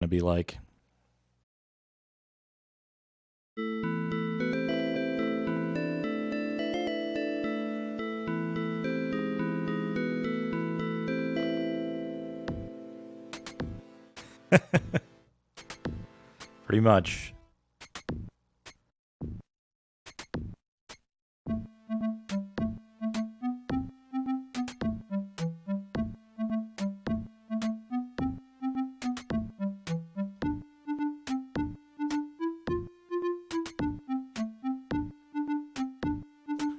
to be like. Pretty much.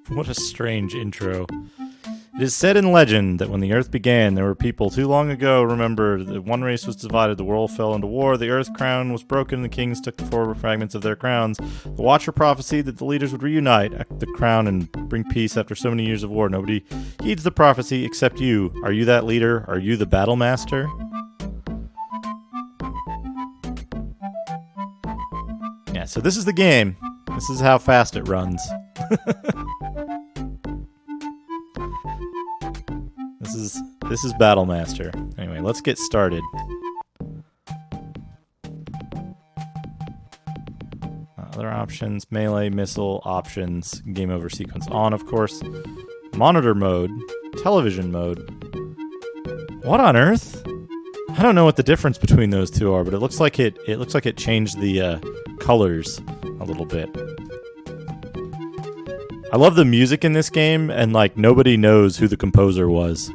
What a strange intro. It is said in legend that when the earth began, there were people too long ago, remember, that one race was divided, the world fell into war, the earth crown was broken, the kings took the four fragments of their crowns. The Watcher prophesied that the leaders would reunite the crown and bring peace after so many years of war. Nobody heeds the prophecy except you. Are you that leader? Are you the battle master? Yeah, so this is the game. This is how fast it runs. This is Battlemaster. Anyway, let's get started. Other options, melee, missile, options, game over sequence on, of course. Monitor mode, television mode. What on earth? I don't know what the difference between those two are, but it looks like it changed the colors a little bit. I love the music in this game, and like nobody knows who the composer was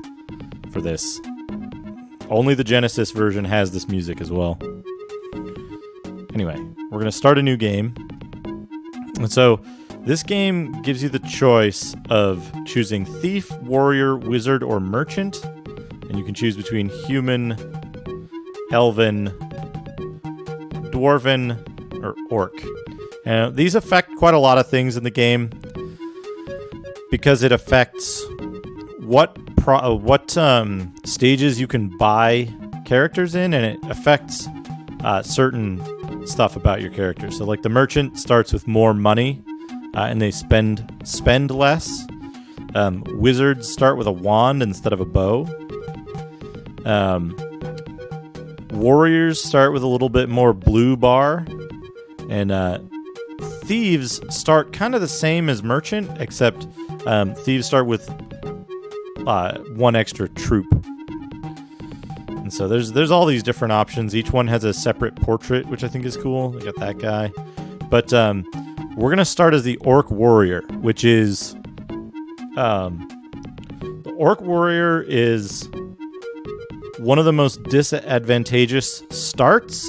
for this. Only the Genesis version has this music as well. Anyway, we're going to start a new game. And so this game gives you the choice of choosing Thief, Warrior, Wizard, or Merchant. And you can choose between Human, Elven, Dwarven, or Orc. And these affect quite a lot of things in the game because it affects what stages you can buy characters in, and it affects certain stuff about your character. So like the merchant starts with more money, and they spend less. Wizards start with a wand instead of a bow. Warriors start with a little bit more blue bar, and thieves start kind of the same as merchant, except thieves start with one extra troop. And so there's all these different options. Each one has a separate portrait, which I think is cool. They got that guy. But we're going to start as the Orc Warrior, which is... the Orc Warrior is one of the most disadvantageous starts,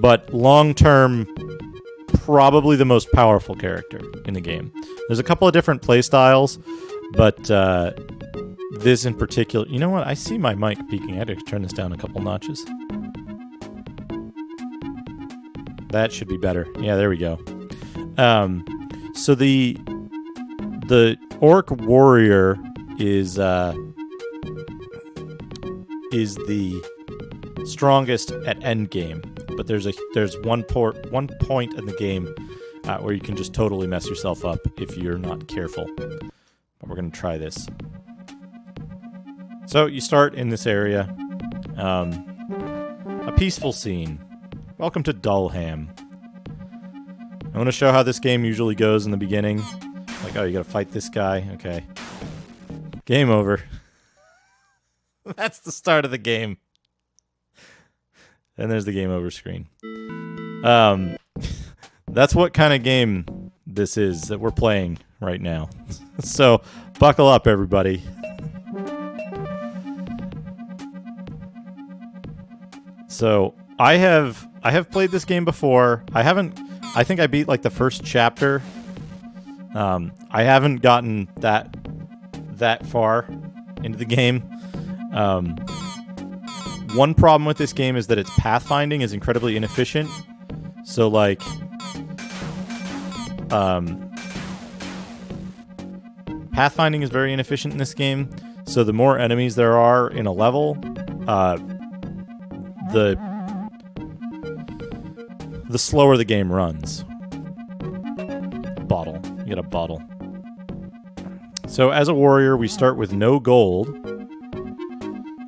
but long-term, probably the most powerful character in the game. There's a couple of different play styles, but this in particular... You know what? I see my mic peaking. I had to turn this down a couple notches. That should be better. Yeah, there we go. So the Orc Warrior is the strongest at end game, but there's one point in the game where you can just totally mess yourself up if you're not careful. But we're gonna try this. So you start in this area, a peaceful scene. Welcome to Dullham. I want to show how this game usually goes in the beginning. Like, oh, you gotta fight this guy? Okay. Game over. That's the start of the game. And there's the game over screen. That's what kind of game this is that we're playing right now. So, buckle up, everybody. So, I have played this game before. I think I beat like the first chapter. I haven't gotten that far into the game. One problem with this game is that its pathfinding is incredibly inefficient. So like, pathfinding is very inefficient in this game. So the more enemies there are in a level, the slower the game runs. Bottle. You get a bottle. So as a warrior, we start with no gold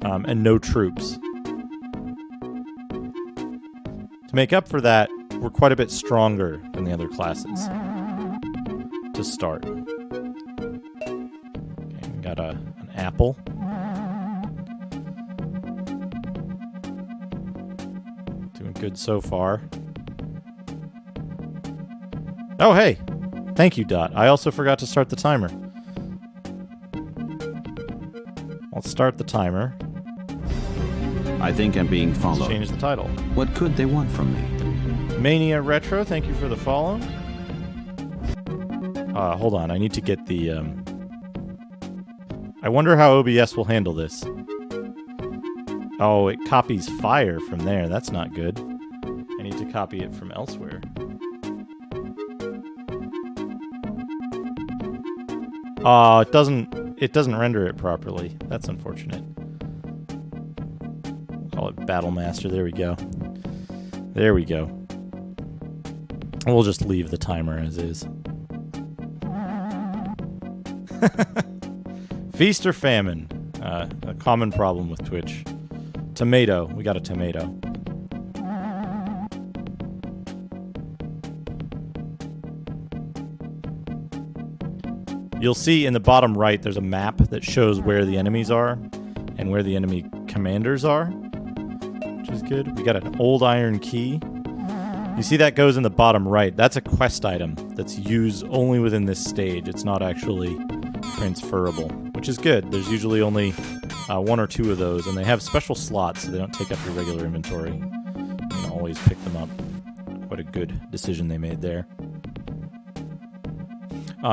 and no troops. To make up for that, we're quite a bit stronger than the other classes to start. Okay, we got an apple. Doing good so far. Oh, hey! Thank you, Dot. I also forgot to start the timer. Let's start the timer. I think I'm being followed. Let's change the title. What could they want from me? Mania Retro, thank you for the follow. Hold on, I need to get the... I wonder how OBS will handle this. Oh, it copies fire from there. That's not good. I need to copy it from elsewhere. It doesn't render it properly. That's unfortunate. We'll call it Battle Master. There we go. There we go. We'll just leave the timer as is. Feast or famine? A common problem with Twitch. Tomato. We got a tomato. You'll see in the bottom right there's a map that shows where the enemies are and where the enemy commanders are, which is good. We got an old iron key. You see that goes in the bottom right. That's a quest item that's used only within this stage. It's not actually transferable, which is good. There's usually only 1 or 2 of those, and they have special slots so they don't take up your regular inventory. You can always pick them up. What a good decision they made there.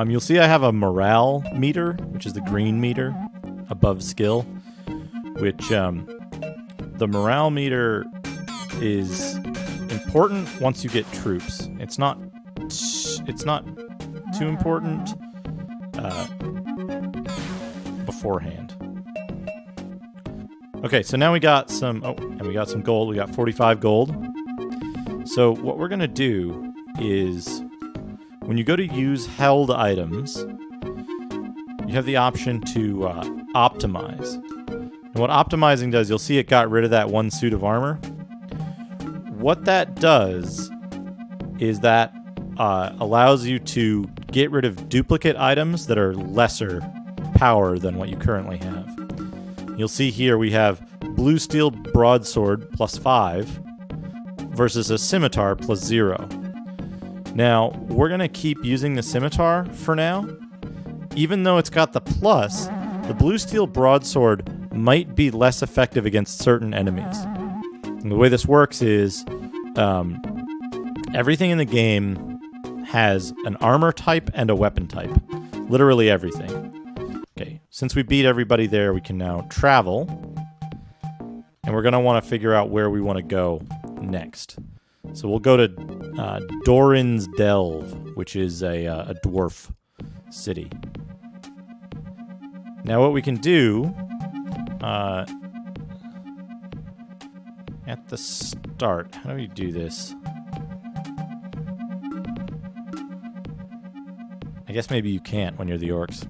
You'll see I have a morale meter, which is the green meter above skill, which the morale meter is important once you get troops. It's not too important beforehand. Okay, so now we got some gold. We got 45 gold. So what we're gonna do is, when you go to use held items, you have the option to optimize. And what optimizing does, you'll see it got rid of that 1 suit of armor. What that does is that allows you to get rid of duplicate items that are lesser power than what you currently have. You'll see here we have blue steel broadsword plus 5 versus a scimitar plus 0. Now, we're going to keep using the scimitar for now. Even though it's got the plus, the blue steel broadsword might be less effective against certain enemies. And the way this works is everything in the game has an armor type and a weapon type. Literally everything. Okay, since we beat everybody there, we can now travel. And we're going to want to figure out where we want to go next. So we'll go to Doran's Delve, which is a dwarf city. Now what we can do at the start, how do we do this? I guess maybe you can't when you're the orcs.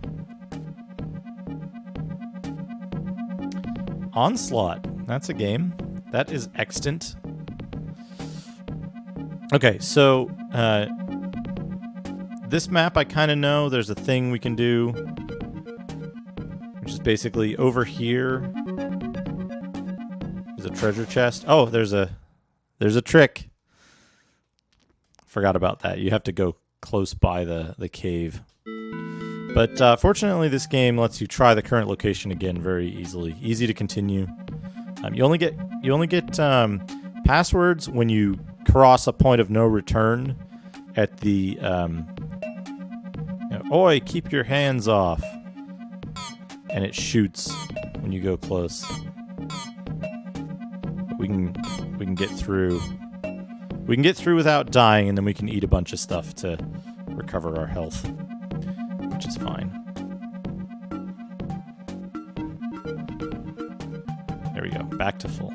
Onslaught, that's a game. That is extant. Okay, so this map I kind of know. There's a thing we can do, which is basically over here. There's a treasure chest. Oh, there's a trick. Forgot about that. You have to go close by the cave. But fortunately, this game lets you try the current location again very easily. Easy to continue. You only get passwords when you cross a point of no return at the oi, keep your hands off, and it shoots when you go close. We can get through. We can get through without dying, and then we can eat a bunch of stuff to recover our health, which is fine. There we go, back to full.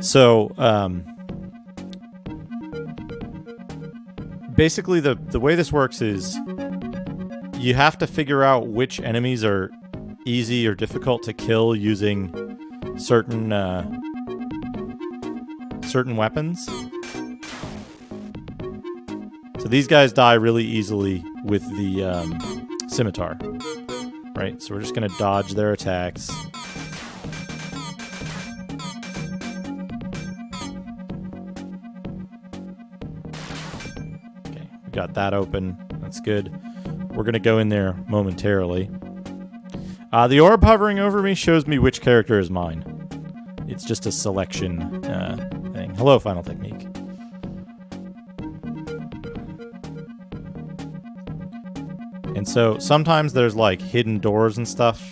So, basically the way this works is you have to figure out which enemies are easy or difficult to kill using certain certain weapons. So these guys die really easily with the scimitar. Right, so we're just going to dodge their attacks. Okay, we got that open. That's good. We're going to go in there momentarily. The orb hovering over me shows me which character is mine. It's just a selection thing. Hello, Final Technique. And so sometimes there's like hidden doors and stuff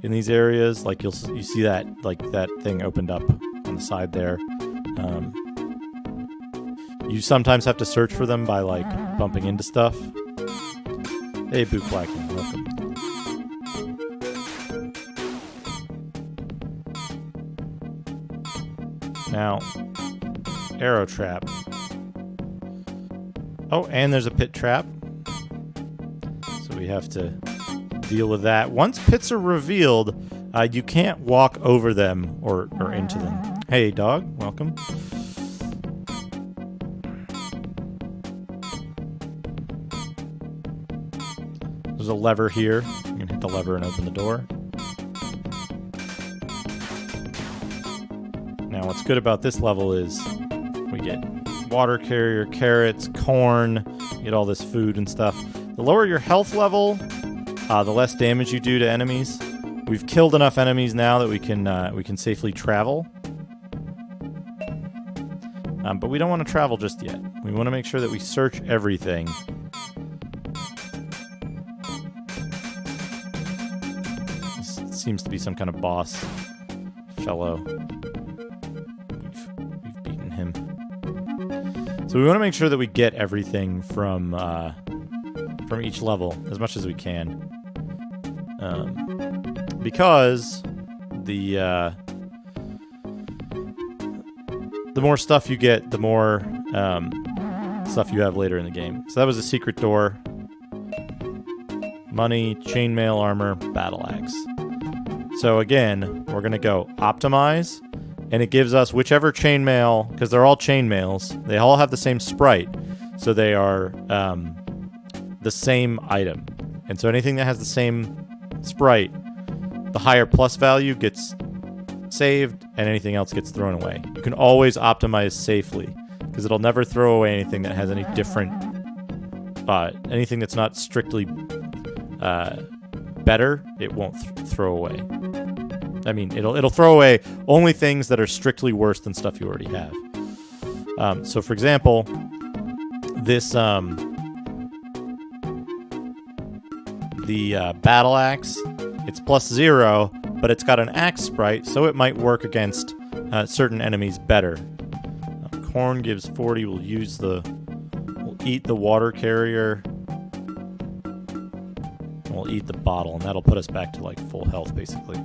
in these areas. Like you see that that thing opened up on the side there. You sometimes have to search for them by like bumping into stuff. Hey, Boot Blacking, welcome. Now, arrow trap. Oh, and there's a pit trap. So we have to deal with that. Once pits are revealed, you can't walk over them or into them. Hey, dog, welcome. There's a lever here. You can hit the lever and open the door. Now, what's good about this level is we get water carrier, carrots, corn, you get all this food and stuff. The lower your health level, the less damage you do to enemies. We've killed enough enemies now that we can safely travel. But we don't want to travel just yet. We want to make sure that we search everything. This seems to be some kind of boss fellow. We've beaten him. So we want to make sure that we get everything from each level as much as we can. Because the more stuff you get, the more stuff you have later in the game. So that was a secret door. Money, chainmail armor, battle axe. So again, we're going to go optimize, and it gives us whichever chainmail, because they're all chainmails. They all have the same sprite, so they are the same item. And so anything that has the same sprite, the higher plus value gets saved, and anything else gets thrown away. You can always optimize safely, because it'll never throw away anything that has any different, anything that's not strictly better, it won't throw away. I mean, it'll throw away only things that are strictly worse than stuff you already have. So, for example, this the battle axe, it's +0, but it's got an axe sprite, so it might work against certain enemies better. Corn gives 40. We'll eat the water carrier. We'll eat the bottle, and that'll put us back to like full health, basically.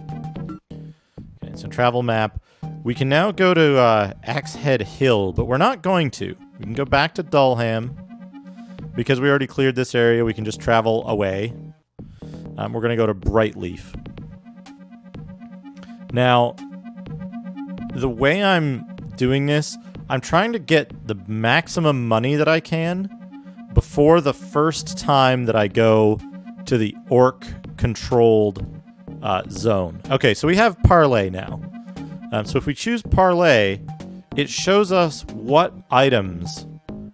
Okay, so travel map. We can now go to Axehead Hill, but we're not going to. We can go back to Dullham. Because we already cleared this area, we can just travel away. We're going to go to Brightleaf. Now, the way I'm doing this, I'm trying to get the maximum money that I can before the first time that I go to the orc-controlled zone. Okay, so we have Parlay now. So if we choose Parlay, it shows us what items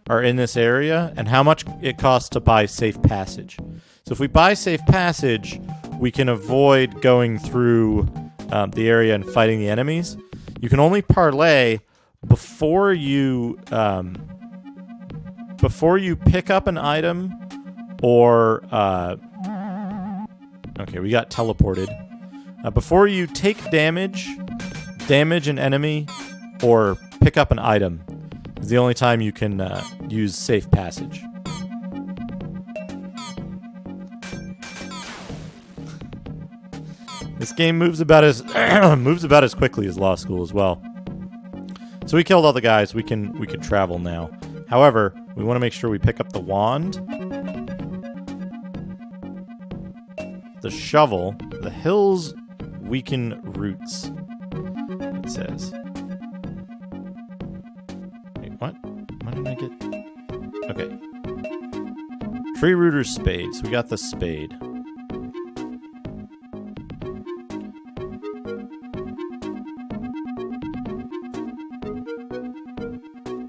are in this area and how much it costs to buy Safe Passage. So if we buy Safe Passage, we can avoid going through the area and fighting the enemies. You can only parlay before you pick up an item or okay, we got teleported. Before you take damage an enemy, or pick up an item is the only time you can use Safe Passage. This game moves about as quickly as Law School as well. So we killed all the guys. We can travel now. However, we want to make sure we pick up the wand, the shovel. The hills weaken roots, it says. what? Why didn't I get... Okay. Tree Rooter's Spade. So we got the spade.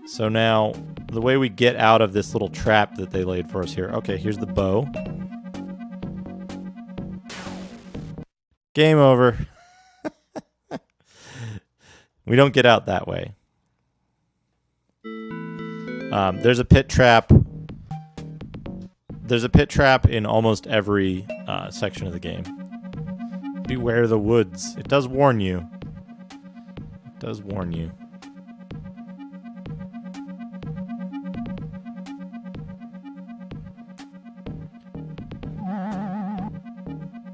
So now, the way we get out of this little trap that they laid for us here. Okay, here's the bow. Game over. We don't get out that way. There's a pit trap. There's a pit trap in almost every section of the game. Beware the woods. It does warn you. It does warn you.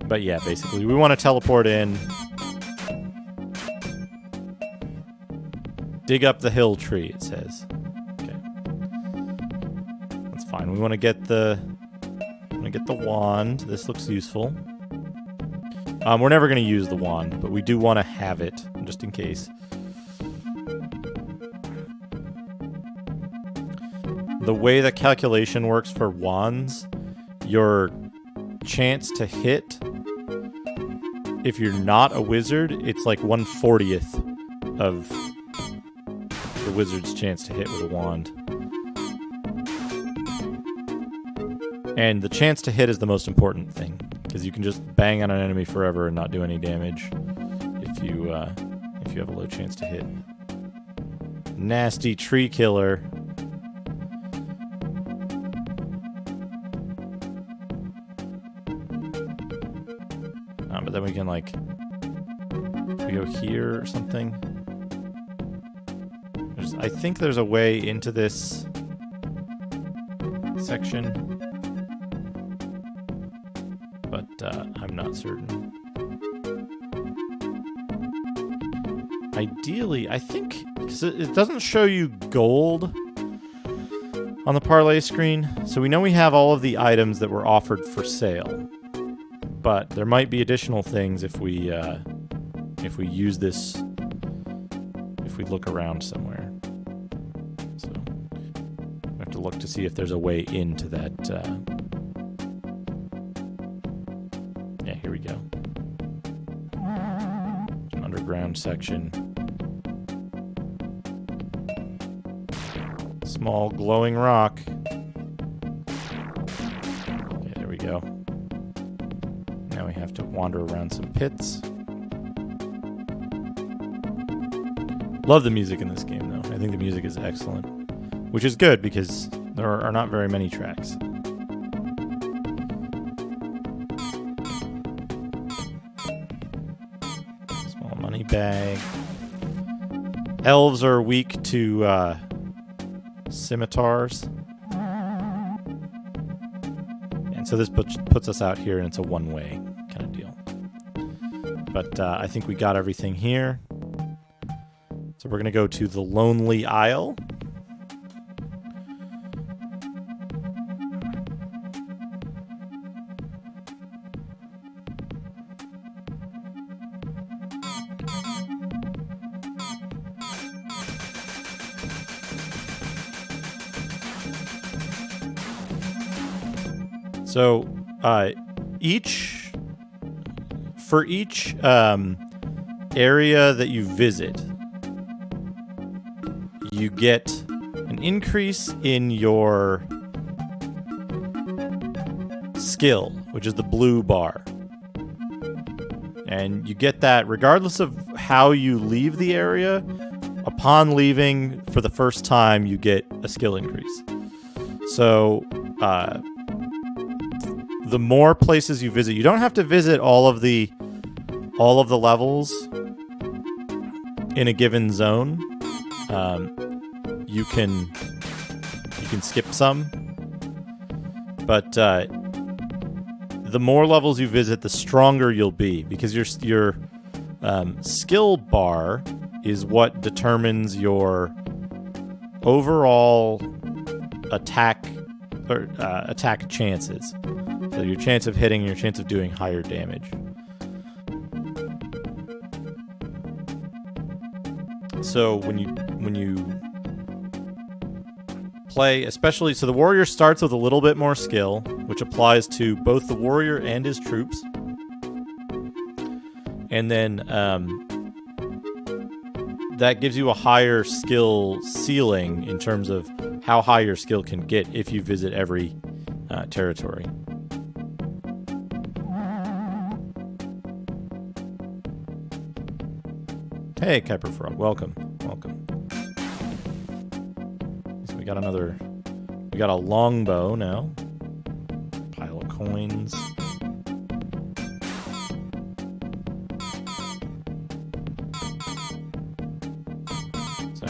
But yeah, basically, we want to teleport in. Dig up the hill tree, it says. Okay. That's fine. We want to get the wand. This looks useful. We're never going to use the wand, but we do want to have it, just in case. The way the calculation works for wands, your chance to hit, if you're not a wizard, it's like 1/40th of the wizard's chance to hit with a wand. And the chance to hit is the most important thing, because you can just bang on an enemy forever and not do any damage if you have a low chance to hit. Nasty tree killer. But then we can, like, we go here or something. I think there's a way into this section, but I'm not certain. Ideally, I think, because it doesn't show you gold on the parlay screen, so we know we have all of the items that were offered for sale. But there might be additional things if we use this, if we look around somewhere. So we have to look to see if there's a way into that. Yeah, here we go. An underground section. Small glowing rock. Okay, there we go. Now we have to wander around some pits. Love the music in this game, though. I think the music is excellent. Which is good, because there are not very many tracks. Small money bag. Elves are weak to scimitars. And so this puts us out here, and it's a one-way kind of deal. But I think we got everything here. So we're going to go to the Lonely Isle. So, for each area that you visit, you get an increase in your skill, which is the blue bar. And you get that regardless of how you leave the area. Upon leaving for the first time, you get a skill increase. So, the more places you visit, you don't have to visit all of the levels in a given zone. You can skip some, but the more levels you visit, the stronger you'll be, because your skill bar is what determines your overall attack or attack chances. So your chance of hitting, your chance of doing higher damage. So when you play, especially, so the warrior starts with a little bit more skill, which applies to both the warrior and his troops. And then that gives you a higher skill ceiling in terms of how high your skill can get if you visit every territory. Hey, Kuiper Frog, welcome. So we got a longbow now. Pile of coins. So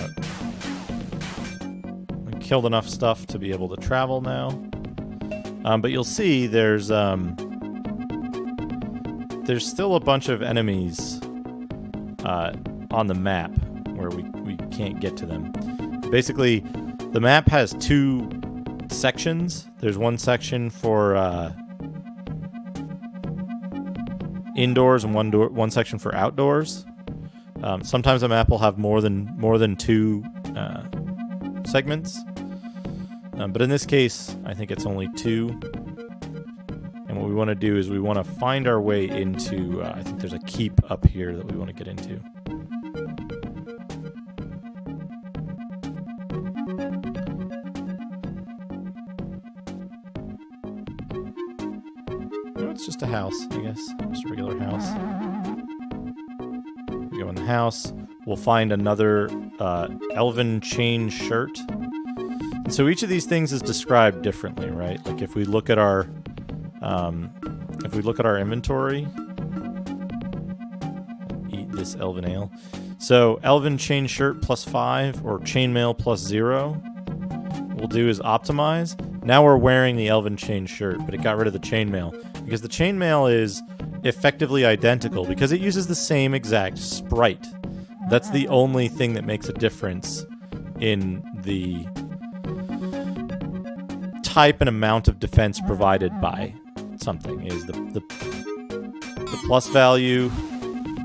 we killed enough stuff to be able to travel now. But you'll see there's still a bunch of enemies on the map where we can't get to them. Basically, the map has two sections. There's one section for indoors and one section for outdoors. Sometimes a map will have more than two segments, but in this case, I think it's only two. And what we want to do is we want to find our way into. I think there's a keep up here that we want to get into. It's just a house, I guess. Just a regular house. We go in the house. We'll find another elven chain shirt. And so each of these things is described differently, right? Like if we look at our inventory, eat this elven ale. So elven chain shirt +5 or chainmail +0. What we'll do is optimize. Now we're wearing the elven chain shirt, but it got rid of the chainmail. Because the chainmail is effectively identical because it uses the same exact sprite. That's the only thing that makes a difference in the type and amount of defense provided by something is the plus value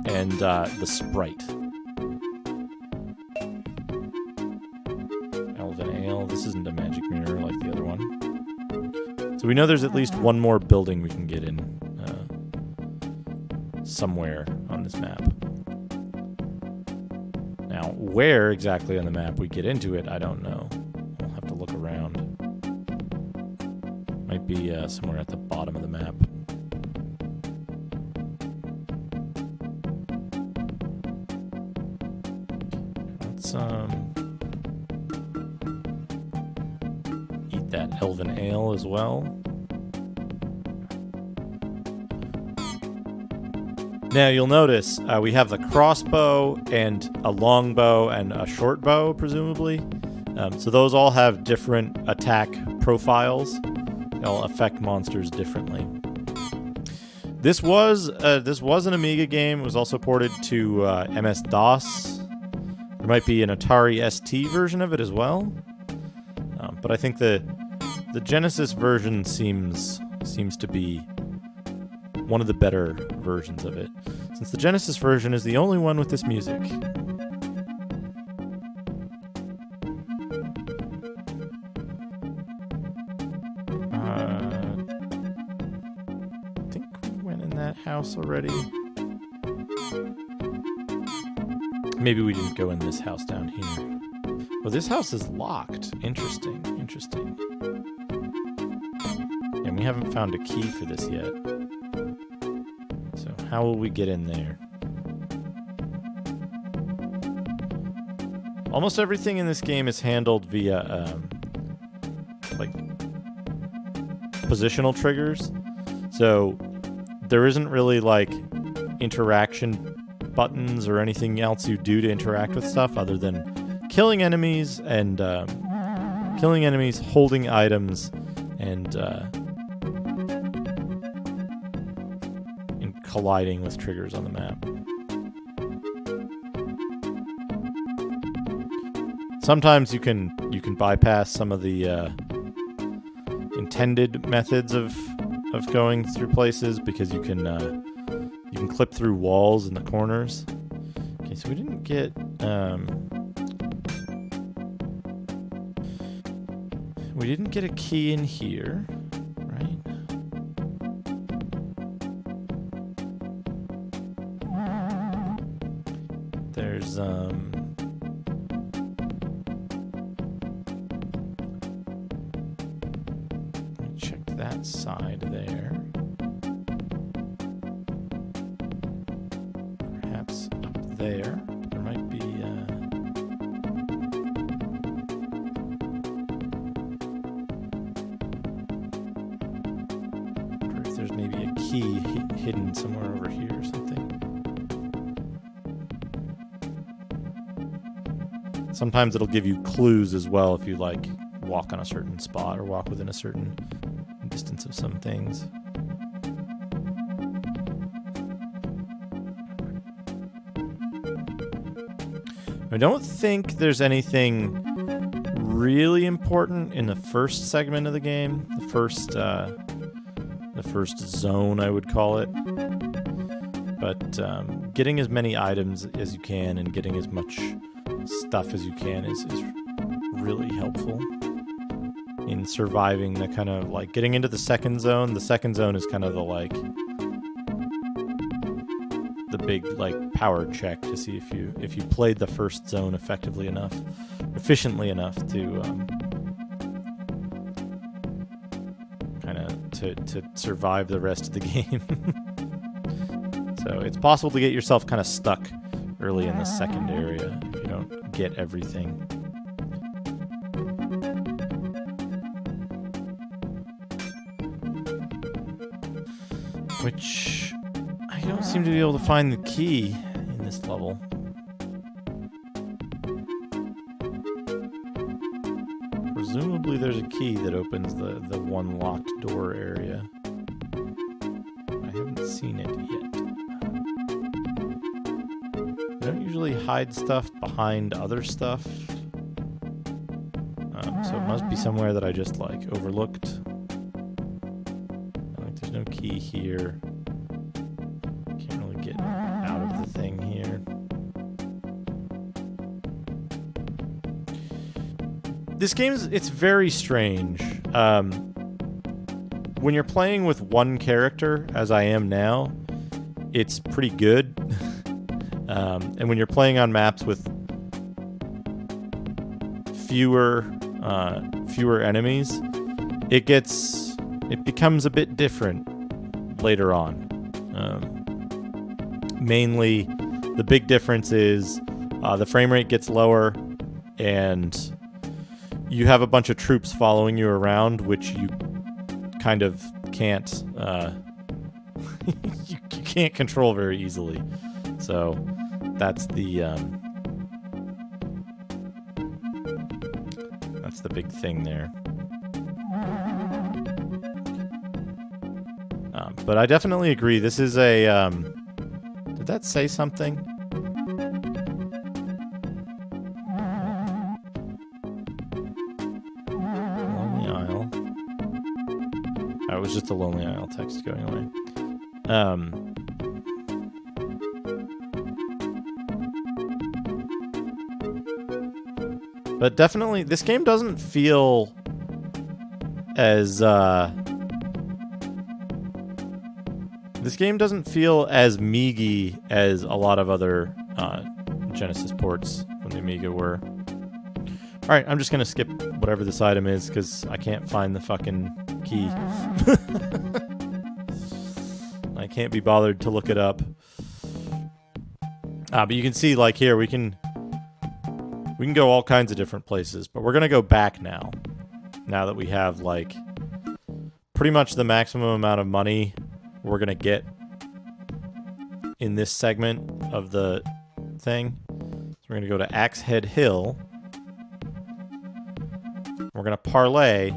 and the sprite. Elven ale. This isn't a magic mirror like the other one. So we know there's at least one more building we can get in somewhere on this map. Now, where exactly on the map we get into it, I don't know. We'll have to look around. Might be somewhere at the bottom of the map. Let's eat that elven ale as well. Now you'll notice we have the crossbow and a longbow and a short bow, presumably. So those all have different attack profiles. They'll affect monsters differently. This was an Amiga game. It was also ported to MS-DOS. There might be an Atari ST version of it as well. But I think the Genesis version seems to be one of the better versions of it, since the Genesis version is the only one with this music. I think we went in that house already. Maybe we didn't go in this house down here. Well, this house is locked. Interesting. And we haven't found a key for this yet. So how will we get in there? Almost everything in this game is handled via like positional triggers. So there isn't really like interaction buttons or anything else you do to interact with stuff other than killing enemies and holding items and colliding with triggers on the map. Sometimes you can bypass some of the intended methods of going through places because you can clip through walls in the corners. Okay, so we didn't get We didn't get a key in here, right? There's, check that side there. Perhaps up there. There might be, or if there's maybe a key hidden somewhere over here or something. Sometimes it'll give you clues as well if you like walk on a certain spot or walk within a certain distance of some things. I don't think there's anything really important in the first segment of the game, the first zone, I would call it. But getting as many items as you can and getting as much stuff as you can is really helpful in surviving the kind of like getting into the second zone. The second zone is kind of the like the big like power check to see if you played the first zone efficiently enough to kind of to survive the rest of the game. So it's possible to get yourself kind of stuck early in the second area if you don't get everything. Which I don't seem to be able to find the key in this level. Presumably there's a key that opens the one locked door area. I haven't seen it yet. I don't usually hide stuff behind other stuff. So it must be somewhere that I just like overlooked. Like there's no key here. Can't really get out of the thing here. This it's very strange. When you're playing with one character, as I am now, it's pretty good. And when you're playing on maps with fewer enemies, it becomes a bit different later on. Mainly, the big difference is the frame rate gets lower, and you have a bunch of troops following you around, which you kind of can't you can't control very easily. So that's the big thing there. But I definitely agree. This is a did that say something? Lonely Isle. Oh, it was just a Lonely Isle text going away. But definitely, this game doesn't feel as meaty as a lot of other Genesis ports from the Amiga were. All right, I'm just gonna skip whatever this item is because I can't find the fucking key. I can't be bothered to look it up. But you can see, like here, we can go all kinds of different places, but we're going to go back now that we have, like, pretty much the maximum amount of money we're going to get in this segment of the thing. So we're going to go to Axe Head Hill. We're going to parlay,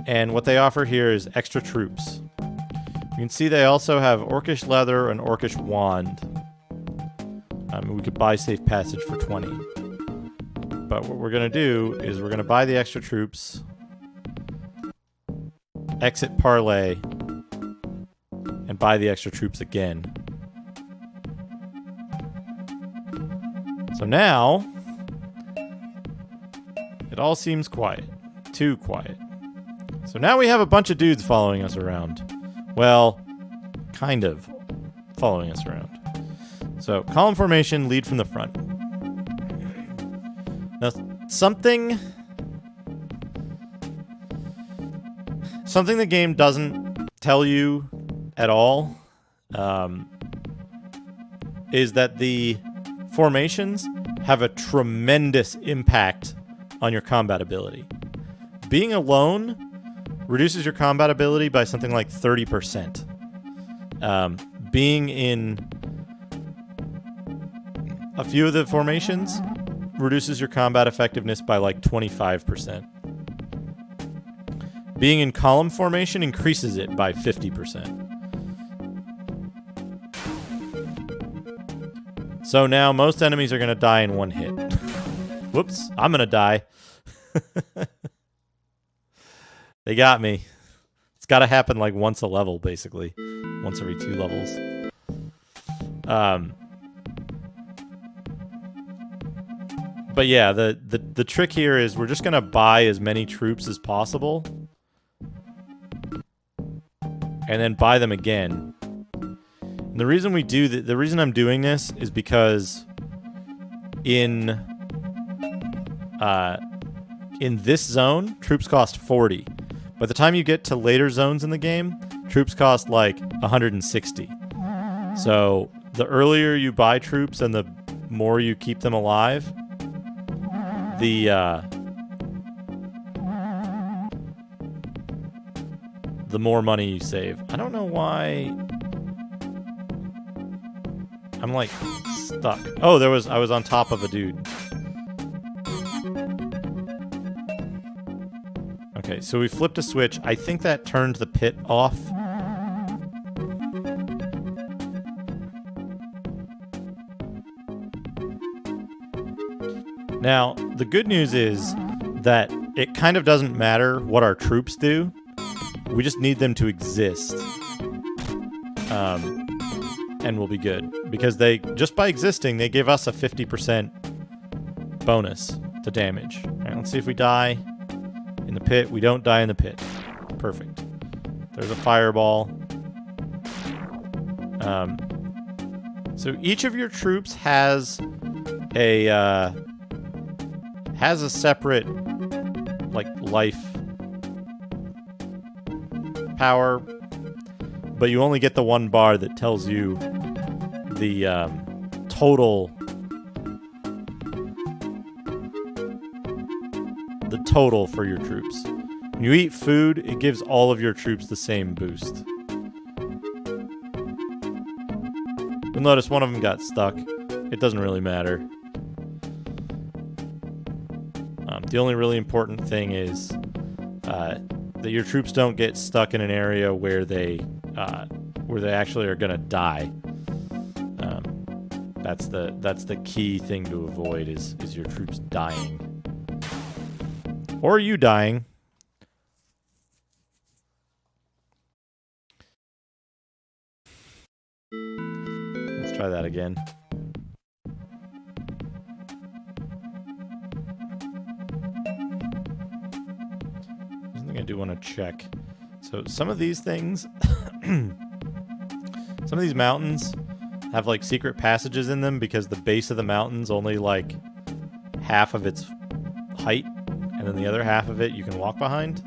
and what they offer here is extra troops. You can see they also have Orcish Leather and Orcish Wand. We could buy Safe Passage for 20. But what we're going to do is we're going to buy the extra troops, exit parlay, and buy the extra troops again. So now, it all seems quiet. Too quiet. So now we have a bunch of dudes following us around. Well, kind of following us around. So, column formation, lead from the front. Now, something the game doesn't tell you at all is that the formations have a tremendous impact on your combat ability. Being alone reduces your combat ability by something like 30%. Being in a few of the formations reduces your combat effectiveness by like 25%. Being in column formation increases it by 50%. So now most enemies are going to die in one hit. Whoops, I'm going to die. They got me. It's got to happen like once a level, basically. Once every 2 levels. But yeah, the trick here is we're just going to buy as many troops as possible. And then buy them again. And the reason we do the reason I'm doing this is because in this zone, troops cost 40. By the time you get to later zones in the game, troops cost like 160. So the earlier you buy troops and the more you keep them alive, the more money you save. I don't know why I'm like stuck. Oh, I was on top of a dude. Okay, so we flipped a switch. I think that turned the pit off. Now, the good news is that it kind of doesn't matter what our troops do. We just need them to exist. And we'll be good. Because they, just by existing, they give us a 50% bonus to damage. Alright, let's see if we die in the pit. We don't die in the pit. Perfect. There's a fireball. So each of your troops has a separate like life power, but you only get the one bar that tells you the total for your troops. When you eat food, it gives all of your troops the same boost. You'll notice one of them got stuck. It doesn't really matter. The only really important thing is that your troops don't get stuck in an area where they actually are gonna die. That's the key thing to avoid is your troops dying. Or you dying. Let's try that again. Something I do want to check. So some of these things, some of these mountains have like secret passages in them because the base of the mountain's only like half of its height. And then the other half of it you can walk behind.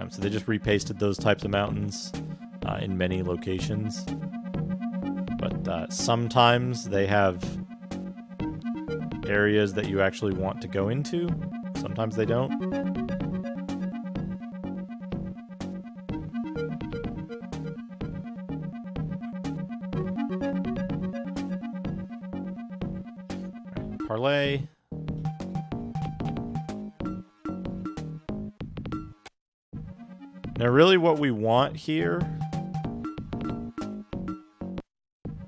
So they just repasted those types of mountains in many locations. But sometimes they have areas that you actually want to go into. Sometimes they don't. Right, parlay. Now, really what we want here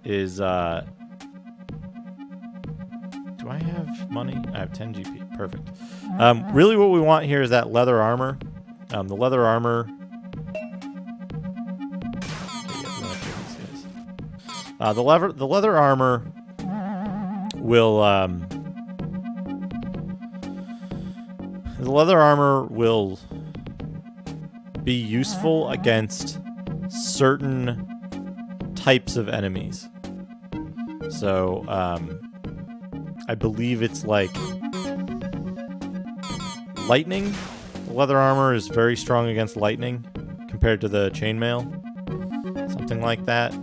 is, do I have money? I have 10 GP. Perfect. Really what we want here is that leather armor. The leather armor... the leather armor will, The leather armor will be useful against certain types of enemies. So, I believe it's like lightning. The leather armor is very strong against lightning compared to the chainmail. Something like that.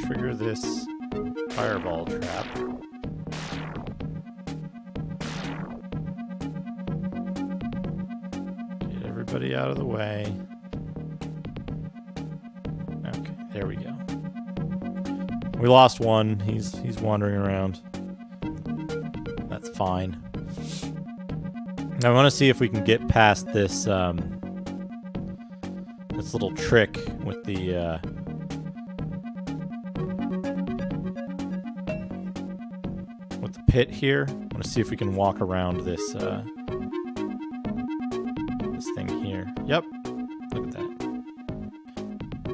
Trigger this fireball trap. Get everybody out of the way. Okay, there we go. We lost one. He's wandering around. That's fine. Now I want to see if we can get past this this little trick with the pit here. I want to see if we can walk around this this thing here. Yep. Look at that.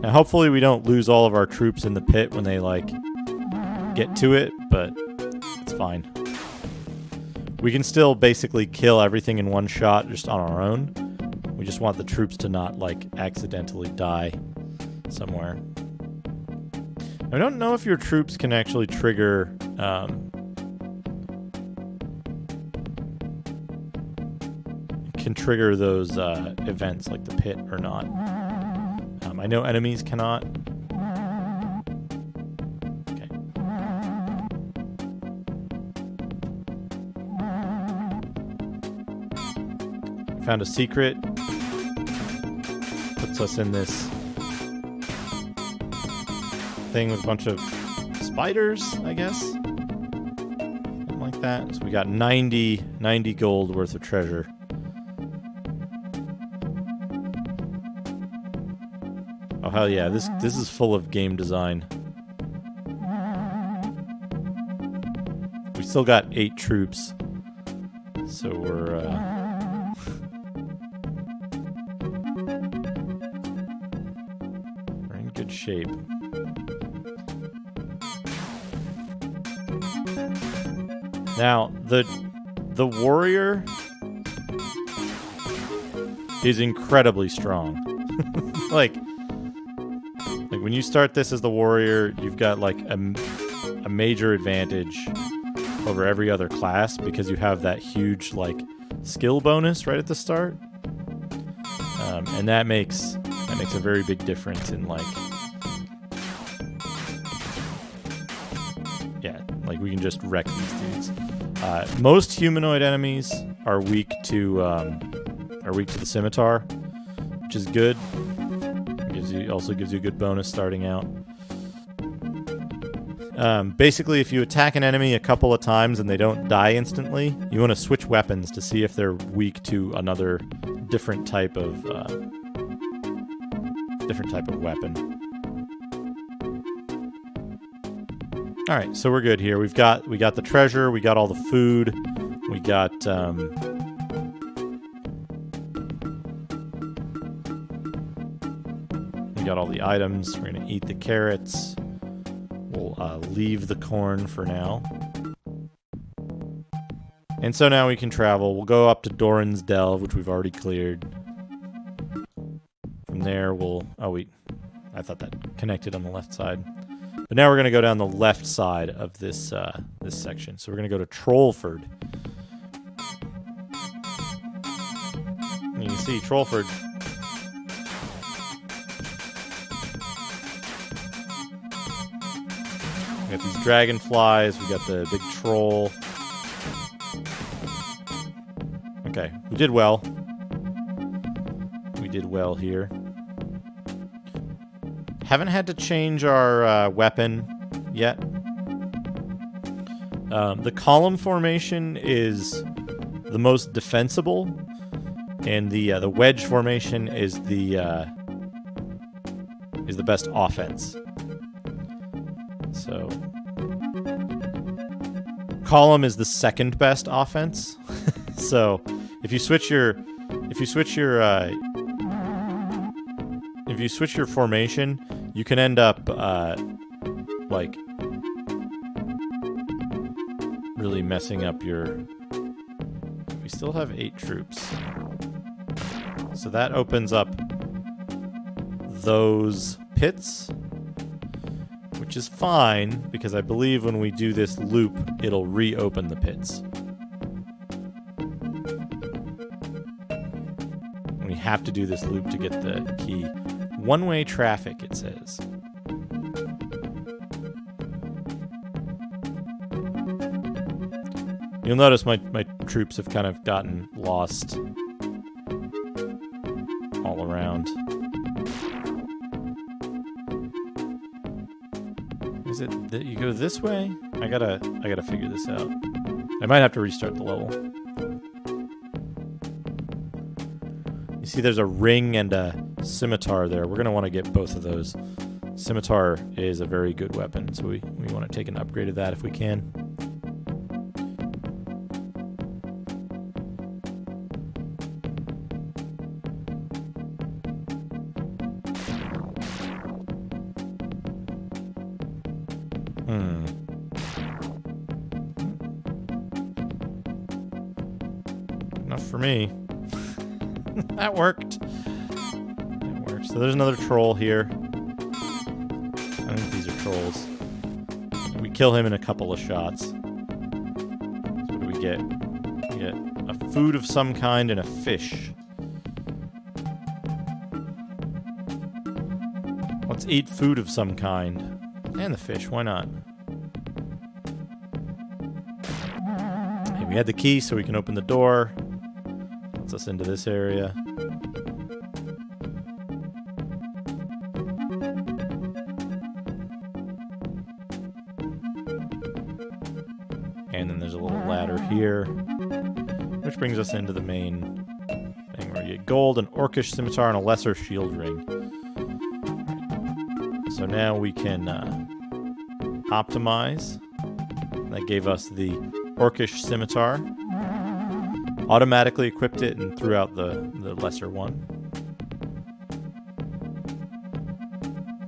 Now hopefully we don't lose all of our troops in the pit when they like get to it, but it's fine. We can still basically kill everything in one shot just on our own. We just want the troops to not like accidentally die somewhere. I don't know if your troops can actually trigger those events like the pit or not. I know enemies cannot. Okay. Found a secret. Puts us in this thing with a bunch of spiders, I guess. Something like that. So we got 90 gold worth of treasure. Oh hell yeah, this is full of game design. We still got 8 troops. So we're in good shape. Now, the warrior is incredibly strong. like when you start this as the warrior, you've got like a major advantage over every other class because you have that huge like skill bonus right at the start, and that makes a very big difference in like, yeah, like we can just wreck these dudes. Most humanoid enemies are weak to the scimitar, which is good. Also gives you a good bonus starting out. Basically, if you attack an enemy a couple of times and they don't die instantly, you want to switch weapons to see if they're weak to another different type of weapon. All right, so we're good here. We got the treasure, we got all the food, we got all the items. We're gonna eat the carrots. We'll leave the corn for now. And so now we can travel. We'll go up to Doran's Delve, which we've already cleared. From there, I thought that connected on the left side. But now we're going to go down the left side of this this section. So we're going to go to Trollford. And you can see Trollford. We got these dragonflies. We got the big troll. Okay, we did well. We did well here. Haven't had to change our weapon yet. The column formation is the most defensible, and the wedge formation is the best offense. So, column is the second best offense. So, If you switch your formation, you can end up like really messing up your. We still have 8 troops, so that opens up those pits, which is fine because I believe when we do this loop, it'll reopen the pits. We have to do this loop to get the key. One-way traffic, it says. You'll notice my troops have kind of gotten lost all around. Is it that you go this way? I gotta figure this out. I might have to restart the level. You see there's a ring and a scimitar there. We're gonna want to get both of those. Scimitar is a very good weapon, so we want to take an upgrade of that if we can. Enough for me. That worked. That worked. So there's another troll here. I think these are trolls. We kill him in a couple of shots. So what do we get? We get a food of some kind and a fish. Let's eat food of some kind. And the fish, why not? Okay, we had the key so we can open the door. Lets us into this area. And then there's a little ladder here, which brings us into the main thing where you get gold, an orcish scimitar, and a lesser shield ring. So now we can optimize. That gave us the orcish scimitar. Automatically equipped it and threw out the lesser one.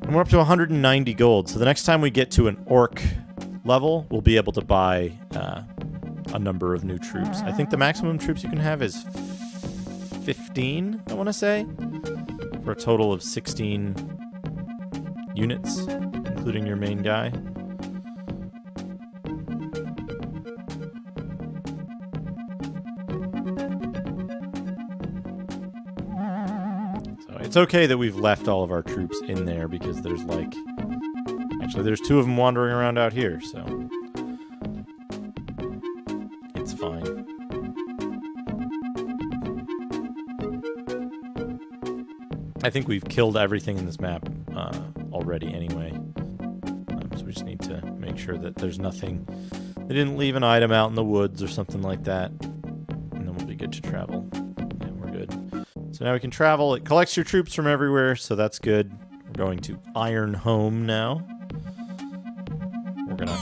And we're up to 190 gold. So the next time we get to an orc level, we'll be able to buy a number of new troops. I think the maximum troops you can have is 15, I want to say, for a total of 16 units, including your main guy. So it's okay that we've left all of our troops in there because there's like... Actually, there's 2 of them wandering around out here, so... It's fine. I think we've killed everything in this map already anyway. So we just need to make sure that there's nothing... They didn't leave an item out in the woods or something like that. And then we'll be good to travel. Yeah, we're good. So now we can travel. It collects your troops from everywhere, so that's good. We're going to Ironhome now. We're gonna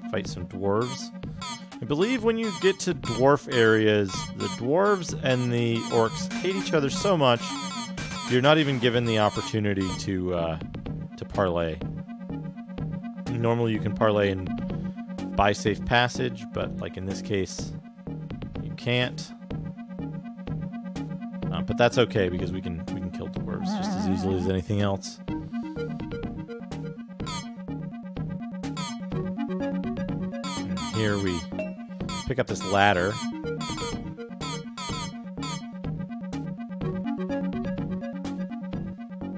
fight some dwarves. I believe when you get to dwarf areas, the dwarves and the orcs hate each other so much, you're not even given the opportunity to parlay. Normally you can parlay and buy safe passage, but like in this case, you can't. But that's okay because we can kill dwarves just as easily as anything else. And here we pick up this ladder.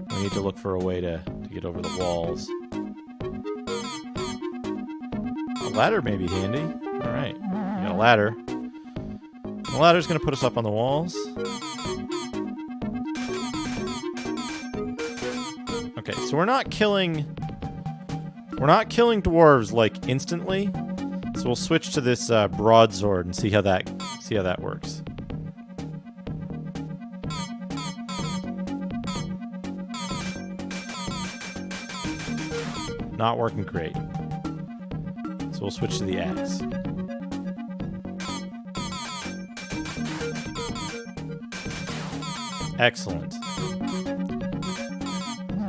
We need to look for a way to get over the walls. A ladder may be handy. Alright, we got a ladder. The ladder's going to put us up on the walls. Okay, so we're not killing dwarves like instantly. So we'll switch to this broadsword and see how that works. Not working great. So we'll switch to the axe. Excellent.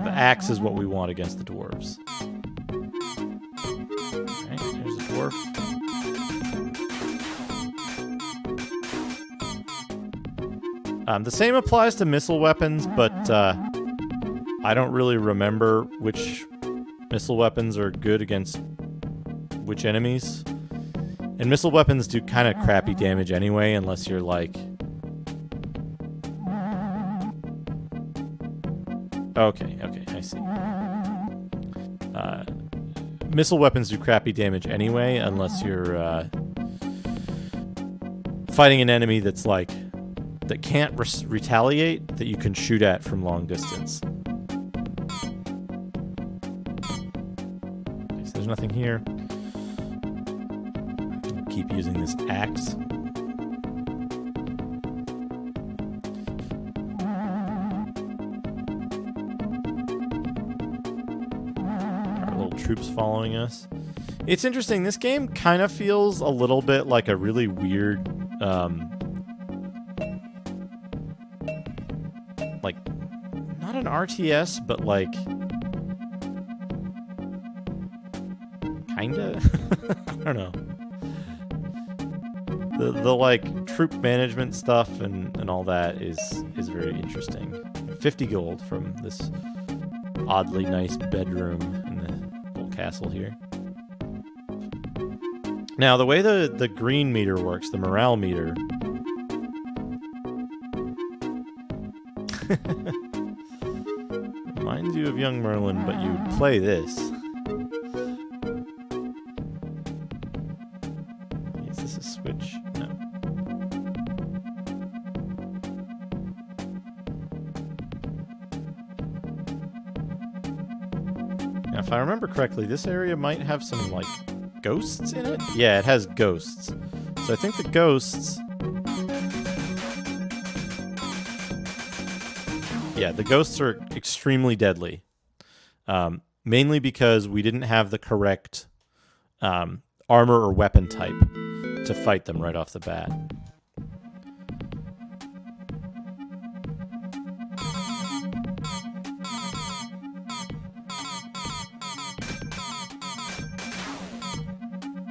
The axe is what we want against the dwarves. Alright, here's a dwarf. The same applies to missile weapons, but I don't really remember which missile weapons are good against which enemies. And missile weapons do kind of crappy damage anyway, unless you're like... Okay, I see. Missile weapons do crappy damage anyway, unless you're fighting an enemy that's like... that can't retaliate, that you can shoot at from long distance. Okay, so there's nothing here. Keep using this axe. Our little troops following us. It's interesting, this game kind of feels a little bit like a really weird... like, not an RTS, but like... kinda? I don't know. The like troop management stuff and all that is very interesting. 50 gold from this oddly nice bedroom in the little castle here. Now the way the green meter works, the morale meter, reminds you of young Merlin, but you'd play this. Is this a switch? No. Now, if I remember correctly, this area might have some, like, ghosts in it? Yeah, it has ghosts. So I think the ghosts... yeah, the ghosts are extremely deadly. Mainly because we didn't have the correct armor or weapon type to fight them right off the bat.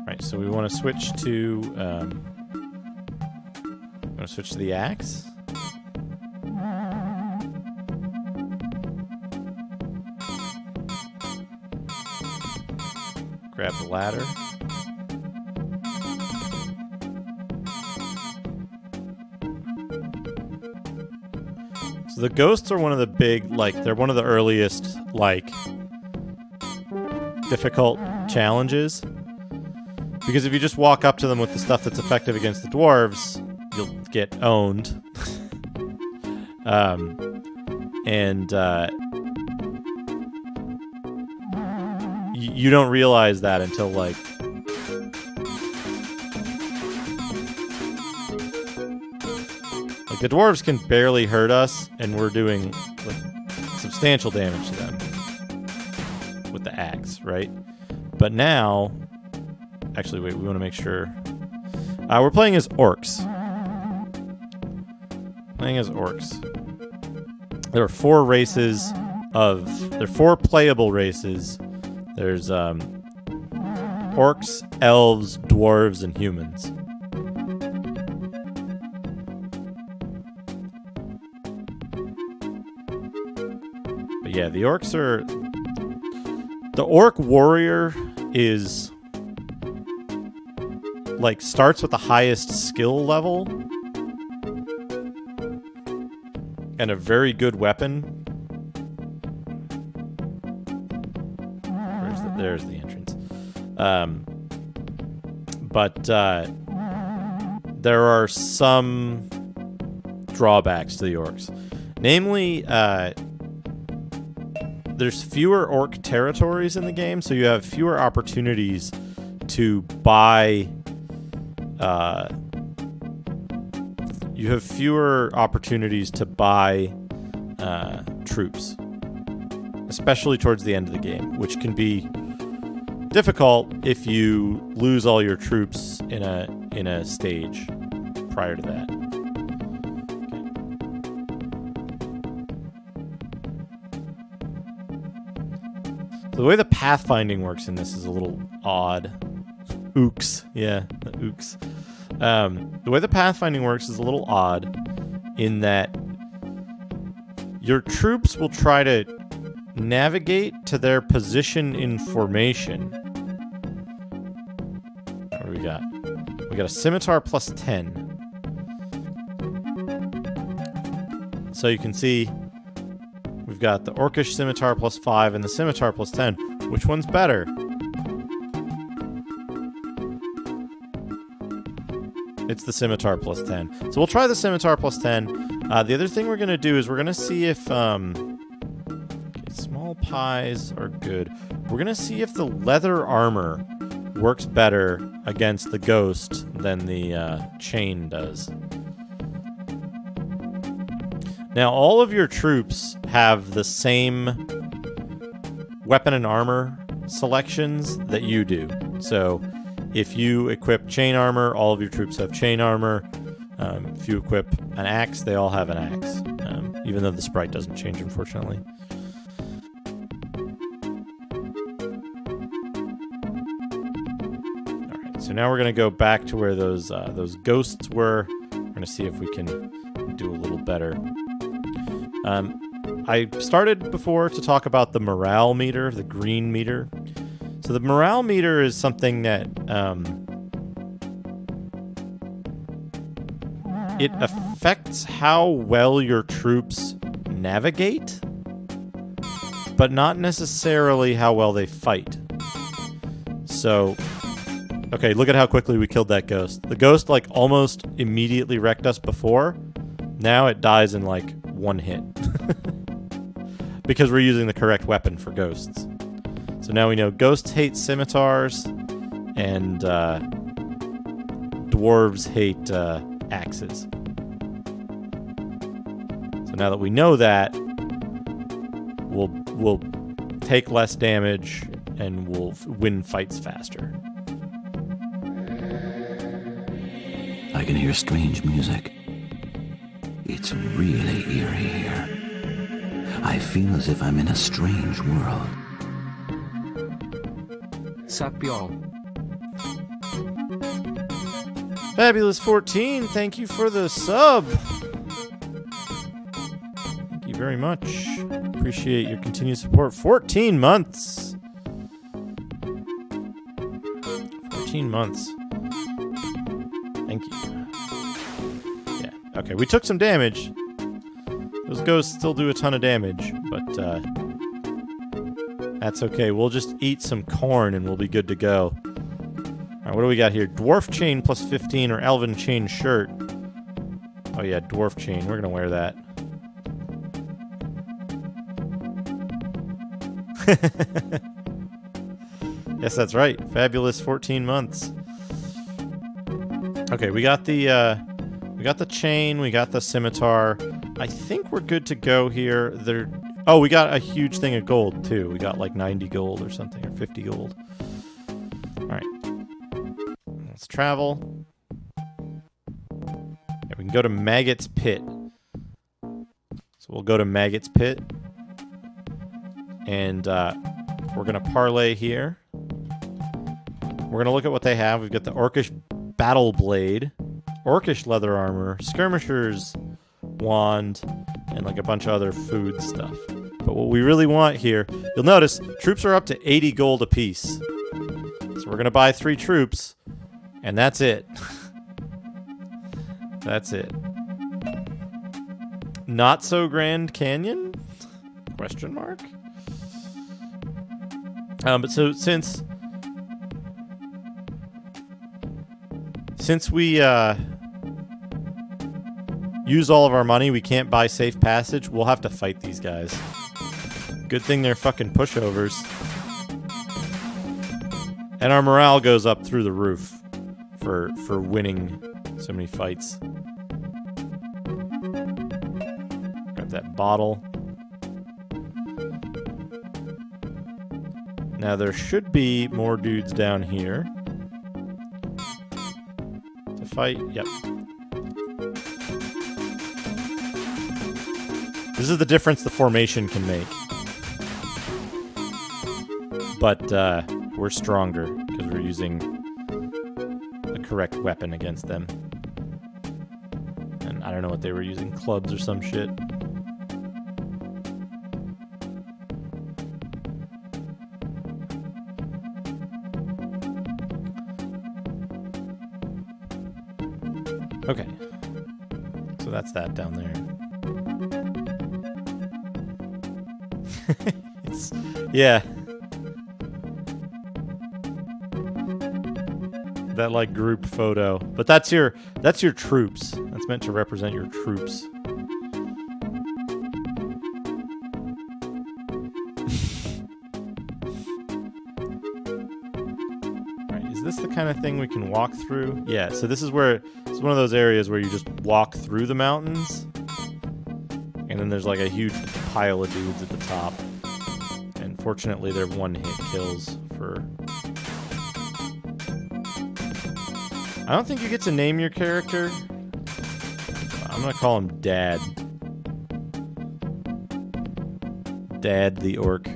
Right, so we want to switch to the axe. Grab the ladder. So the ghosts are one of the big, like, they're one of the earliest, like, difficult challenges. Because if you just walk up to them with the stuff that's effective against the dwarves, you'll get owned. You don't realize that until, like... like, the dwarves can barely hurt us, and we're doing, like, substantial damage to them with the axe, right? But now... actually, wait, we want to make sure... we're playing as orcs. There are 4 races of... there are 4 playable races. There's orcs, elves, dwarves, and humans. But yeah, the orcs are... the orc warrior is... like, starts with the highest skill level. And a very good weapon. There's the entrance. But there are some drawbacks to the orcs. Namely, there's fewer orc territories in the game, so you have fewer opportunities to buy... you have fewer opportunities to buy troops. Especially towards the end of the game, which can be difficult if you lose all your troops in a stage prior to that. So the way the pathfinding works in this is a little odd. Ooks. Yeah, the ooks. The way the pathfinding works is a little odd in that your troops will try to navigate to their position in formation. What do we got? We got a scimitar plus 10. So you can see we've got the orcish scimitar plus 5 and the scimitar plus 10. Which one's better? It's the scimitar plus 10. So we'll try the scimitar plus 10. The other thing we're going to do is we're going to see if... small pies are good. We're going to see if the leather armor works better against the ghost than the chain does. Now, all of your troops have the same weapon and armor selections that you do. So, if you equip chain armor, all of your troops have chain armor. If you equip an axe, they all have an axe. Even though the sprite doesn't change, unfortunately. Alright, so now we're going to go back to where those ghosts were. We're going to see if we can do a little better. I started before to talk about the morale meter, the green meter. So the morale meter is something that it affects how well your troops navigate, but not necessarily how well they fight. So, okay, look at how quickly we killed that ghost. The ghost, like, almost immediately wrecked us before. Now it dies in, like, one hit. Because we're using the correct weapon for ghosts. So now we know ghosts hate scimitars, and dwarves hate axes. So now that we know that, we'll take less damage and we'll win fights faster. I can hear strange music. It's really eerie here. I feel as if I'm in a strange world. Sapion. Fabulous 14, thank you for the sub. Thank you very much. Appreciate your continued support. 14 months. 14 months. Thank you. Yeah, okay, we took some damage. Those ghosts still do a ton of damage, but that's okay. We'll just eat some corn and we'll be good to go. Alright, what do we got here? Dwarf chain plus 15 or elven chain shirt. Oh yeah, dwarf chain. We're gonna wear that. Yes, that's right. Fabulous 14 months. Okay, we got the chain, we got the scimitar. I think we're good to go here. Oh, we got a huge thing of gold, too. We got like 90 gold or something, or 50 gold. Alright. Let's travel. Yeah, we can go to Maggot's Pit. So we'll go to Maggot's Pit. And we're going to parlay here. We're going to look at what they have. We've got the Orcish Battle Blade, Orcish Leather Armor, Skirmisher's Wand, and like a bunch of other food stuff. But what we really want here, you'll notice troops are up to 80 gold apiece. So we're going to buy 3 troops, and that's it. That's it. Not so Grand Canyon? Question mark? But so since we use all of our money, we can't buy safe passage, we'll have to fight these guys. Good thing they're fucking pushovers. And our morale goes up through the roof for winning so many fights. Grab that bottle. Now there should be more dudes down here to fight. Yep. This is the difference the formation can make. but we're stronger because we're using the correct weapon against them. And I don't know what they were using, clubs or some shit. Okay, so that's that down there. Yeah. That like group photo. But that's your troops. That's meant to represent your troops. Alright, is this the kind of thing we can walk through? Yeah, so this is where it's one of those areas where you just walk through the mountains. And then there's like a huge pile of dudes at the top. And fortunately they're one-hit kills for... I don't think you get to name your character. I'm gonna call him Dad. Dad the orc.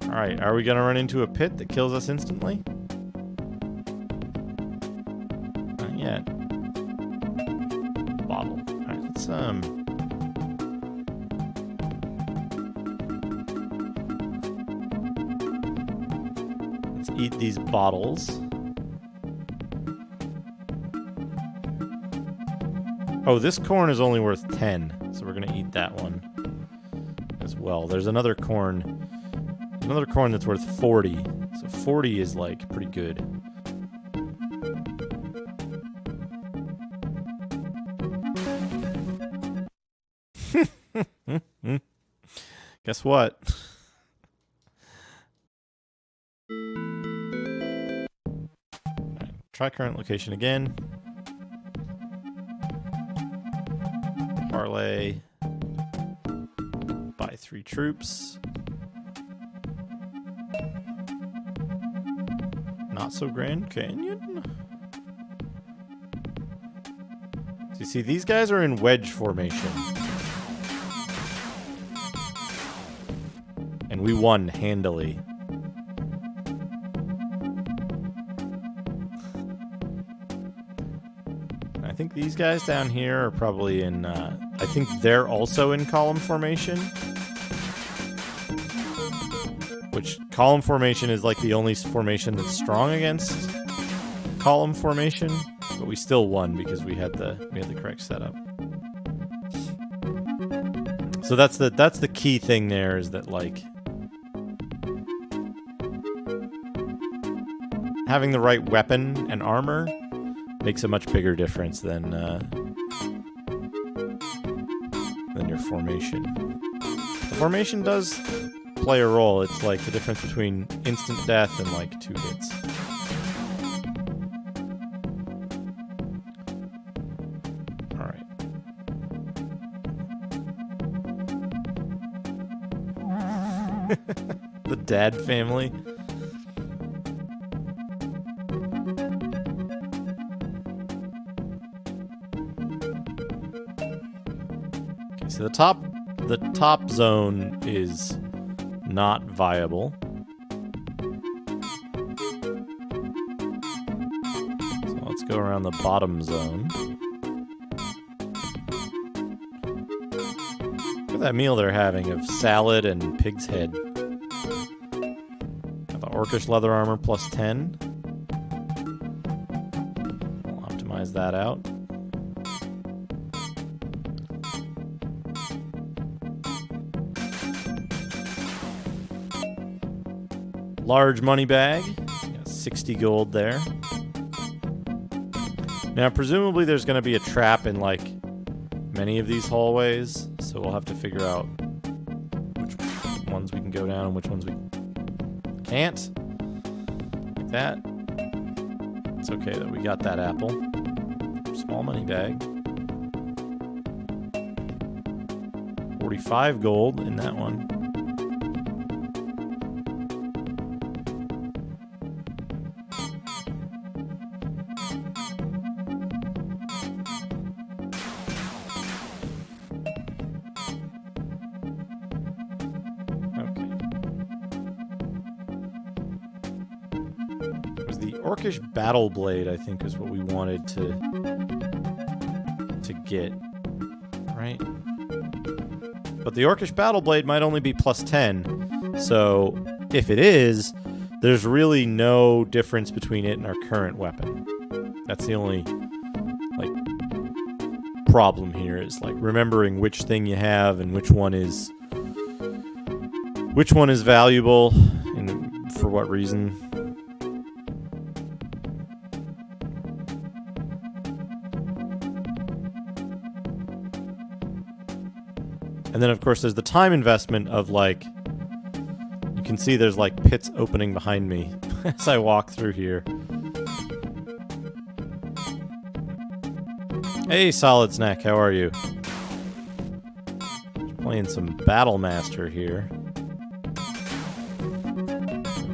Alright, are we gonna run into a pit that kills us instantly? Not yet. Bottle. Alright, let's eat these bottles. Oh, this corn is only worth 10, so we're gonna eat that one as well. There's another corn that's worth 40, so 40 is like pretty good. Guess what? Try current location again. Parlay. Buy 3 troops. Not so Grand Canyon. So you see, these guys are in wedge formation. And we won handily. I think these guys down here are probably in, I think they're also in column formation. Which, column formation is like the only formation that's strong against column formation. But we still won because we had the correct setup. So that's the key thing there, is that like having the right weapon and armor makes a much bigger difference than your formation. The formation does play a role. It's like the difference between instant death and like 2 hits. Alright. The Dad family. So the top zone is not viable. So let's go around the bottom zone. Look at that meal they're having of salad and pig's head. Got the orcish leather armor plus 10. We'll optimize that out. Large money bag. Got 60 gold there. Now, presumably there's going to be a trap in, like, many of these hallways, so we'll have to figure out which ones we can go down and which ones we can't. Like that. It's okay that we got that apple. Small money bag. 45 gold in that one. Orcish Battle Blade, I think, is what we wanted to get, right? But the Orcish Battle Blade might only be plus 10, so if it is, there's really no difference between it and our current weapon. That's the only, like, problem here is, like, remembering which thing you have and which one is valuable and for what reason. And then, of course, there's the time investment of, like, you can see there's, like, pits opening behind me as I walk through here. Hey, Solid Snack, how are you? Playing some Battle Master here.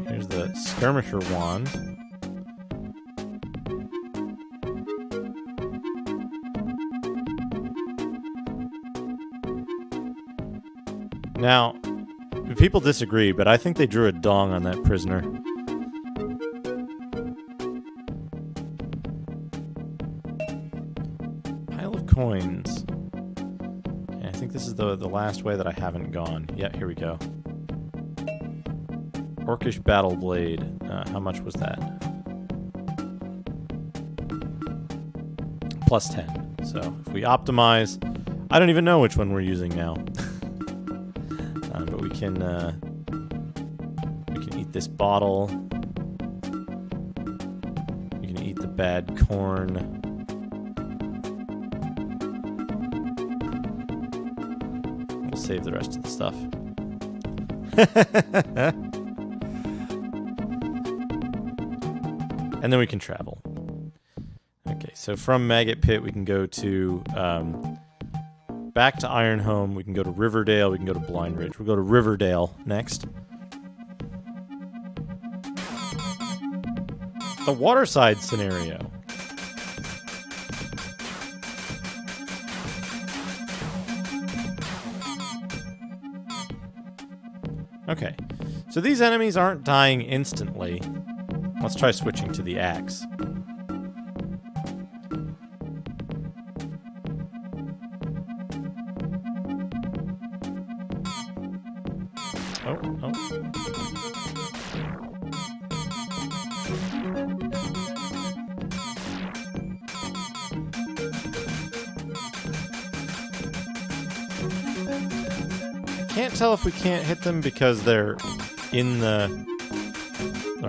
Here's the Skirmisher Wand. Now, people disagree, but I think they drew a dong on that prisoner. Pile of coins. Okay, I think this is the last way that I haven't gone. Yeah, here we go. Orcish Battle Blade. How much was that? Plus 10. So if we optimize, I don't even know which one we're using now. But we can eat this bottle. We can eat the bad corn. We'll save the rest of the stuff. And then we can travel. Okay, so from Maggot Pit we can go to back to Ironhome, we can go to Riverdale, we can go to Blind Ridge. We'll go to Riverdale next. The Waterside scenario. Okay, so these enemies aren't dying instantly. Let's try switching to the axe. Can't tell if we can't hit them because they're they're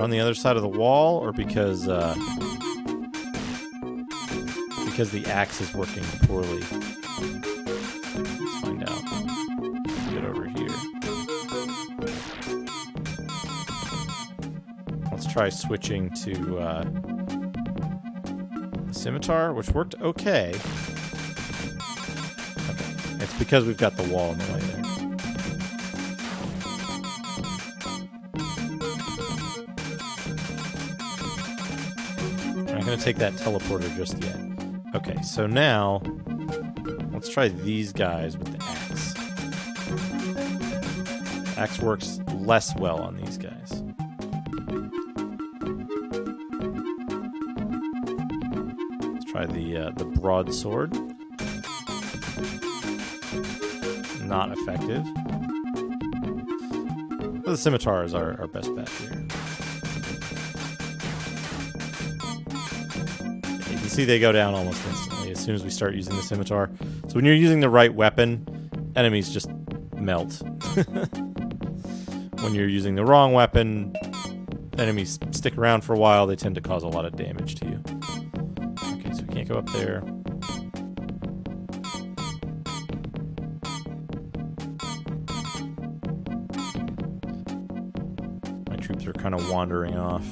on the other side of the wall, or because the axe is working poorly. Let's find out. Get over here. Let's try switching to the scimitar, which worked okay. It's because we've got the wall in the way there. I'm not going to take that teleporter just yet. Okay, so now let's try these guys with the axe. Axe works less well on these guys. Let's try the broadsword. Not effective. But the scimitar is our best bet here. You can see they go down almost instantly as soon as we start using the scimitar. So when you're using the right weapon, enemies just melt. When you're using the wrong weapon, enemies stick around for a while. They tend to cause a lot of damage to you. Okay, so we can't go up there. Troops are kind of wandering off.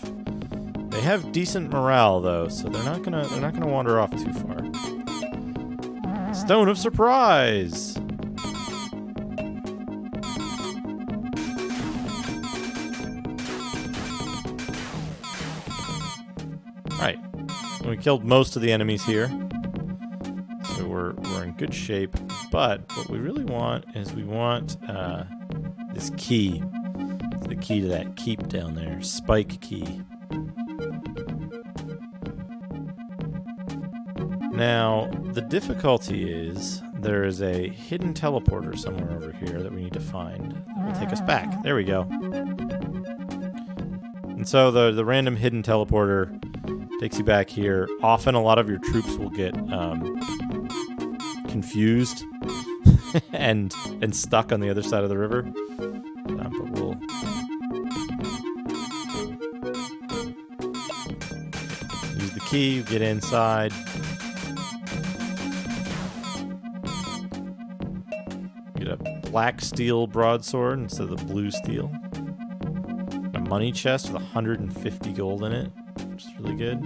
They have decent morale though, so they're not gonna wander off too far. Stone of Surprise. Alright. We killed most of the enemies here. So we're in good shape. But what we really want is we want this key. The key to that keep down there. Spike key. Now, the difficulty is there is a hidden teleporter somewhere over here that we need to find that will take us back. There we go. And so the random hidden teleporter takes you back here. Often a lot of your troops will get confused and stuck on the other side of the river. But we'll... use the key, get inside. Get a black steel broadsword instead of the blue steel. A money chest with 150 gold in it, which is really good.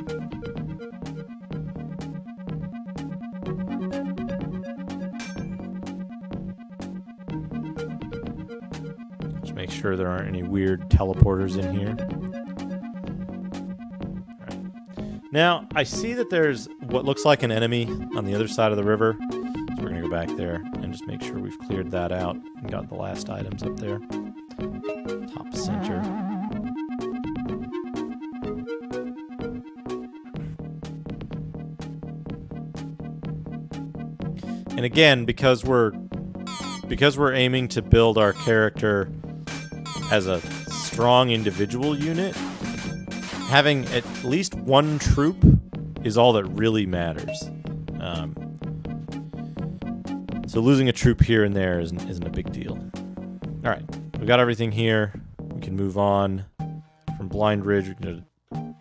Just make sure there aren't any weird teleporters in here. Now, I see that there's what looks like an enemy on the other side of the river. So we're going to go back there and just make sure we've cleared that out and got the last items up there. Top center. And again, because we're aiming to build our character as a strong individual unit, having at least one troop is all that really matters. So losing a troop here and there isn't a big deal. All right, we got everything here. We can move on from Blind Ridge. We can go to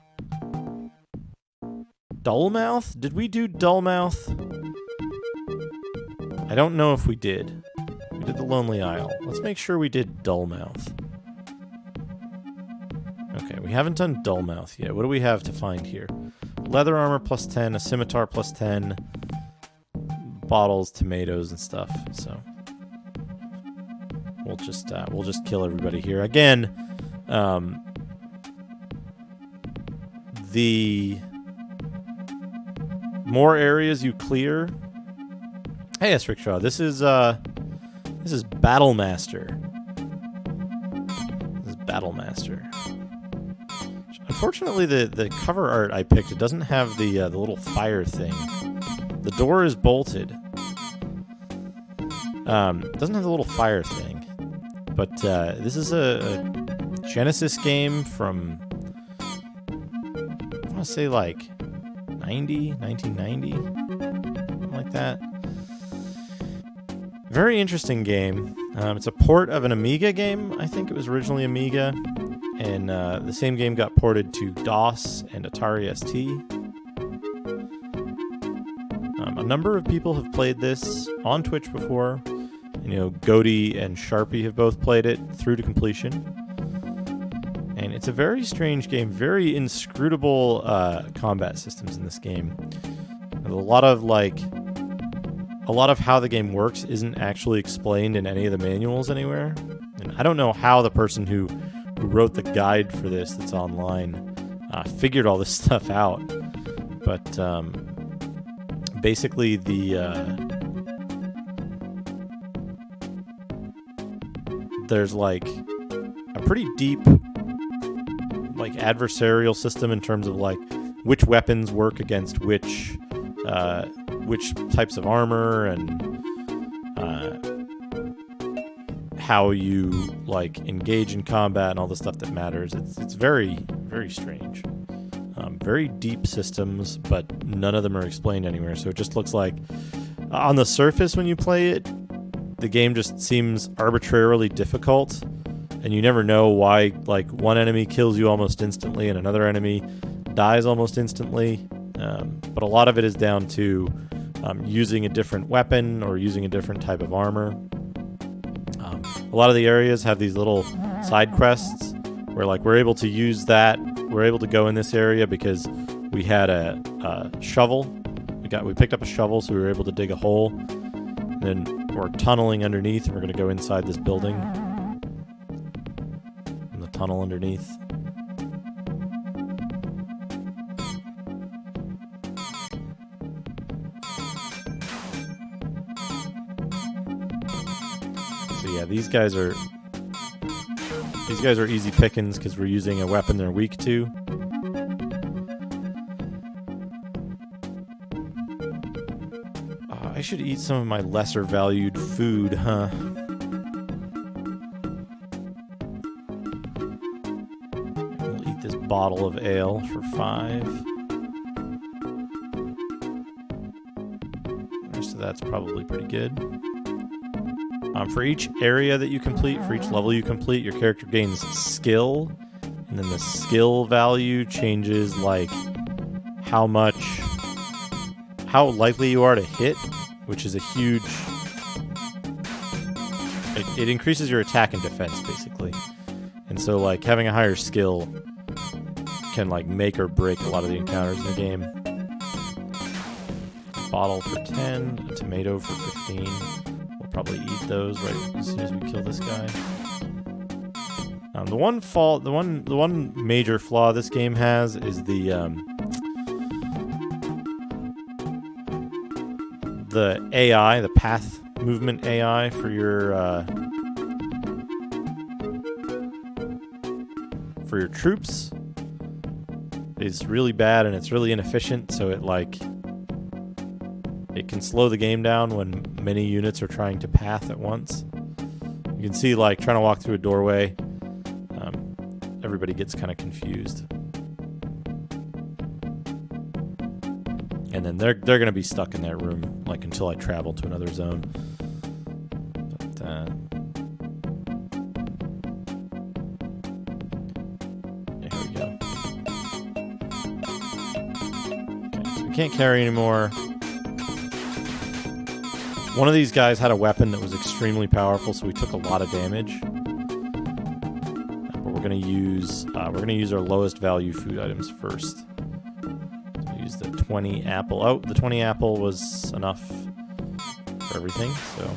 Dullmouth? Did we do Dullmouth? I don't know if we did. We did the Lonely Isle. Let's make sure we did Dullmouth. Okay, we haven't done Dullmouth yet. What do we have to find here? Leather armor plus 10, a scimitar plus 10, bottles, tomatoes, and stuff. So we'll just kill everybody here again. The more areas you clear. Hey, yes, Rickshaw. This is Battlemaster. This is Battlemaster. Unfortunately, the cover art I picked, it doesn't have the little fire thing. The door is bolted. It doesn't have the little fire thing. But this is a Genesis game from, I want to say like 1990, something like that. Very interesting game. It's a port of an Amiga game. I think it was originally Amiga. And the same game got ported to DOS and Atari ST. A number of people have played this on Twitch before. You know, Goaty and Sharpie have both played it through to completion. And it's a very strange game, very inscrutable combat systems in this game. There's a lot of how the game works isn't actually explained in any of the manuals anywhere. And I don't know how the person who wrote the guide for this that's online figured all this stuff out. But basically there's like a pretty deep like adversarial system in terms of like which weapons work against which types of armor and how you like engage in combat and all the stuff that matters. It's very, very strange. Very deep systems, but none of them are explained anywhere. So it just looks like on the surface when you play it, the game just seems arbitrarily difficult, and you never know why like one enemy kills you almost instantly and another enemy dies almost instantly. But a lot of it is down to using a different weapon or using a different type of armor. A lot of the areas have these little side quests where like we're able to use that. We're able to go in this area because we had a shovel. We picked up a shovel, so we were able to dig a hole. And then we're tunneling underneath, and we're going to go inside this building. In the tunnel underneath. So yeah, these guys are easy pickings because we're using a weapon they're weak to. I should eat some of my lesser valued food, huh? We'll eat this bottle of ale for 5. The rest of that's probably pretty good. For each area that you complete, for each level you complete, your character gains skill, and then the skill value changes like how likely you are to hit, which is a huge... It increases your attack and defense, basically. And so, like, having a higher skill can, like, make or break a lot of the encounters in the game. A bottle for 10, a tomato for 15. We'll probably eat those right as soon as we kill this guy. The one major flaw this game has is the AI, the path movement AI for your troops is really bad, and it's really inefficient, so it can slow the game down when many units are trying to path at once. You can see, like, trying to walk through a doorway, everybody gets kind of confused. And then they're going to be stuck in that room, like, until I travel to another zone. But, there we go. Okay, so we can't carry anymore. One of these guys had a weapon that was extremely powerful, so we took a lot of damage. But we're going to use our lowest value food items first. Use the 20 apple. Oh, the 20 apple was enough for everything, so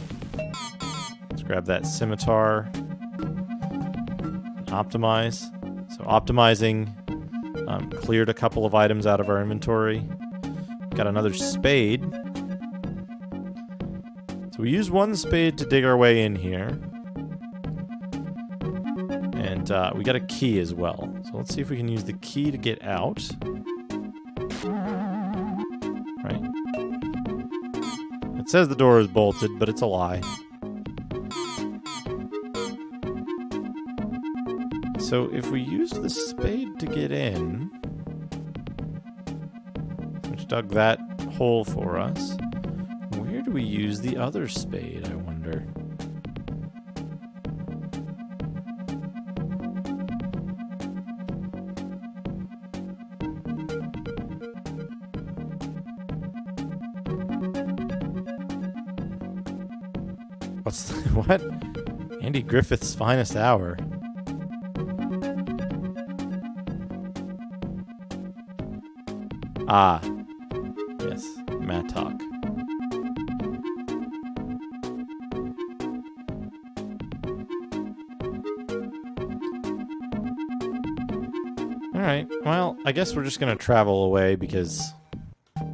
let's grab that scimitar and optimize. So optimizing cleared a couple of items out of our inventory. Got another spade. So we use one spade to dig our way in here. And we got a key as well. So let's see if we can use the key to get out. Right. It says the door is bolted, but it's a lie. So if we use the spade to get in, which dug that hole for us, where do we use the other spade, I wonder? What? Andy Griffith's finest hour. Ah. Yes. Mattock. Alright, well, I guess we're just gonna travel away because... yeah,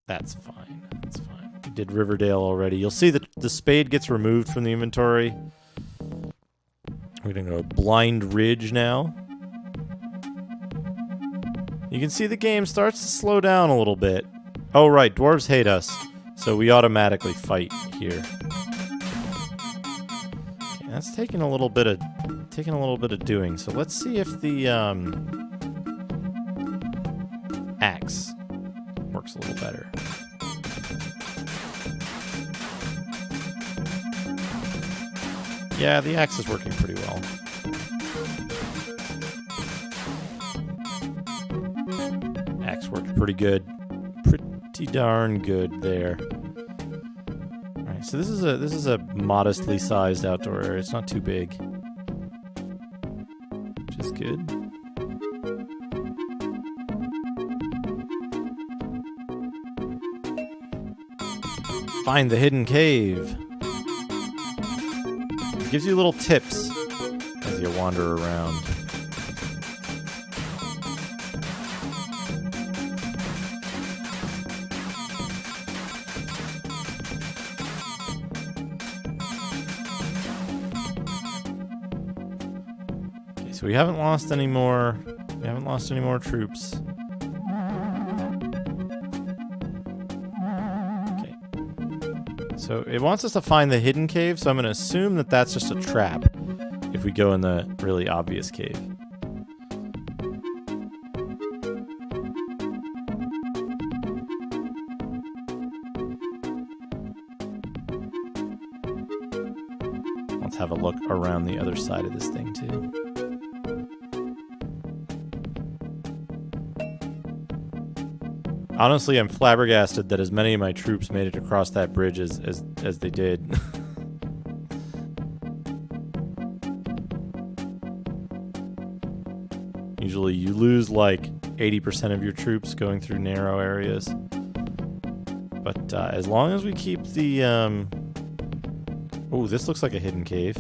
that's fine. That's fine. We did Riverdale already. You'll see that the spade gets removed from the inventory. We're gonna go Blind Ridge now. You can see the game starts to slow down a little bit. Oh right, dwarves hate us, so we automatically fight here. Okay, that's taking a little bit of doing. So let's see if the axe works a little better. Yeah, the axe is working pretty well. Axe worked pretty good. Pretty darn good there. Alright, so this is a modestly sized outdoor area. It's not too big. Which is good. Find the hidden cave. Gives you little tips as you wander around. Okay, so we haven't lost any more. We haven't lost any more troops. Okay, So it wants us to find the hidden cave, so I'm going to assume that that's just a trap if we go in the really obvious cave. Let's have a look around the other side of this thing too. Honestly, I'm flabbergasted that as many of my troops made it across that bridge as they did. Usually you lose like 80% of your troops going through narrow areas. But as long as we keep the... Oh, this looks like a hidden cave.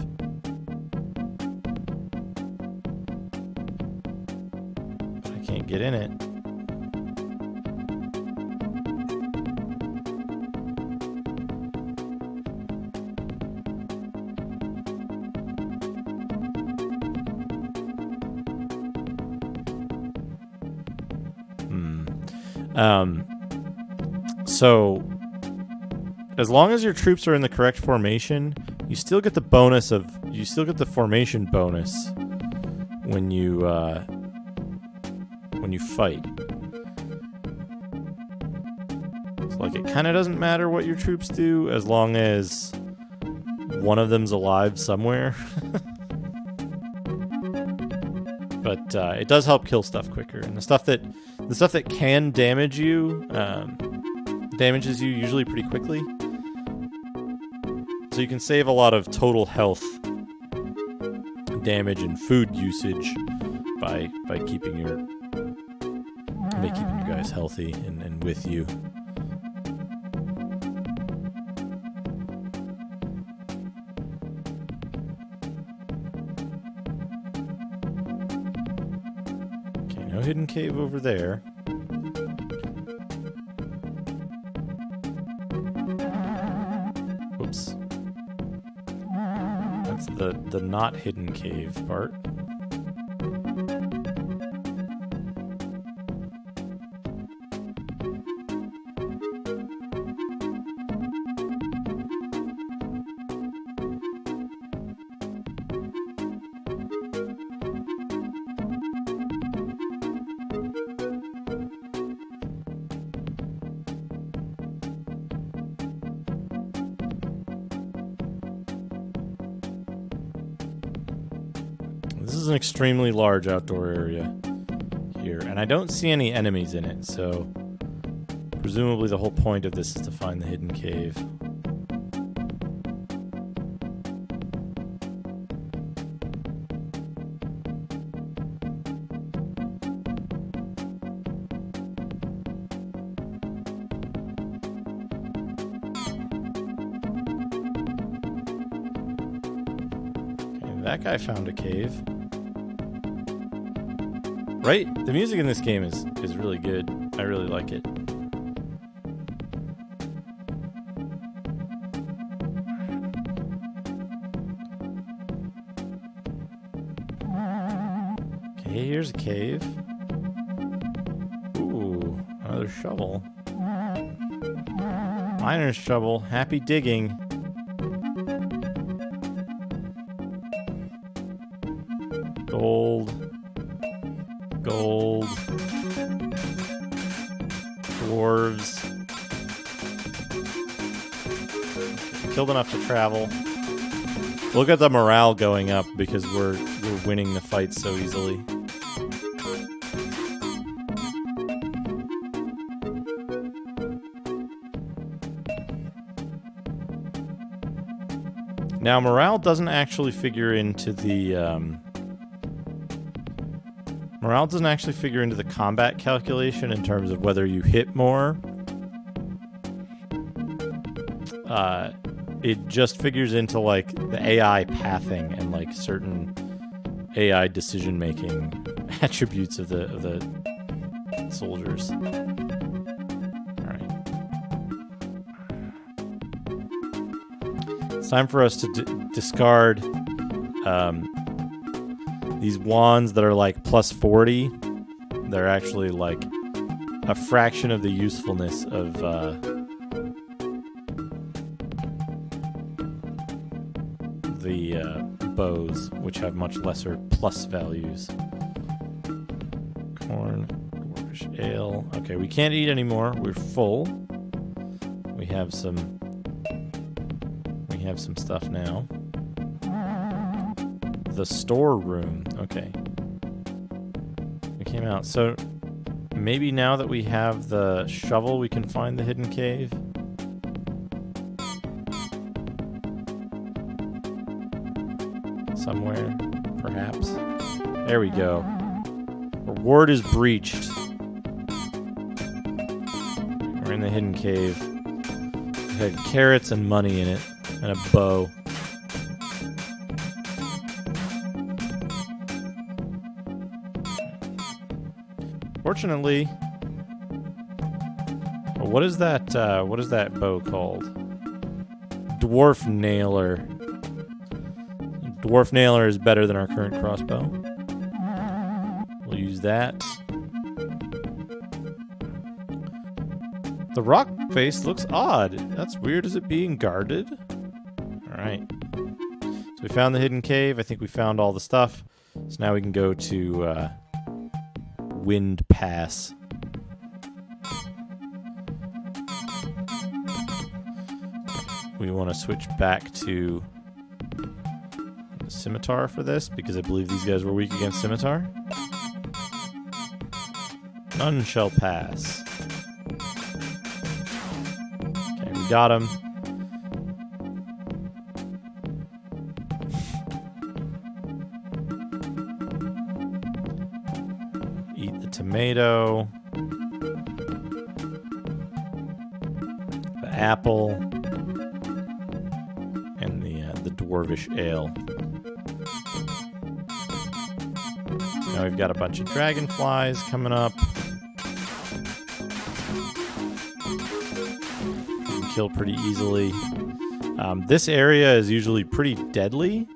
But I can't get in it. So as long as your troops are in the correct formation, you still get the formation bonus when you fight. So like it kind of doesn't matter what your troops do as long as one of them's alive somewhere. But it does help kill stuff quicker, and the stuff that can damage you damages you usually pretty quickly. So you can save a lot of total health damage and food usage by keeping your guys healthy and with you. Okay, no hidden cave over there. Whoops. That's the not hidden cave part. This is an extremely large outdoor area here, and I don't see any enemies in it, so presumably the whole point of this is to find the hidden cave. Okay, that guy found a cave. Right? The music in this game is really good. I really like it. Okay, here's a cave. Ooh, another shovel. Miner's shovel. Happy digging. Gold. Gold. Dwarves. Killed enough to travel. Look at the morale going up because we're winning the fight so easily. Now morale doesn't actually figure into the morale doesn't actually figure into the combat calculation in terms of whether you hit more. It just figures into like the AI pathing and like certain AI decision making attributes of the soldiers. All right, it's time for us to discard these wands that are like plus 40. They're actually like a fraction of the usefulness of the bows, which have much lesser plus values. Corn, dwarvish ale. Okay, we can't eat anymore. We're full. We have some stuff now. The storeroom. Okay. We came out. So maybe now that we have the shovel, we can find the hidden cave. Somewhere, perhaps. There we go. Reward is breached. We're in the hidden cave. It had carrots and money in it, and a bow. Fortunately, what is that? What is that bow called? Dwarf Nailer. Dwarf Nailer is better than our current crossbow. We'll use that. The rock face looks odd. That's weird. Is it being guarded? Alright. So we found the hidden cave. I think we found all the stuff. So now we can go to Wind Pass. We want to switch back to Scimitar for this, because I believe these guys were weak against Scimitar. None shall pass. Okay, we got him. Eat the tomato. The apple. And the dwarvish ale. Now we've got a bunch of dragonflies coming up. We can kill pretty easily. This area is usually pretty deadly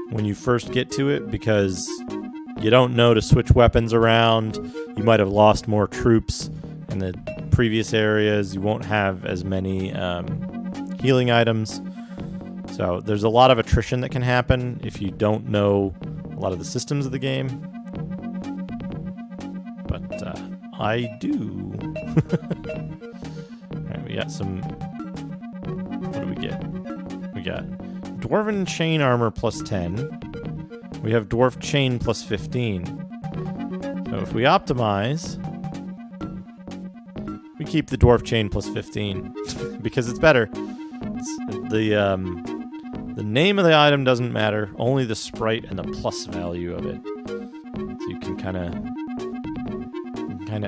when you first get to it, because you don't know to switch weapons around. You might have lost more troops in the previous areas. You won't have as many healing items. So there's a lot of attrition that can happen if you don't know a lot of the systems of the game. But I do. Alright, we got some... What do we get? We got Dwarven Chain Armor plus 10. We have Dwarf Chain plus 15. So if we optimize, we keep the Dwarf Chain plus 15 because it's better. The name of the item doesn't matter, only the sprite and the plus value of it. So you can kind of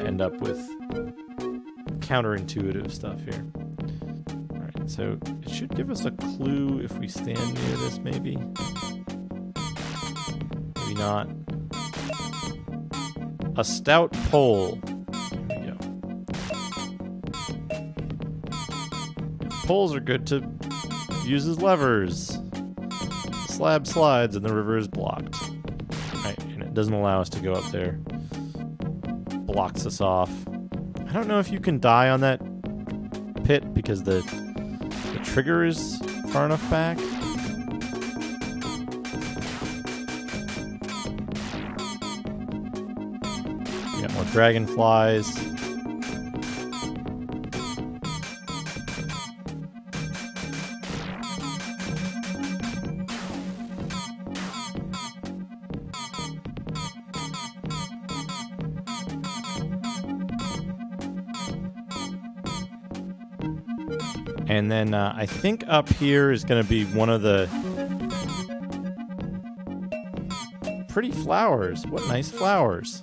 end up with counterintuitive stuff here. Alright, so it should give us a clue if we stand near this, maybe. Maybe not. A stout pole. There we go. Poles are good to use as levers. Slab slides and the river is blocked. Right, and it doesn't allow us to go up there. Blocks us off. I don't know if you can die on that pit because the trigger is far enough back. We got more dragonflies. And then I think up here is going to be one of the pretty flowers. What nice flowers.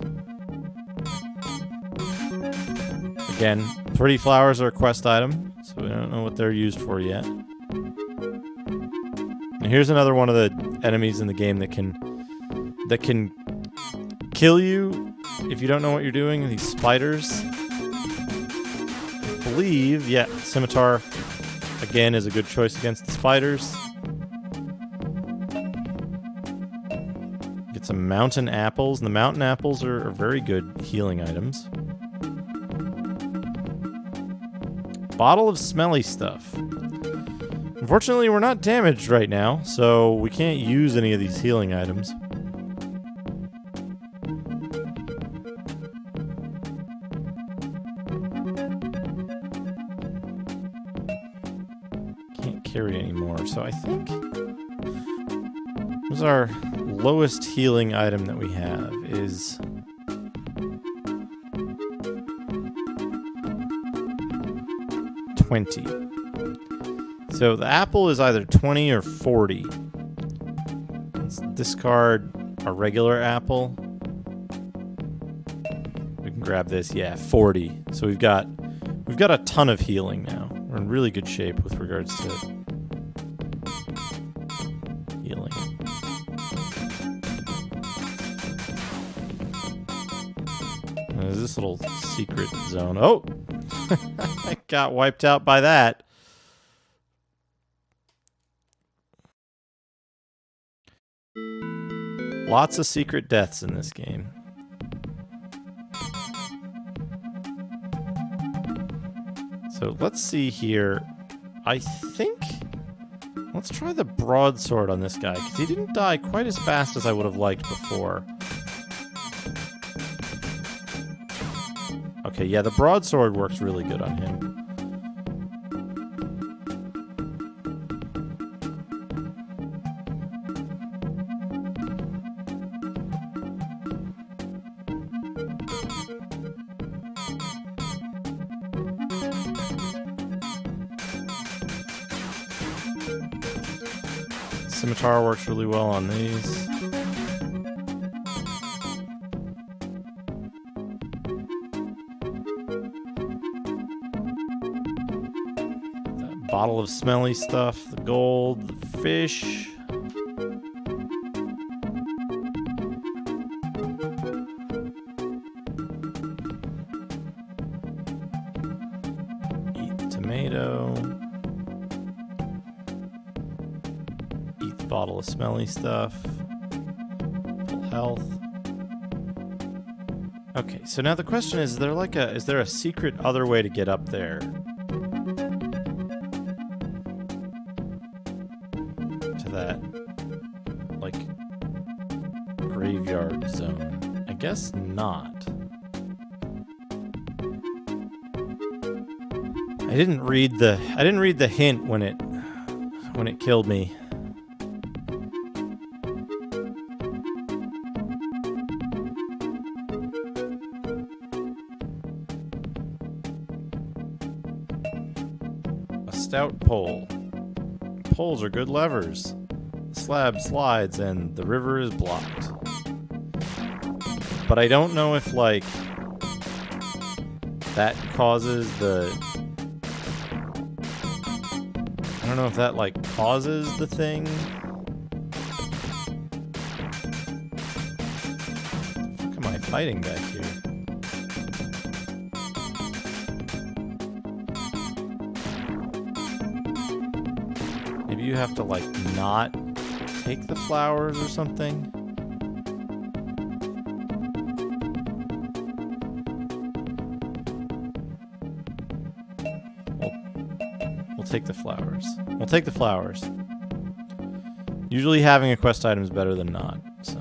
Again, pretty flowers are a quest item, so we don't know what they're used for yet. And here's another one of the enemies in the game that can kill you if you don't know what you're doing. These spiders. I believe, yeah, Scimitar again is a good choice against the spiders. Get some mountain apples, and the mountain apples are very good healing items. Bottle of smelly stuff. Unfortunately, we're not damaged right now, so we can't use any of these healing items. Can't carry anymore, so I think what's our lowest healing item that we have is 20. So the apple is either 20 or 40. Let's discard a regular apple. We can grab this. Yeah, 40. So we've got a ton of healing now. We're in really good shape with regards to healing. There's this little secret zone. Oh! I got wiped out by that. Lots of secret deaths in this game. So let's see here. I think... Let's try the broadsword on this guy, because he didn't die quite as fast as I would have liked before. Okay, yeah, the broadsword works really good on him. Scimitar works really well on these. That bottle of smelly stuff, the gold, the fish. Eat the tomato. Bottle of smelly stuff. Full health. Okay, so now the question is there a secret other way to get up there? To that, like, graveyard zone. I guess not. I didn't read the hint when it killed me. Stout pole. Poles are good levers. The slab slides and the river is blocked. But I don't know if, like, that causes the... I don't know if that, like, causes the thing. What the fuck am I fighting back here? You have to, like, not take the flowers or something. We'll take the flowers. We'll take the flowers. Usually having a quest item is better than not, so.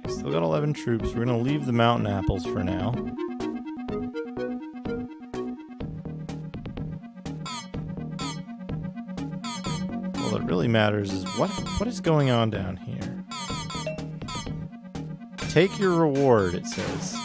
Still got 11 troops. We're going to leave the mountain apples for now. All that really matters is what is going on down here. Take your reward, it says.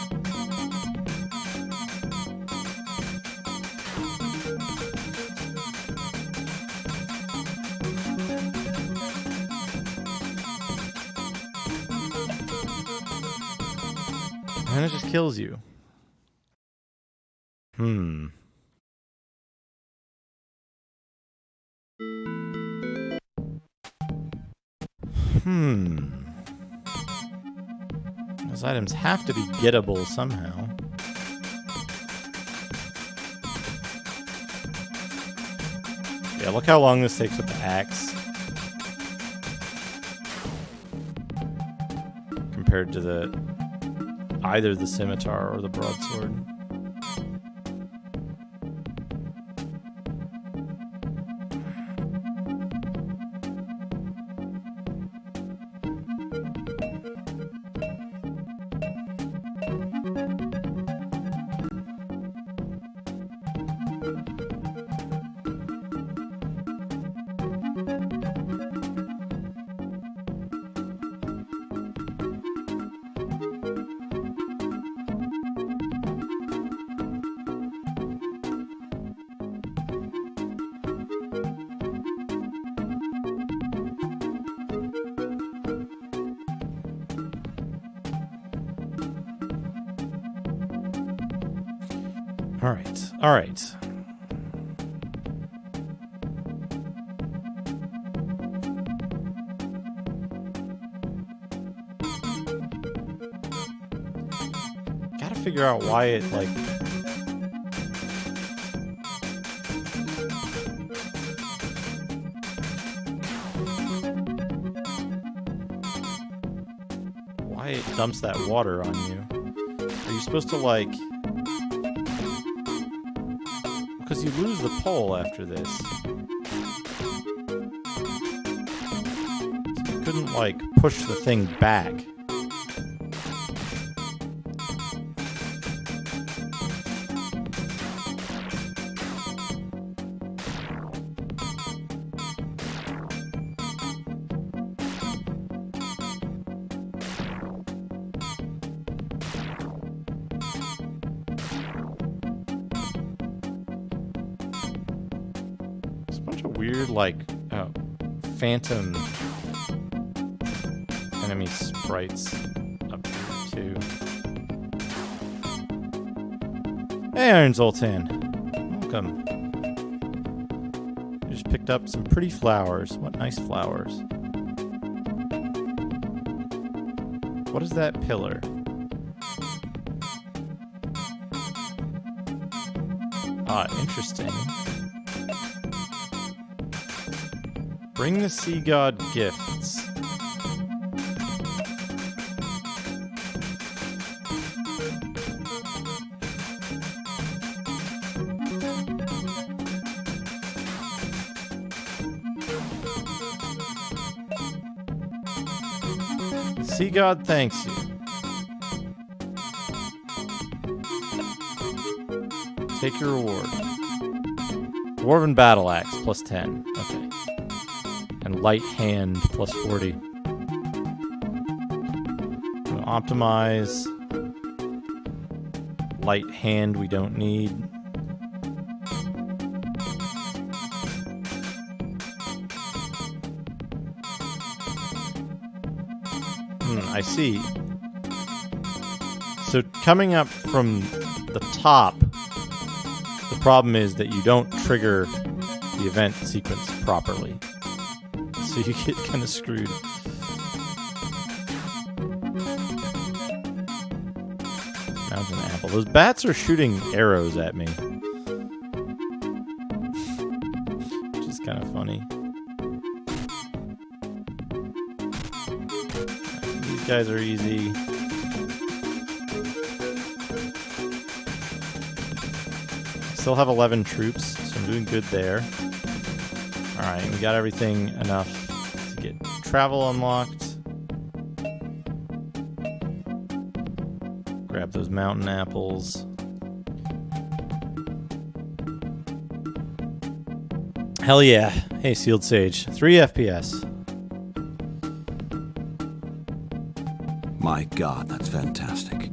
And it just kills you. Those items have to be gettable somehow. Yeah, look how long this takes with the axe. Compared to either the scimitar or the broadsword. All right. Gotta figure out why it, like... why it dumps that water on you. Are you supposed to, like... because you lose the pole after this. So you couldn't, like, push the thing back. Weird, like, phantom enemy sprites up here, too. Hey, Iron Zoltan. Welcome. You just picked up some pretty flowers. What nice flowers. What is that pillar? Interesting. Bring the sea god gifts. Sea god thanks you. Take your reward. Dwarven battle axe plus 10. Okay. And light hand plus 40. We'll optimize. Light hand we don't need. I see. So coming up from the top, the problem is that you don't trigger the event sequence properly. So you get kind of screwed. Mountain apple. Those bats are shooting arrows at me. Which is kind of funny. These guys are easy. Still have 11 troops, so I'm doing good there. Alright, we got everything enough to get travel unlocked. Grab those mountain apples. Hell yeah. Hey, Sealed Sage. 3 FPS. My God, that's fantastic.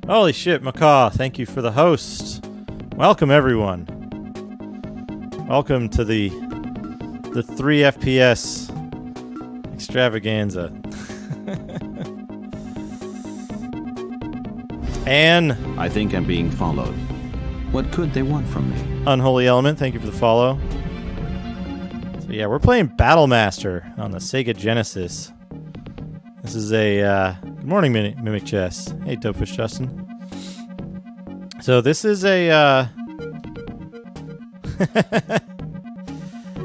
Holy shit, Macaw. Thank you for the host. Welcome, everyone. Welcome to the 3 FPS extravaganza. And I think I'm being followed. What could they want from me? Unholy Element, thank you for the follow. So yeah, we're playing Battle Master on the Sega Genesis. This is a good morning, Mimic Chess. Hey, Dopefish Justin. So this is a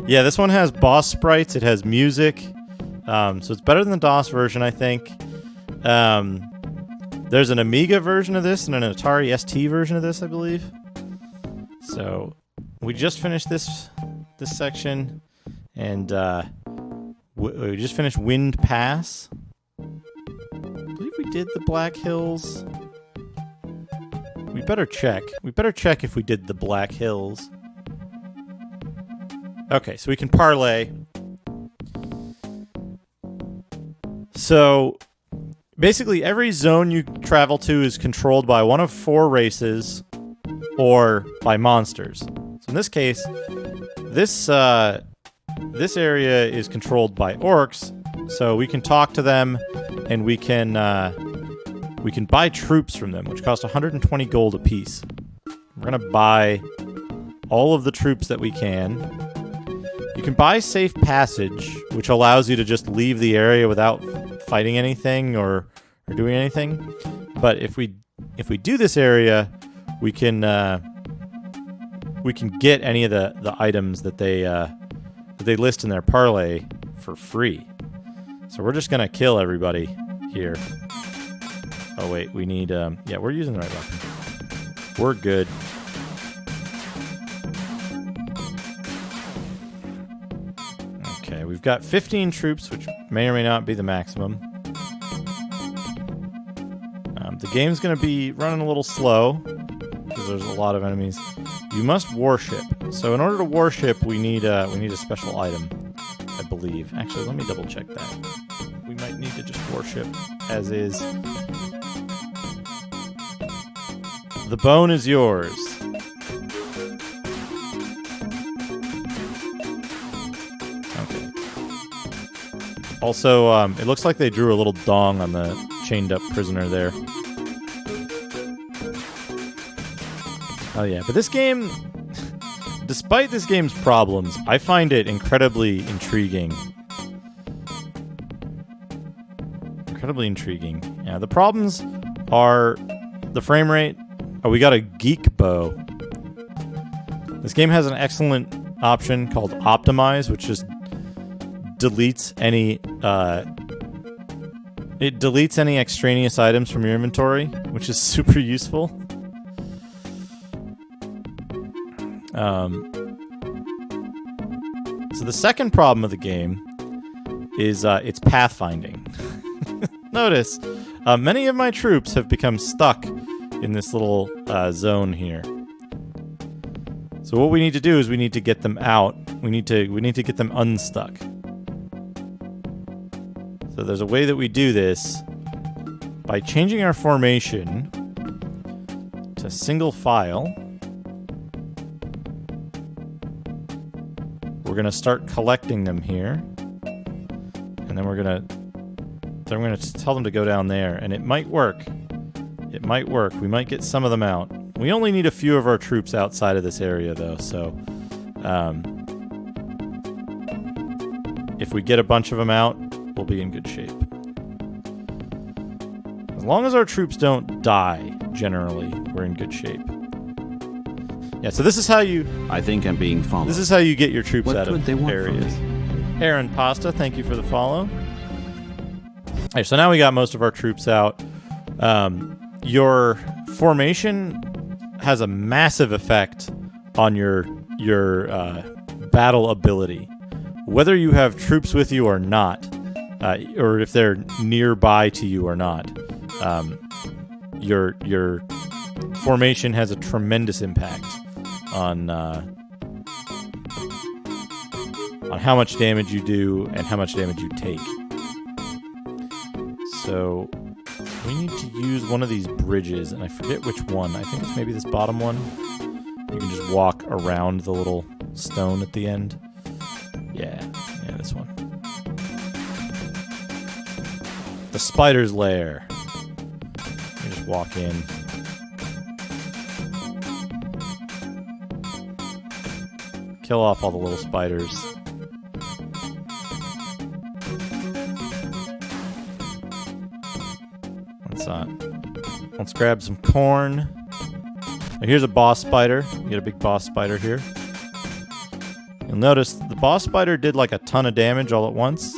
yeah, this one has boss sprites. It has music, so it's better than the DOS version, I think. There's an Amiga version of this and an Atari ST version of this, I believe. So we just finished this section, and we just finished Wind Pass. I believe we did the Black Hills. We better check. We better check if we did the Black Hills. Okay, so we can parlay. So basically, every zone you travel to is controlled by one of 4 races or by monsters. So in this case, this area is controlled by orcs, so we can talk to them, and we can buy troops from them, which cost 120 gold apiece. We're gonna buy all of the troops that we can. You can buy safe passage, which allows you to just leave the area without fighting anything or doing anything. But if we do this area, we can get any of the items that they list in their parlay for free. So we're just gonna kill everybody here. Oh wait, we need yeah, we're using the right weapon. We're good. Okay, we've got 15 troops, which may or may not be the maximum. The game's gonna be running a little slow because there's a lot of enemies. You must warship. So in order to warship, we need a special item, I believe. Actually, let me double check that. We might need to just warship as is. The bone is yours. Okay. Also, it looks like they drew a little dong on the chained up prisoner there. Oh yeah, but this game, despite this game's problems, I find it incredibly intriguing. Incredibly intriguing. Yeah, the problems are the frame rate. Oh, we got a geek bow. This game has an excellent option called Optimize, which just deletes any it deletes any extraneous items from your inventory, which is super useful. So the second problem of the game is its pathfinding. Notice, many of my troops have become stuck in this little zone here. So what we need to do is we need to get them out. We need to get them unstuck. So there's a way that we do this by changing our formation to single file. We're gonna start collecting them here, and then we're gonna tell them to go down there, and it might work. It might work. We might get some of them out. We only need a few of our troops outside of this area, though, so if we get a bunch of them out, we'll be in good shape. As long as our troops don't die, generally, we're in good shape. Yeah, so this is how you... I think I'm being followed. This is how you get your troops What out would of they want areas. from me? Aaron Pasta, thank you for the follow. Hey, so now we got most of our troops out. Your formation has a massive effect on your battle ability. Whether you have troops with you or not, or if they're nearby to you or not, your formation has a tremendous impact on how much damage you do and how much damage you take. So we need to use one of these bridges, and I forget which one. I think it's maybe this bottom one. You can just walk around the little stone at the end. Yeah, this one. The spider's lair. You just walk in. Kill off all the little spiders. Let's grab some corn. Now here's a boss spider. We get a big boss spider here. You'll notice the boss spider did like a ton of damage all at once.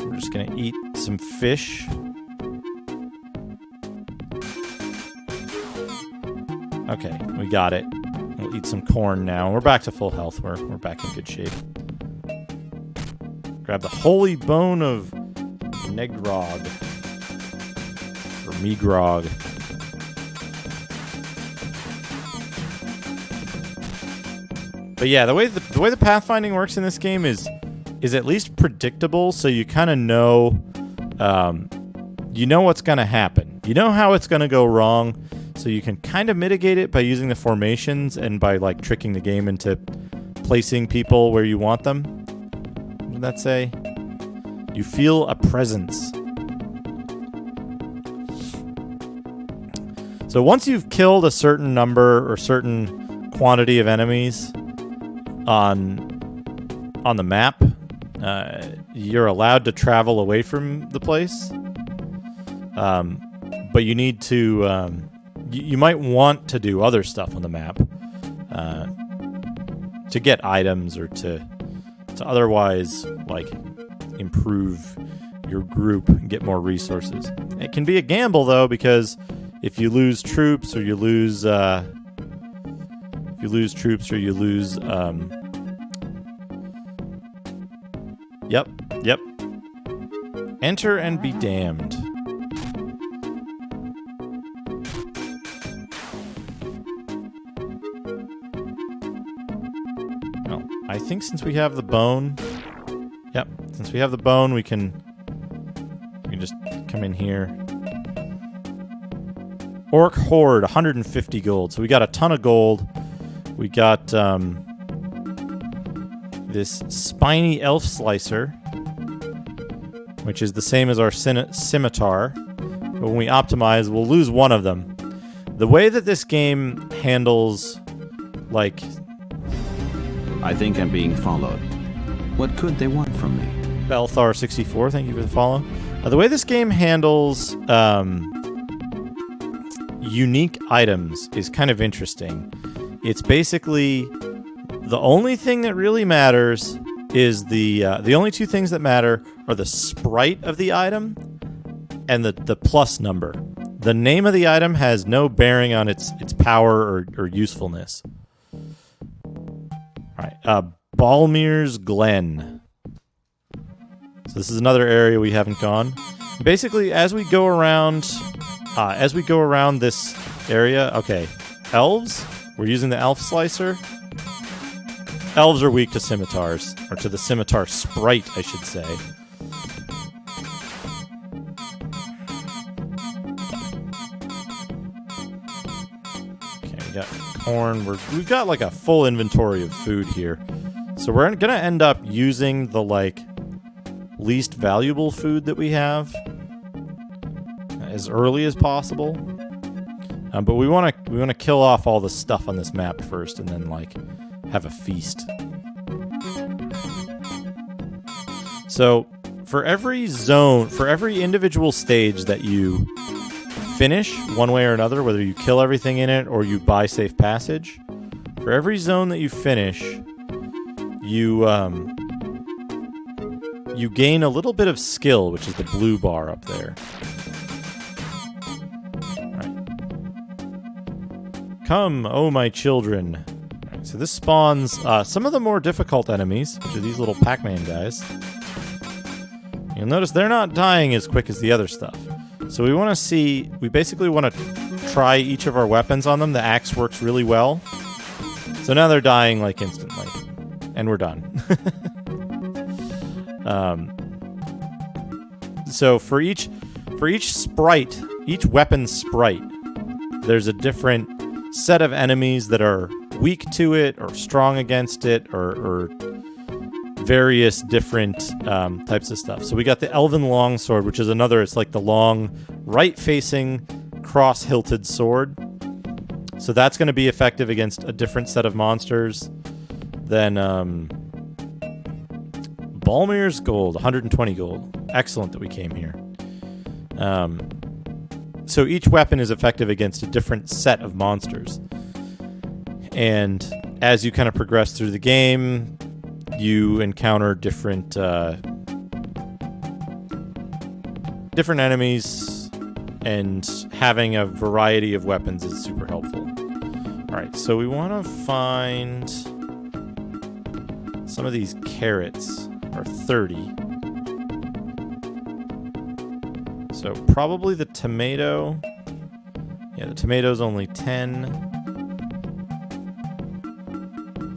We're just gonna eat some fish. Okay, we got it. We'll eat some corn now. We're back to full health. We're back in good shape. Grab the holy bone of Negrog. Or Megrog. But yeah, the way the pathfinding works in this game is at least predictable, so you kind of know you know what's going to happen. You know how it's going to go wrong, so you can kind of mitigate it by using the formations and by like tricking the game into placing people where you want them. What did that say? You feel a presence. So once you've killed a certain number or certain quantity of enemies on the map, you're allowed to travel away from the place. But you need to you might want to do other stuff on the map to get items or to otherwise like improve your group and get more resources. It can be a gamble though, because if you lose troops or you lose Yep. Enter and be damned. Well, I think since we have the bone... Yep, since we have the bone, we can just come in here. Orc Horde, 150 gold. So we got a ton of gold. We got this spiny elf slicer, which is the same as our scimitar. But when we optimize, we'll lose one of them. The way that this game handles, like... I think I'm being followed. What could they want from me? Belthar64, thank you for the follow. The way this game handles unique items is kind of interesting. It's basically the only thing that really matters is the only two things that matter are the sprite of the item and the plus number. The name of the item has no bearing on its power or usefulness. All right, Balmir's Glen. So this is another area we haven't gone. Basically, as we go around this area, okay, elves. We're using the elf slicer. Elves are weak to scimitars, or to the scimitar sprite, I should say. Okay, we got corn. We've got like a full inventory of food here. So we're gonna end up using the like least valuable food that we have as early as possible. But we want to kill off all the stuff on this map first, and then like have a feast. So for every zone, for every individual stage that you finish one way or another, whether you kill everything in it or you buy safe passage, for every zone that you finish, you gain a little bit of skill, which is the blue bar up there. Come, oh my children. Right, so this spawns some of the more difficult enemies, which are these little Pac-Man guys. You'll notice they're not dying as quick as the other stuff. So we basically want to try each of our weapons on them. The axe works really well. So now they're dying like instantly. And we're done. So for each sprite, each weapon sprite, there's a different set of enemies that are weak to it or strong against it or various different types of stuff. So we got the Elven Longsword, which is another, it's like the long right-facing cross-hilted sword. So that's going to be effective against a different set of monsters than Balmir's Gold, 120 gold. Excellent that we came here. So each weapon is effective against a different set of monsters. And as you kind of progress through the game, you encounter different enemies, and having a variety of weapons is super helpful. All right, so we want to find some of these carrots are 30. So probably the tomato. Yeah, the tomato's only 10.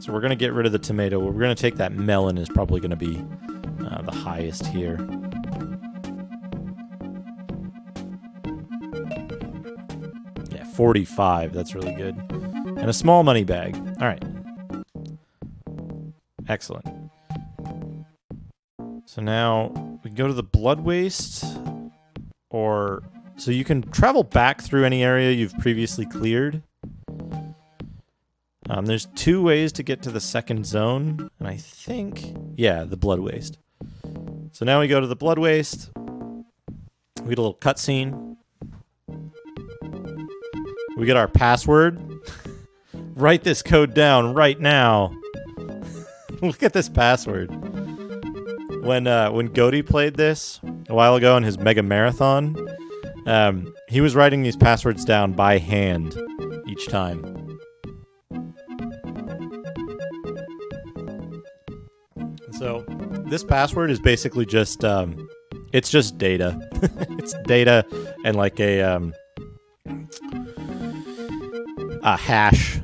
So we're going to get rid of the tomato. We're going to take that melon is probably going to be the highest here. Yeah, 45. That's really good. And a small money bag. All right. Excellent. So now we go to the blood waste. So you can travel back through any area you've previously cleared. There's 2 ways to get to the second zone, and I think, yeah, the blood waste. So now we go to the blood waste. We get a little cutscene. We get our password. Write this code down right now. Look at this password. When Goaty played this a while ago in his Mega Marathon, he was writing these passwords down by hand each time. So this password is basically just it's just data. It's data and like a hash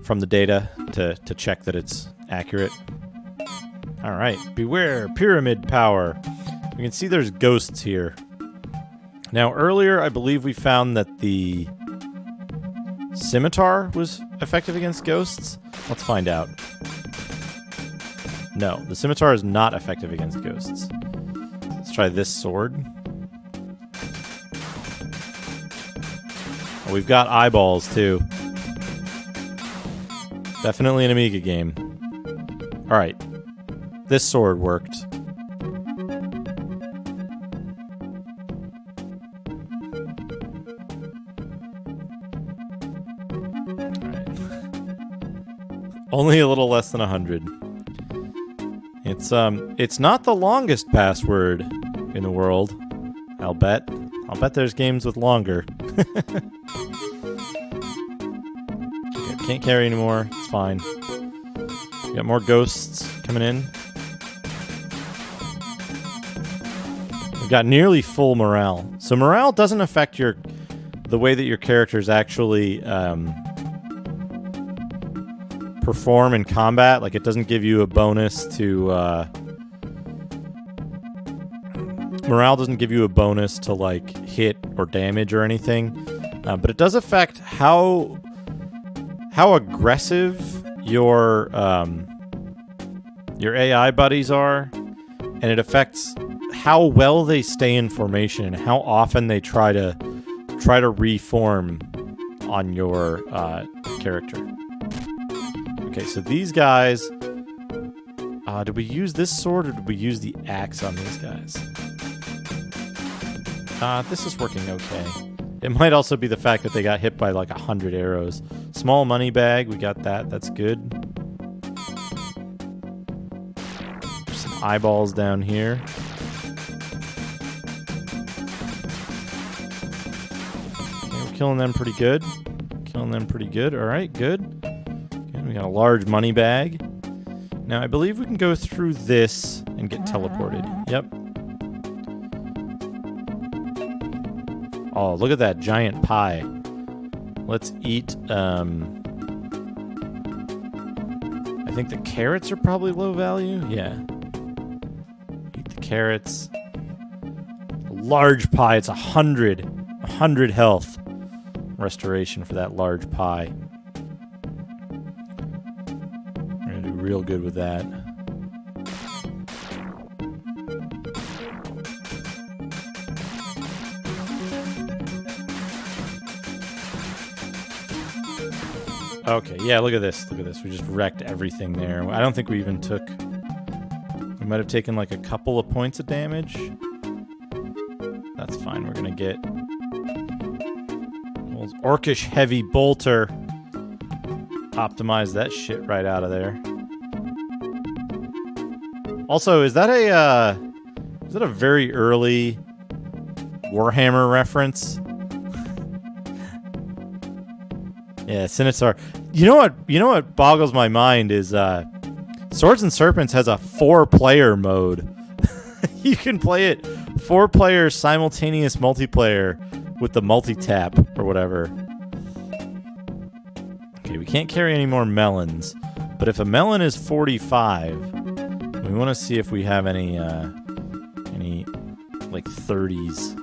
from the data to check that it's accurate. All right, beware pyramid power. We can see there's ghosts here. Now earlier I believe we found that the scimitar was effective against ghosts. Let's find out. No, the scimitar is not effective against ghosts. Let's try this sword. Oh, we've got eyeballs too. Definitely an Amiga game. All right, this sword worked. All right. Only a little less than 100. It's not the longest password in the world. I'll bet there's games with longer. Okay, can't carry anymore. It's fine. We got more ghosts coming in. We've got nearly full morale. So morale doesn't affect the way that your characters actually perform in combat. Like, it doesn't give you a bonus to morale doesn't give you a bonus to like hit or damage or anything, but it does affect how aggressive your AI buddies are, and it affects how well they stay in formation and how often they try to reform on your character. Okay, so these guys, did we use this sword or did we use the axe on these guys? This is working okay. It might also be the fact that they got hit by like 100 arrows. Small money bag, we got that. That's good. There's some eyeballs down here. Okay, we're killing them pretty good. All right, good. Okay, we got a large money bag. Now, I believe we can go through this and get teleported. Yep. Oh, look at that giant pie. Let's eat, I think the carrots are probably low value. Yeah. Eat the carrots. Large pie. It's 100 health restoration for that large pie. We're going to do real good with that. Okay, yeah, look at this. Look at this. We just wrecked everything there. I don't think we even took... We might have taken like a couple of points of damage. That's fine. We're going to get... Orcish Heavy Bolter. Optimize that shit right out of there. Also, is that a very early Warhammer reference? Yeah, Sinitar. You know what boggles my mind is Swords and Serpents has a 4-player mode. You can play it 4-player simultaneous multiplayer with the multi-tap or whatever. Okay, we can't carry any more melons, but if a melon is 45, we want to see if we have any like 30s.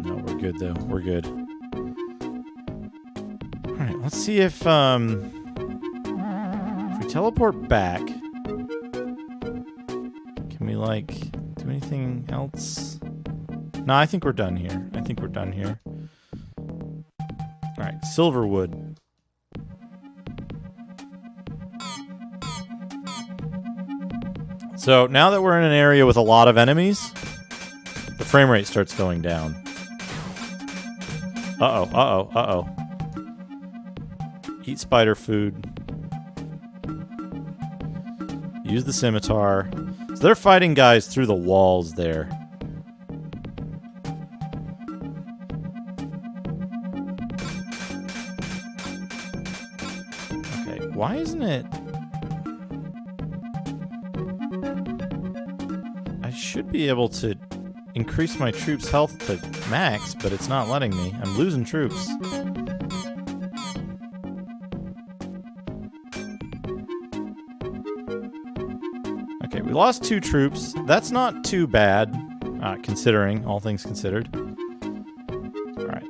No, we're good though. We're good. All right, let's see if we teleport back, can we like do anything else? No, I think we're done here. All right, Silverwood. So now that we're in an area with a lot of enemies, the frame rate starts going down. Uh-oh. Eat spider food. Use the scimitar. So they're fighting guys through the walls there. Okay, why isn't it... I should be able to increase my troops' health to max, but it's not letting me. I'm losing troops. Okay, we lost 2 troops. That's not too bad, considering, all things considered. Alright.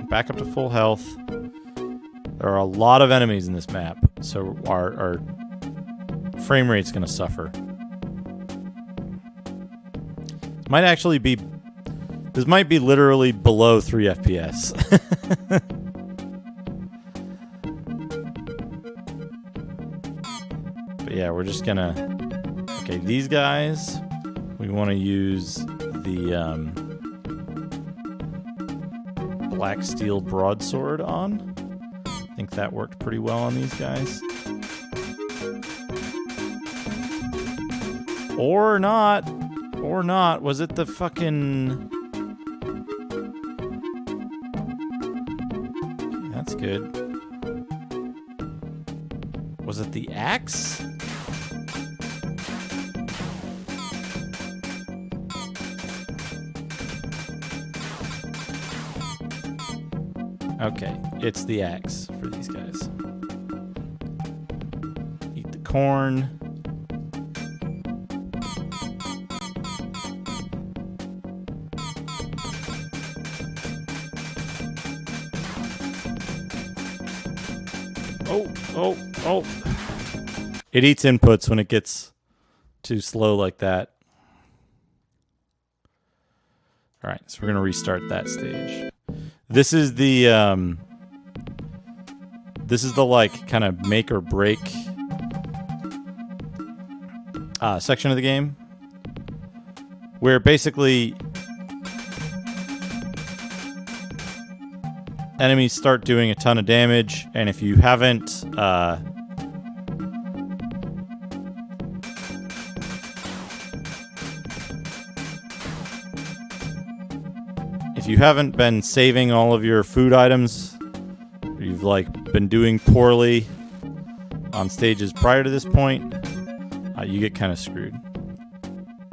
Back up to full health. There are a lot of enemies in this map, so our frame rate's going to suffer. Might actually be... This might be literally below 3 FPS. But yeah, we're just gonna... Okay, these guys, we want to use the Black Steel Broadsword on. I think that worked pretty well on these guys. Or not. Or not. Was it the fucking... Okay, that's good. Was it the axe? Okay, it's the axe for these guys. Eat the corn. Oh. It eats inputs when it gets too slow like that. Alright, so we're going to restart that stage. This is the, like, kind of make or break section of the game. Where basically enemies start doing a ton of damage, and if you haven't been saving all of your food items, or you've like been doing poorly on stages prior to this point, you get kind of screwed.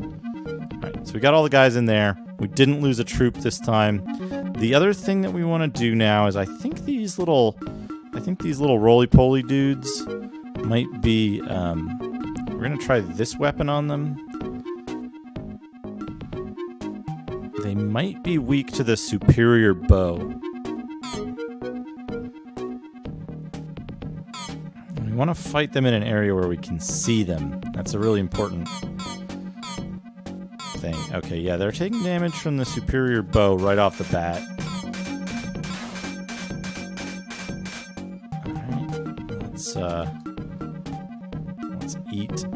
Alright, so we got all the guys in there. We didn't lose a troop this time. The other thing that we want to do now is I think these little roly-poly dudes might be, we're going to try this weapon on them. They might be weak to the superior bow. We want to fight them in an area where we can see them. That's a really important thing. Okay, yeah, they're taking damage from the superior bow right off the bat. Alright, let's eat.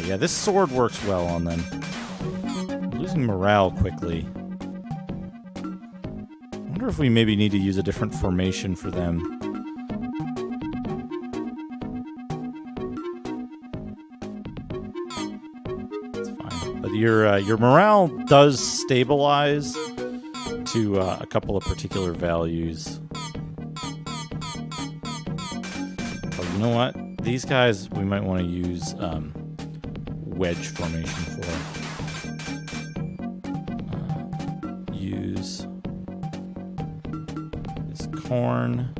yeah, this sword works well on them. I'm losing morale quickly. I wonder if we maybe need to use a different formation for them. That's fine. But your morale does stabilize to a couple of particular values. Oh, you know what? These guys we might want to use wedge formation for. Use this corn.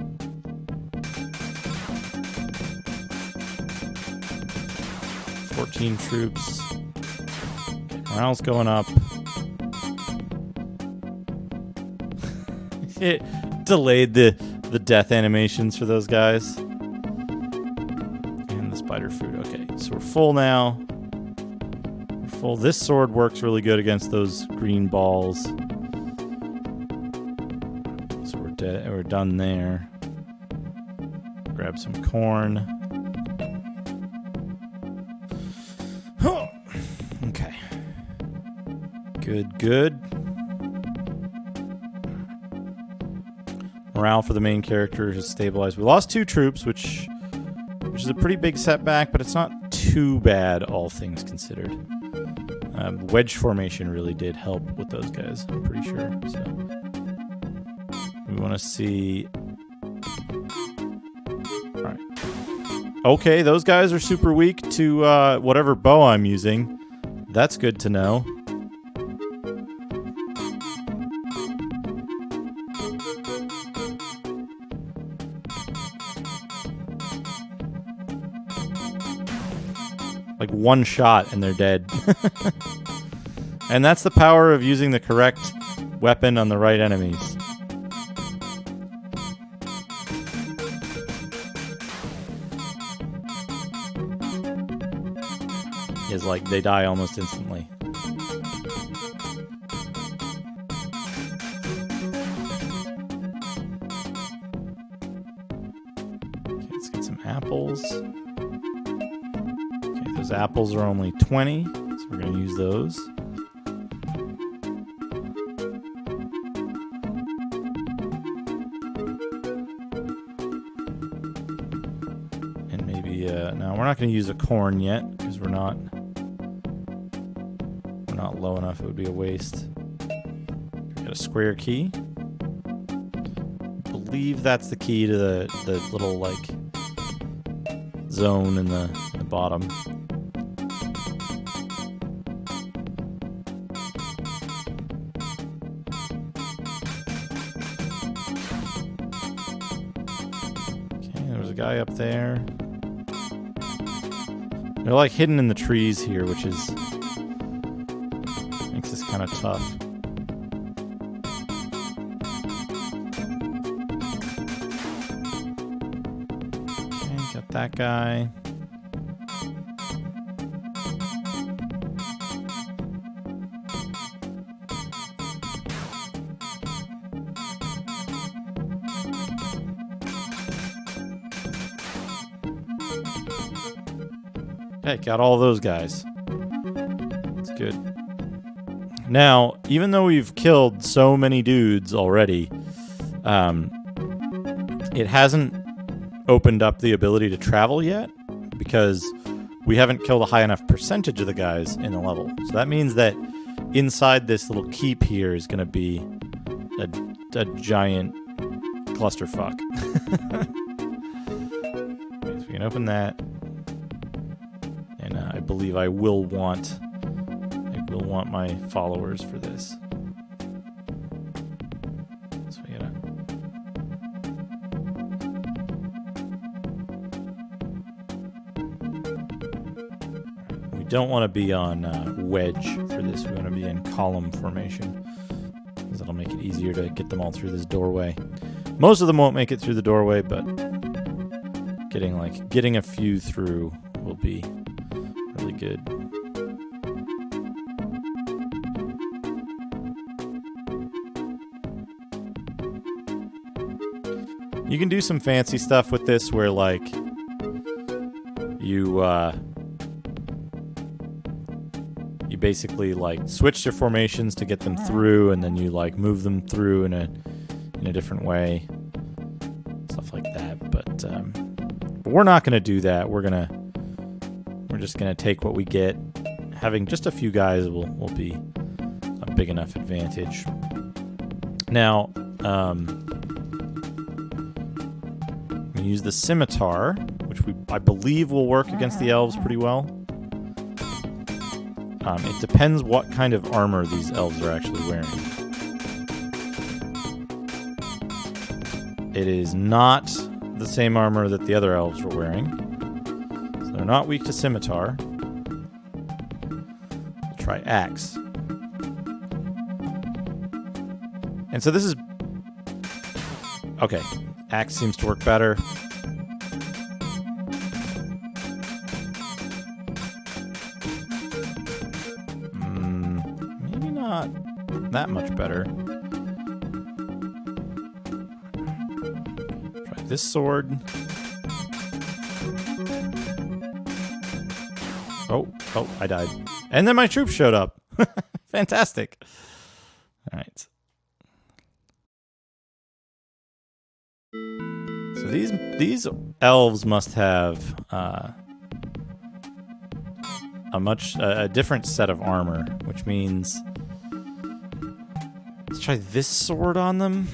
$14 troops. Morale's going up. It delayed the death animations for those guys. And the spider food. Okay, so we're full now. We're full. This sword works really good against those green balls. So we're done there. Grab some corn. Okay. Good. Morale for the main character has stabilized. We lost 2 troops, which is a pretty big setback, but it's not too bad, all things considered. Wedge formation really did help with those guys, I'm pretty sure. So we want to see. All right. Okay, those guys are super weak to whatever bow I'm using. That's good to know. Like one shot and they're dead. And that's the power of using the correct weapon on the right enemies. Is like they die almost instantly. Okay, let's get some apples. Those apples are only 20, so we're going to use those. And maybe, no, we're not going to use a corn yet, because we're not low enough, it would be a waste. We got a square key. I believe that's the key to the little, like, zone in the bottom. Guy up there. They're like hidden in the trees here, which makes this kind of tough. Okay, got that guy. Okay, got all those guys. That's good. Now, even though we've killed so many dudes already, it hasn't opened up the ability to travel yet because we haven't killed a high enough percentage of the guys in the level. So that means that inside this little keep here is going to be a giant clusterfuck. Okay, so we can open that. And I believe I will want my followers for this. So we gotta. We don't want to be on wedge for this. We want to be in column formation because that'll make it easier to get them all through this doorway. Most of them won't make it through the doorway, but getting a few through will be really good. You can do some fancy stuff with this where, like, you you basically like switch your formations to get them through, and then you like move them through in a different way, stuff like that. But we're not going to do that. We're just going to take what we get. Having just a few guys will be a big enough advantage. Now, we use the scimitar, which I believe will work against the elves pretty well. It depends what kind of armor these elves are actually wearing. It is not the same armor that the other elves were wearing. So they're not weak to scimitar. We'll try axe. And so this is... Okay, axe seems to work better. Maybe not that much better. Try this sword. Oh, I died. And then my troops showed up. Fantastic. All right. So these elves must have a different set of armor, which means let's try this sword on them.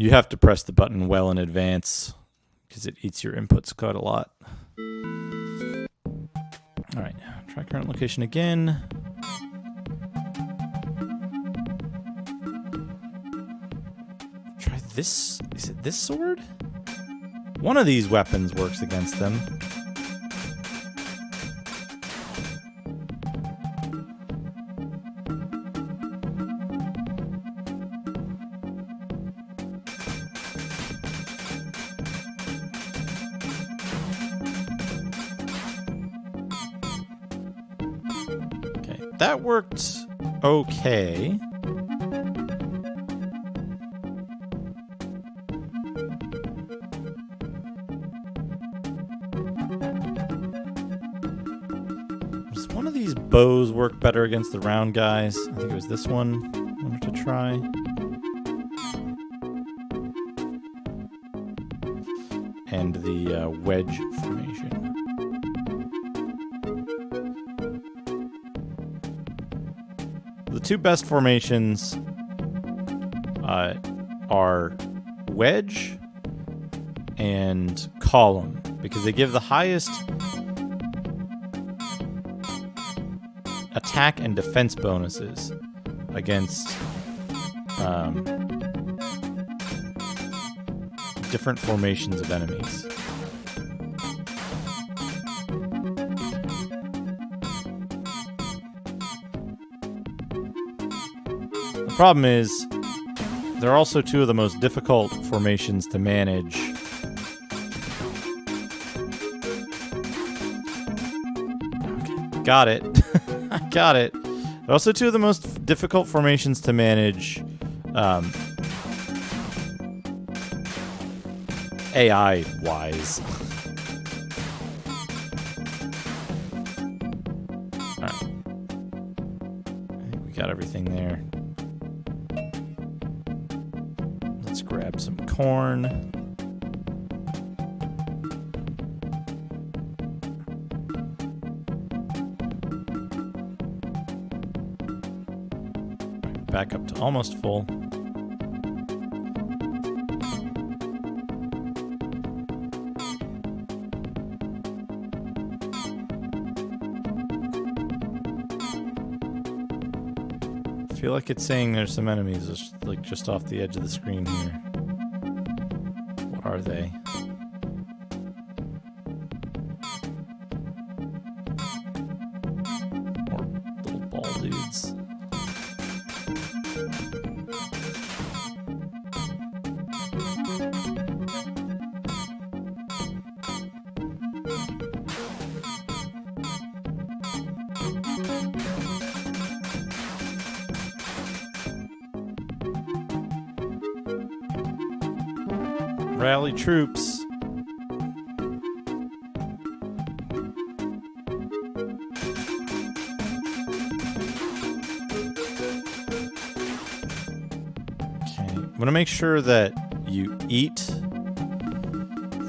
You have to press the button well in advance because it eats your inputs quite a lot. All right, try current location again. Try this. Is it this sword? One of these weapons works against them. That worked okay. Does one of these bows work better against the round guys? I think it was this one I wanted to try. And the wedge formation. The two best formations are wedge and column because they give the highest attack and defense bonuses against different formations of enemies. The problem is, they're also two of the most difficult formations to manage. Okay, got it. I got it. They're also two of the most difficult formations to manage AI-wise. Alright. I think we got everything there. Let's grab some corn. Back up to almost full. I feel like it's saying there's some enemies just off the edge of the screen here. What are they? More little ball dudes. Rally troops. I'm going to make sure that you eat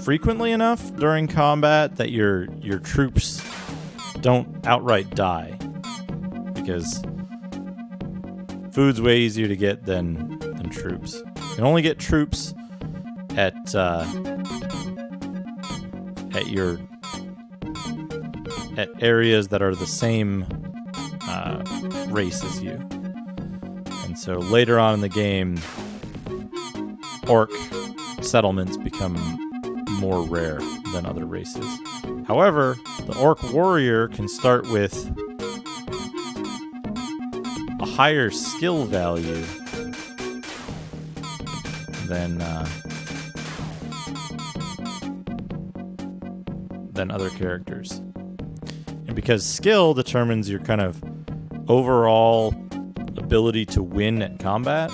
frequently enough during combat that your troops don't outright die. Because food's way easier to get than troops. You can only get troops at areas that are the same race as you. And so later on in the game, orc settlements become more rare than other races. However, the orc warrior can start with a higher skill value than other characters. And because skill determines your kind of overall ability to win at combat,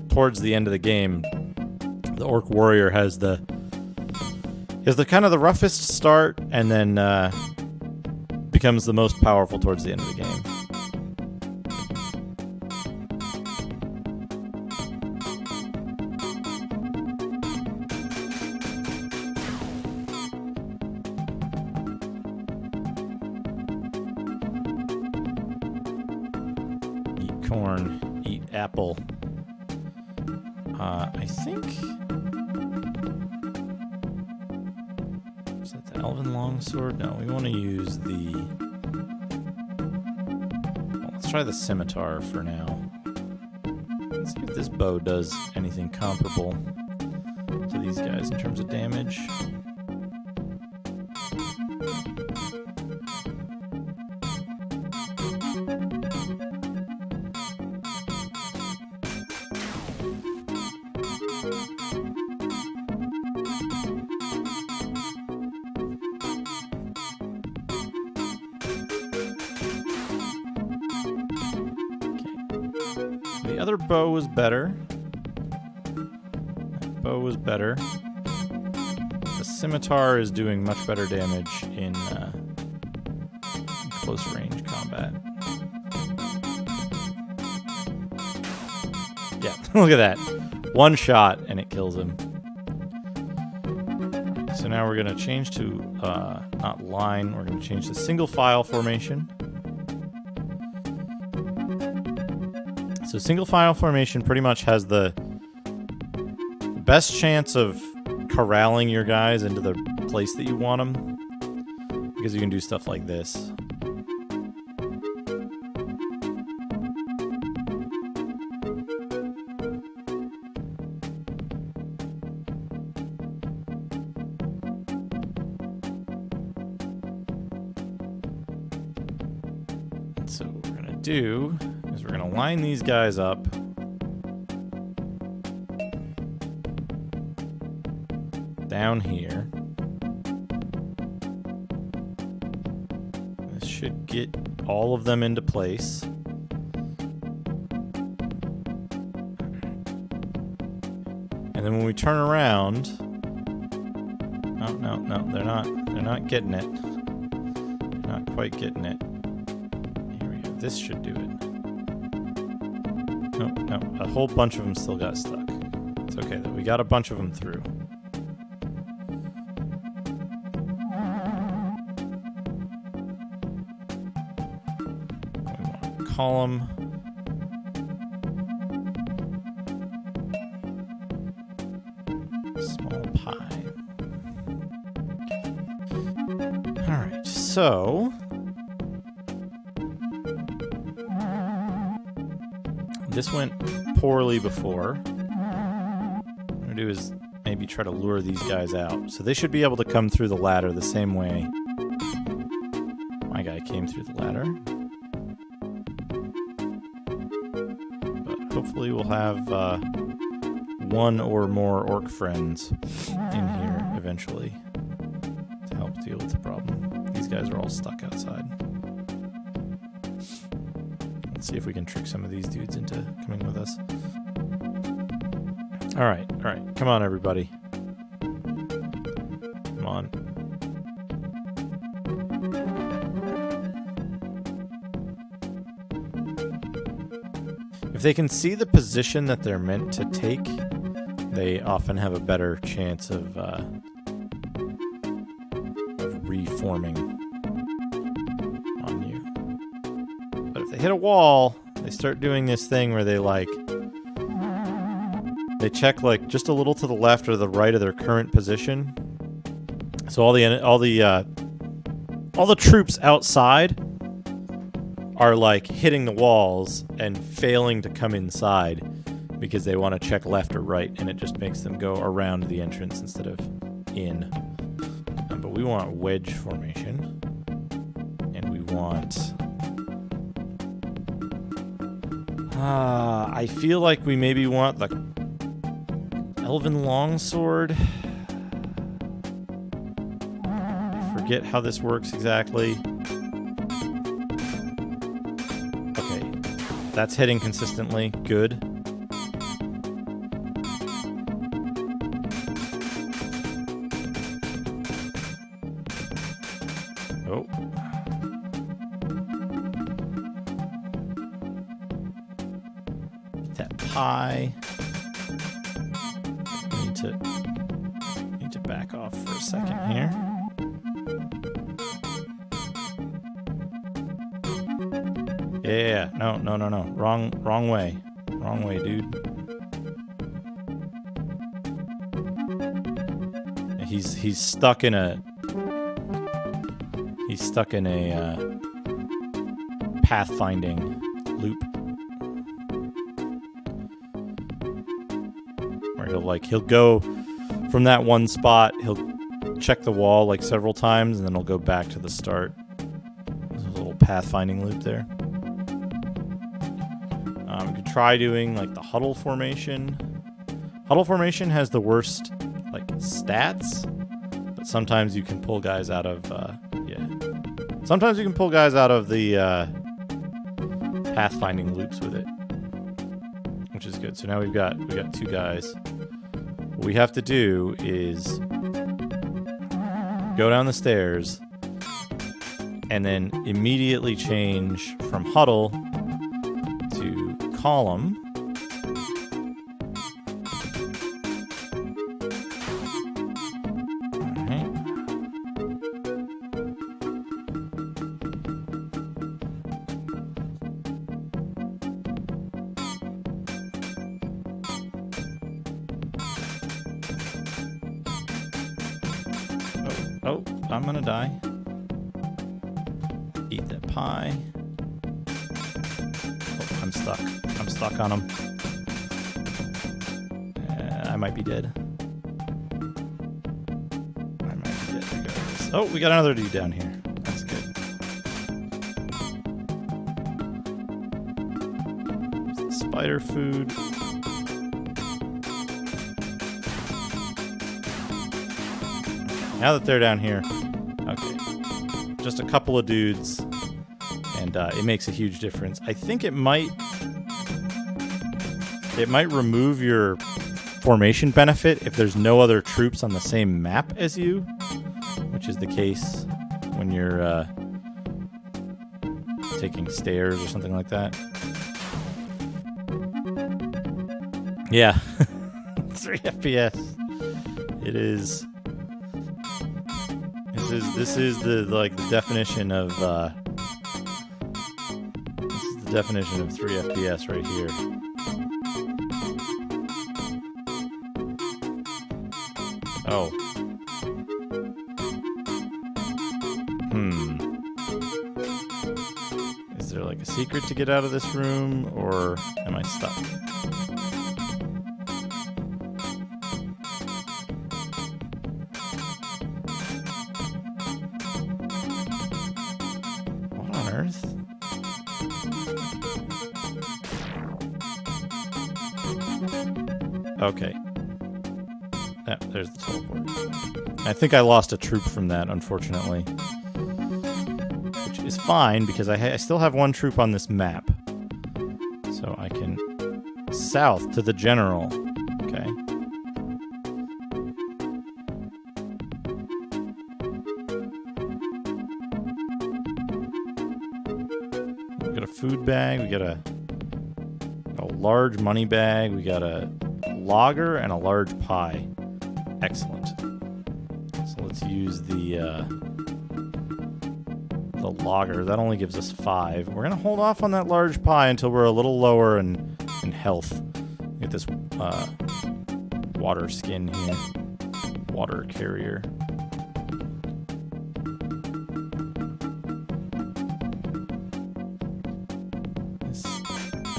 towards the end of the game, the orc warrior has the kind of the roughest start, and then becomes the most powerful towards the end of the game. Eat corn, eat apple. I think... Is that the Elven Longsword? No, we want to use the... Well, let's try the Scimitar for now. Let's see if this bow does anything comparable to these guys in terms of damage. The other bow was better. That bow was better. The Scimitar is doing much better damage in close range combat. Yeah, look at that. One shot and it kills him. So now we're going to change to, not line, we're going to change to single file formation. So single file formation pretty much has the best chance of corralling your guys into the place that you want them, because you can do stuff like this. So what we're going to do is we're going to line these guys up. Down here. This should get all of them into place. And then when we turn around... No, they're not getting it. They're not quite getting it. Here we go. This should do it. No, a whole bunch of them still got stuck. It's okay though, we got a bunch of them through. We want to column. Small pie. Alright, so... This went poorly before. What I'm going to do is maybe try to lure these guys out. So they should be able to come through the ladder the same way my guy came through the ladder. But hopefully we'll have one or more orc friends in here eventually to help deal with the problem. These guys are all stuck outside. Let's see if we can trick some of these dudes into coming with us. All right. Come on, everybody. Come on. If they can see the position that they're meant to take, they often have a better chance of reforming on you. But if they hit a wall, they start doing this thing where they check like just a little to the left or the right of their current position. So all the troops outside are like hitting the walls and failing to come inside because they want to check left or right, and it just makes them go around the entrance instead of in. But we want wedge formation, and we want... I feel like we maybe want the Elven Longsword. I forget how this works exactly. Okay, that's hitting consistently. Good. Oh. That pie. Need to back off for a second here. Yeah, no. Wrong way. Wrong way, dude. He's stuck in a pathfinding loop where he'll go from that one spot, he'll check the wall like several times, and then he'll go back to the start. There's a little pathfinding loop there. We could try doing like the huddle formation. Huddle formation has the worst like stats, but sometimes you can pull guys out of sometimes you can pull guys out of the pathfinding loops with it, which is good. So now we got two guys. What we have to do is go down the stairs and then immediately change from huddle to column. Oh, I'm gonna die. Eat that pie. Oh, I'm stuck. I'm stuck on him. I might be dead. Oh, we got another dude down here. That's good. There's the spider food. Now that they're down here, okay, just a couple of dudes, and it makes a huge difference. I think it might remove your formation benefit if there's no other troops on the same map as you, which is the case when you're taking stairs or something like that. Yeah, 3 FPS. It is. This is the definition of 3 FPS right here. Oh. Is there like a secret to get out of this room, or am I stuck? Okay. Yeah, there's the teleport. I think I lost a troop from that, unfortunately. Which is fine, because I still have one troop on this map. So I can south to the general Okay. We got a food bag. We got a large money bag. We got a lager and a large pie. Excellent. So let's use the lager. That only gives us 5. We're gonna hold off on that large pie until we're a little lower in health. Get this water skin here. Water carrier.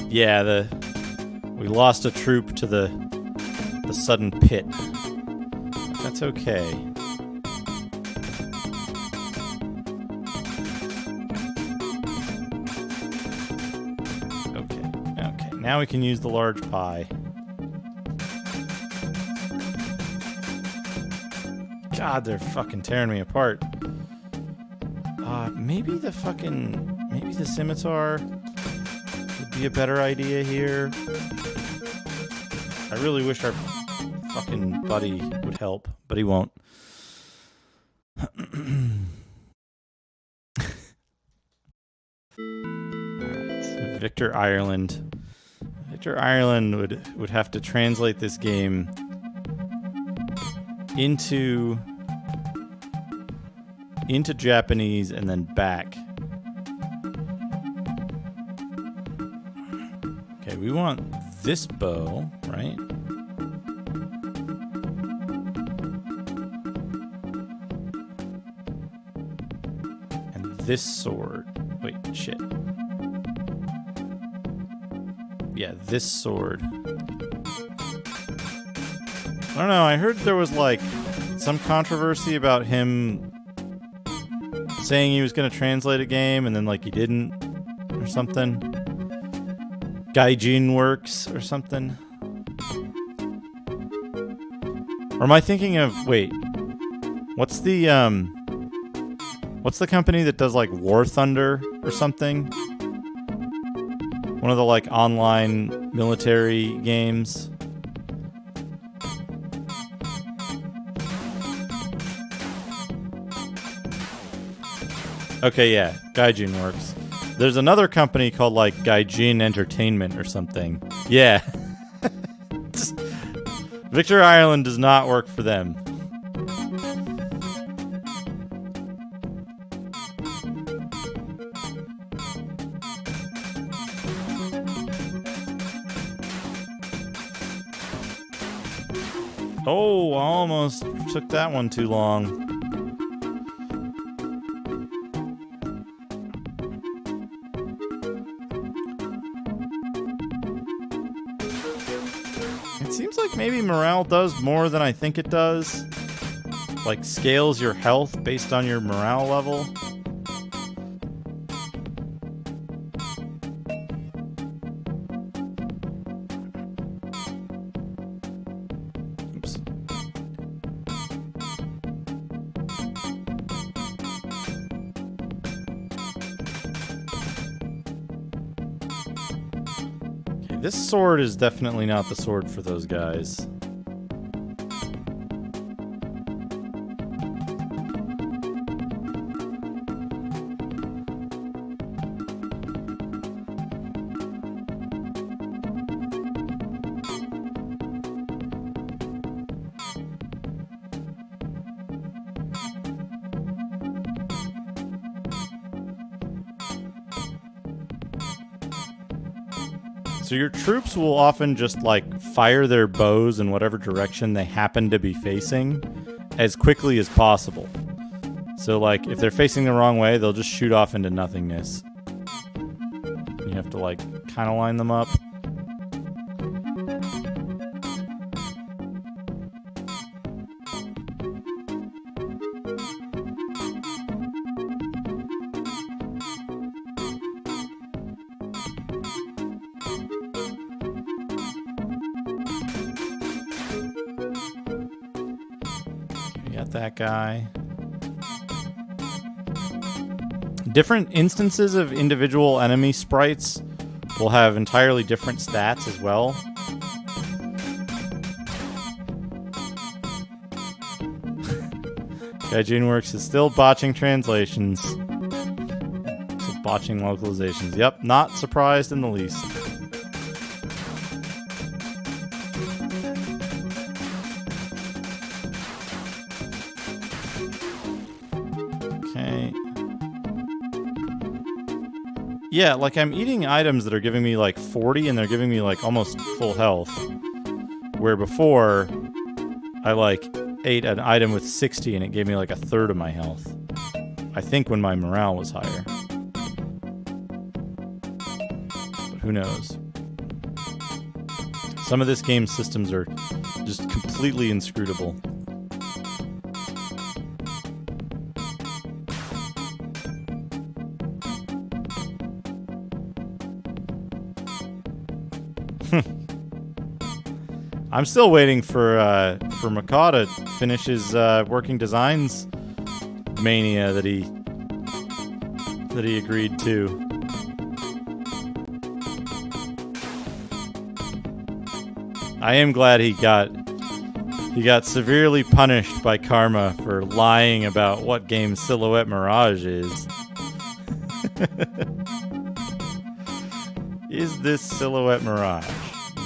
Yeah, we lost a troop to the sudden pit. That's okay. Okay. Now we can use the large pie. God, they're fucking tearing me apart. Maybe the scimitar would be a better idea here. I really wish our fucking buddy would help, but he won't. Alright, Victor Ireland. Victor Ireland would have to translate this game into Japanese and then back. Okay, we want this bow, right? And this sword. Wait, shit. Yeah, this sword. I don't know, I heard there was like some controversy about him saying he was going to translate a game and then like he didn't or something. Gaijin Works or something. Or am I thinking of, wait, what's the company that does like War Thunder or something? One of the like online military games. Okay, yeah, Gaijin Works. There's another company called like Gaijin Entertainment or something. Yeah. Victor Ireland does not work for them. Oh, I almost took that one too long. It seems like maybe morale does more than I think it does. Like scales your health based on your morale level. Oops. Okay, this sword is definitely not the sword for those guys. So your troops will often just like fire their bows in whatever direction they happen to be facing as quickly as possible. So like if they're facing the wrong way, they'll just shoot off into nothingness. You have to like kind of line them up. That guy. Different instances of individual enemy sprites will have entirely different stats as well. Gaijin Works is still botching translations. Still botching localizations. Yep, not surprised in the least. Okay. Yeah, like I'm eating items that are giving me like 40 and they're giving me like almost full health. Where before, I like ate an item with 60 and it gave me like a third of my health. I think when my morale was higher. But who knows? Some of this game's systems are just completely inscrutable. I'm still waiting for Macaw to finish his working designs mania that he agreed to. I am glad he got severely punished by karma for lying about what game Silhouette Mirage is. Is this Silhouette Mirage?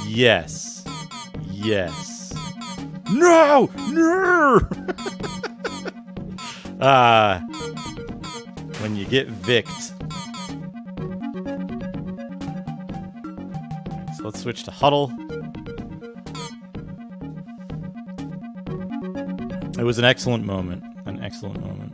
Yes. Yes. No! No! When you get Vicked. So let's switch to Huddle. It was an excellent moment. An excellent moment.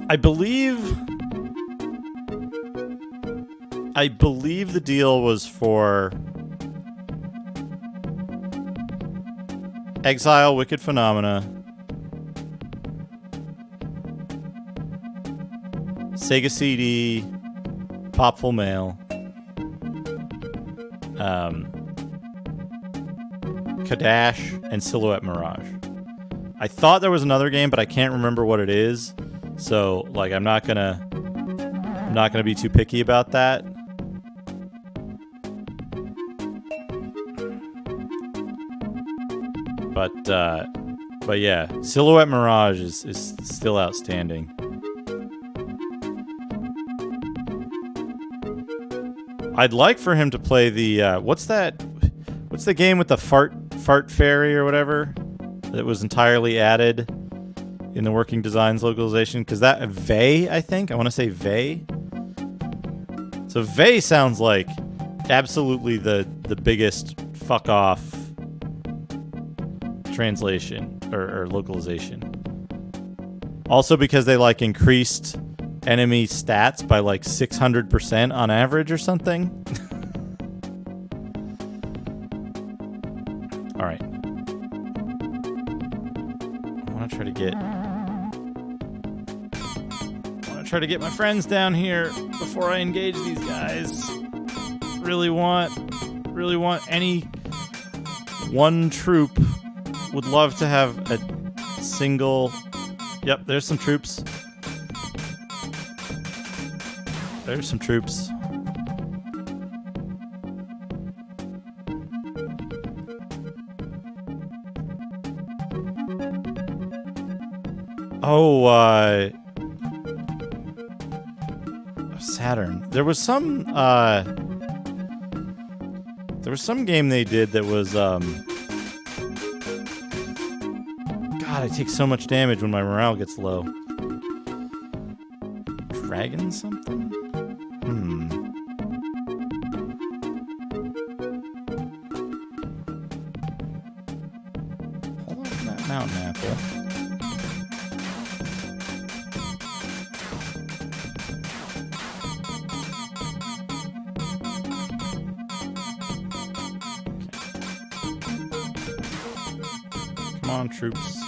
I believe the deal was for Exile, Wicked Phenomena, Sega CD, Popful Mail, Kadash, and Silhouette Mirage. I thought there was another game, but I can't remember what it is. So, like, I'm not gonna be too picky about that. But yeah, Silhouette Mirage is still outstanding. I'd like for him to play the what's the game with the fart fairy or whatever that was entirely added in the working designs localization, because that Vey, I think. I want to say Vey. So Vey sounds like absolutely the biggest fuck off translation or localization. Also because they like increased enemy stats by like 600% on average or something. All right. I want to try to get my friends down here before I engage these guys. Really want any one troop. Would love to have a single. Yep, there's some troops. There's some troops. Oh, Saturn. There was some game they did that was God, I take so much damage when my morale gets low. Dragon something? Hold on to that mountain apple. Come on, troops.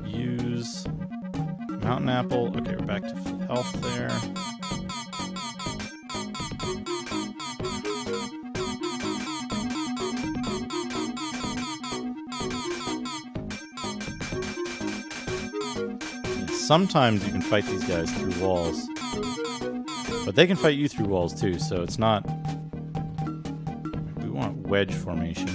Use mountain apple. Okay, we're back to full health there. sometimes you can fight these guys through walls. But they can fight you through walls too, so it's not... We want wedge formation.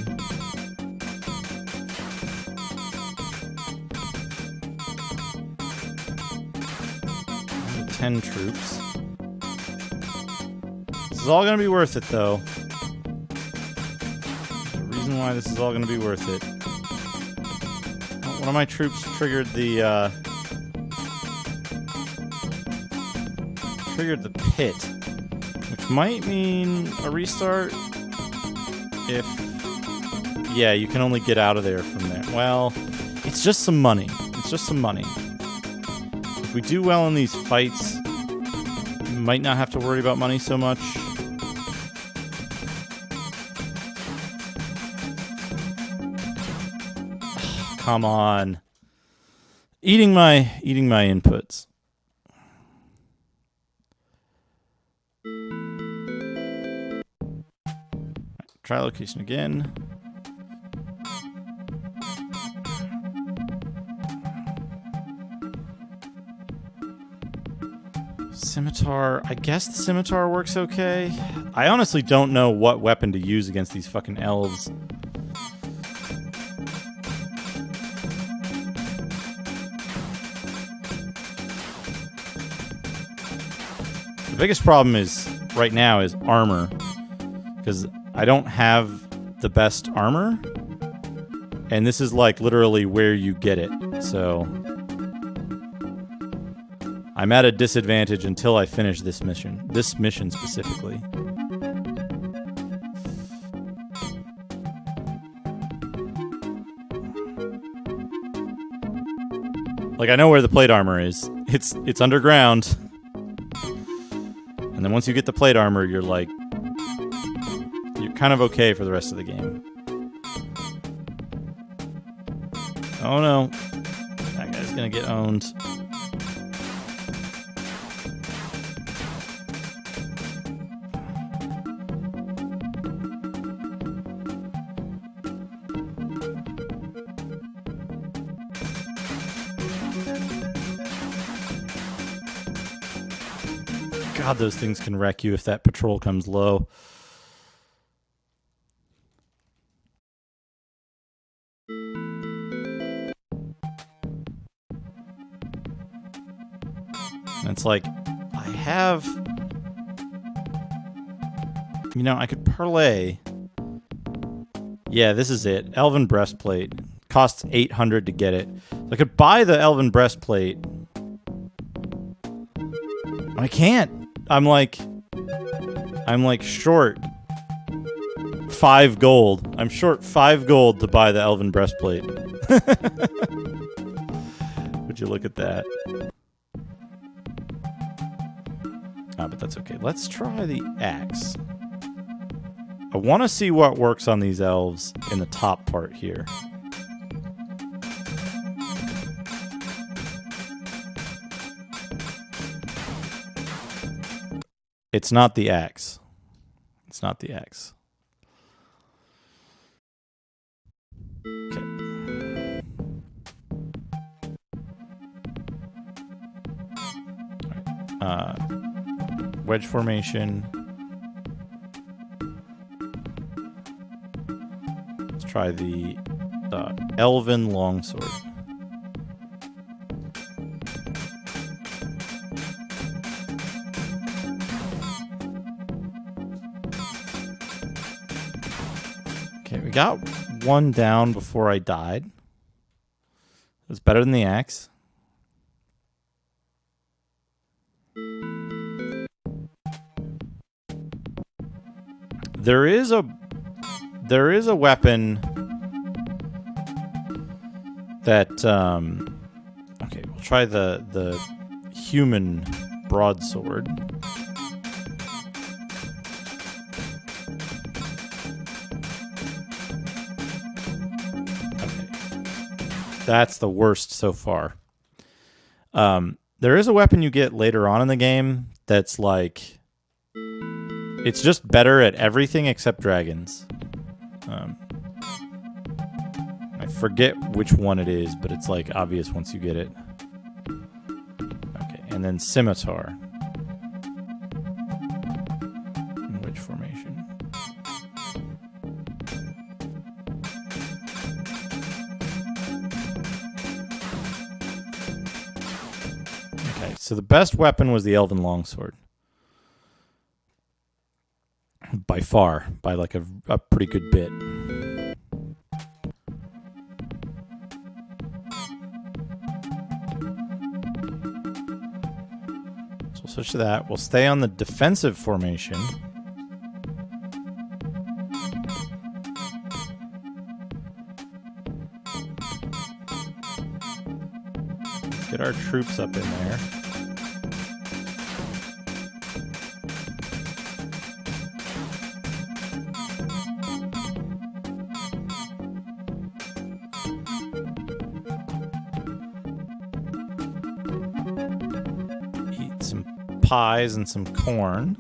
10 troops. This is all going to be worth it, though. The reason why this is all going to be worth it. One of my troops triggered the pit, which might mean a restart if... Yeah, you can only get out of there from there. Well, it's just some money. It's just some money. If we do well in these fights, we might not have to worry about money so much. Come on. Eating my inputs. Try location again. Scimitar. I guess the scimitar works okay. I honestly don't know what weapon to use against these fucking elves. The biggest problem is right now is armor, because I don't have the best armor, and this is like literally where you get it. So I'm at a disadvantage until I finish this mission. This mission specifically. Like, I know where the plate armor is. It's underground. And then once you get the plate armor, you're like... You're kind of okay for the rest of the game. Oh no. That guy's gonna get owned. God, those things can wreck you if that patrol comes low. And it's like, I have... You know, I could parlay. Yeah, this is it. Elven Breastplate. Costs 800 to get it. So I could buy the Elven Breastplate. I can't. I'm like short 5 gold. I'm short 5 gold to buy the Elven Breastplate. Would you look at that? Ah, but that's okay. Let's try the axe. I want to see what works on these elves in the top part here. It's not the axe. It's not the axe. Okay. All right. Wedge formation. Let's try the Elven Longsword. Okay, we got one down before I died. It was better than the axe. There is a weapon that okay, we'll try the human broadsword. That's the worst so far. There is a weapon you get later on in the game that's like... It's just better at everything except dragons. I forget which one it is, but it's like obvious once you get it. and then scimitar. Wedge formation. Okay, so the best weapon was the Elven Longsword. By far, by like a pretty good bit. So we'll switch to that. We'll stay on the defensive formation. Get our troops up in there. Eat some pies and some corn.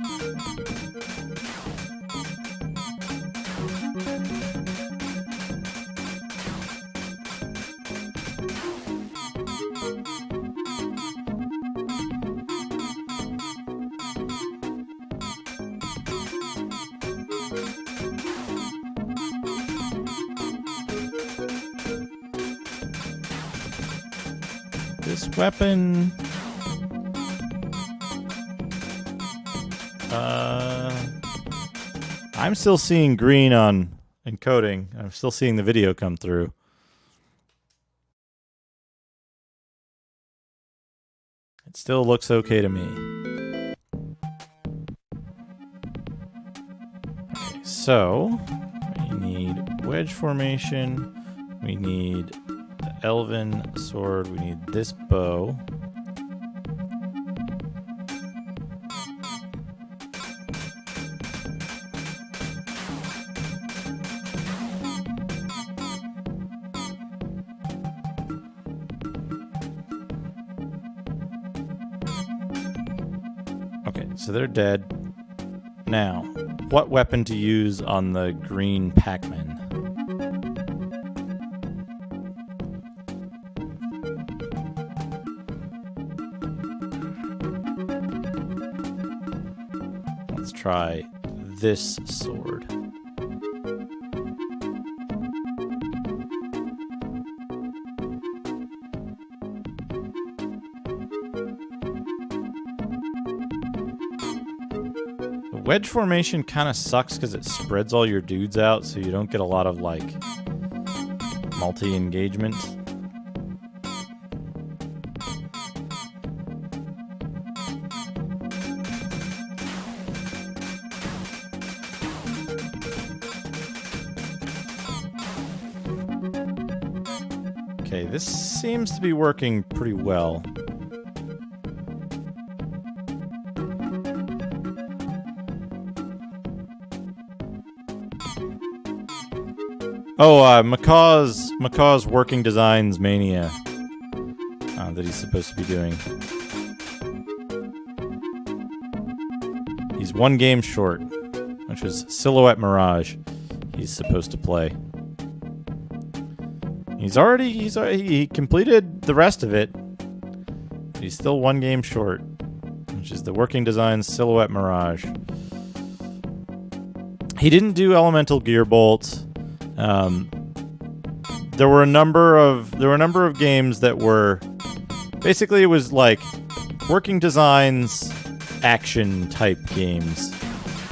This weapon... I'm still seeing green on encoding. I'm still seeing the video come through. It still looks okay to me. Okay, so we need wedge formation. We need the elven sword. We need this bow. Okay, so they're dead. Now, what weapon to use on the green Pac-Man? Let's try this sword. Wedge formation kind of sucks because it spreads all your dudes out, so you don't get a lot of, like, multi-engagement. Okay, this seems to be working pretty well. Oh, Macaw's Working Designs Mania that he's supposed to be doing. He's one game short, which is Silhouette Mirage. He's supposed to play. He completed the rest of it. He's still one game short, which is the Working Designs Silhouette Mirage. He didn't do Elemental Gearbolt. There were a number of games that were basically, it was like Working Designs action type games,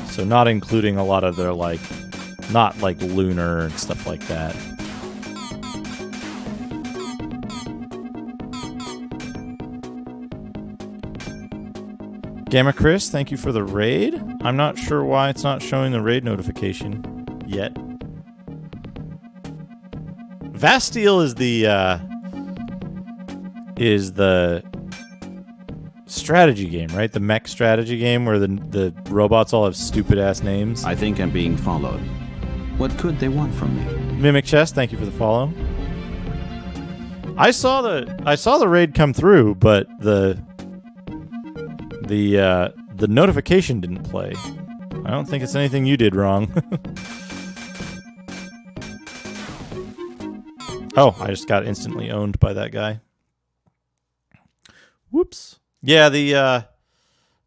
so not including a lot of their not like Lunar and stuff like that. Gamma Chris, thank you for the raid. I'm not sure why it's not showing the raid notification yet. Vasteel is the strategy game, right? The mech strategy game where the robots all have stupid ass names. I think I'm being followed. What could they want from me? Mimic Chest, thank you for the follow. I saw the raid come through, but the notification didn't play. I don't think it's anything you did wrong. Oh, I just got instantly owned by that guy. Whoops. Yeah, the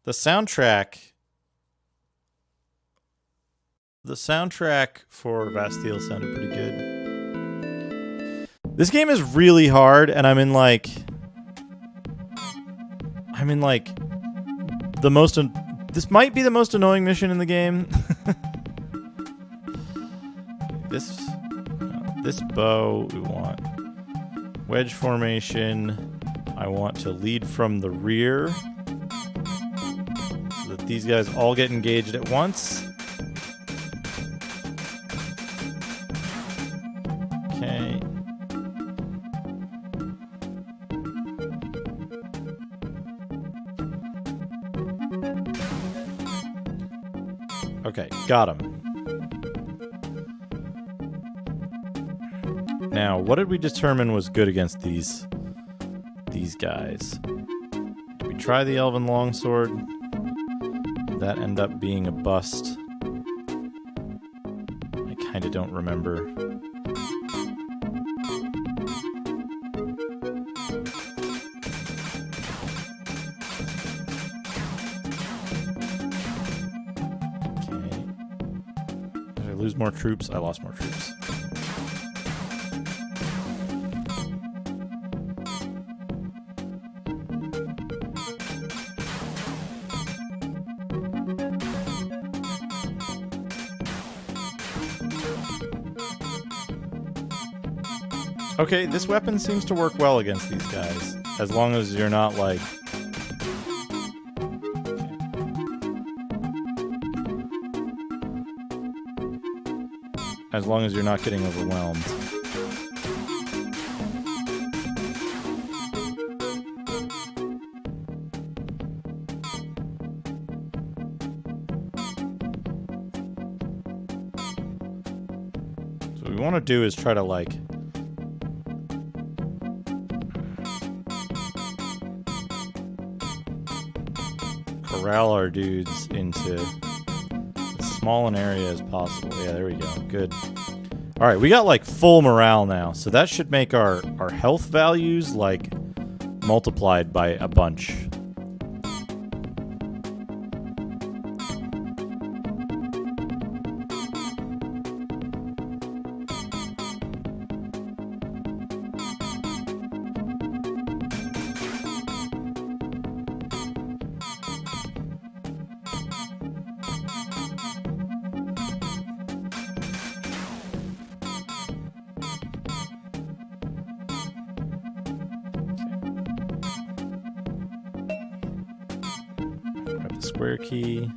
soundtrack. The soundtrack for Bastille sounded pretty good. This game is really hard, and I'm in like the most. This might be the most annoying mission in the game. This bow we want wedge formation. I want to lead from the rear so that these guys all get engaged at once. Okay. Okay, got him. Now, what did we determine was good against these guys? Did we try the Elven Longsword? Did that end up being a bust? I kind of don't remember. Okay. Did I lose more troops? I lost more troops. Okay, this weapon seems to work well against these guys, as long as you're not like... As long as you're not getting overwhelmed. So what we want to do is try to like... corral our dudes into as small an area as possible. Yeah, there we go. Good. All right, we got like full morale now, so that should make our health values like multiplied by a bunch. Square key.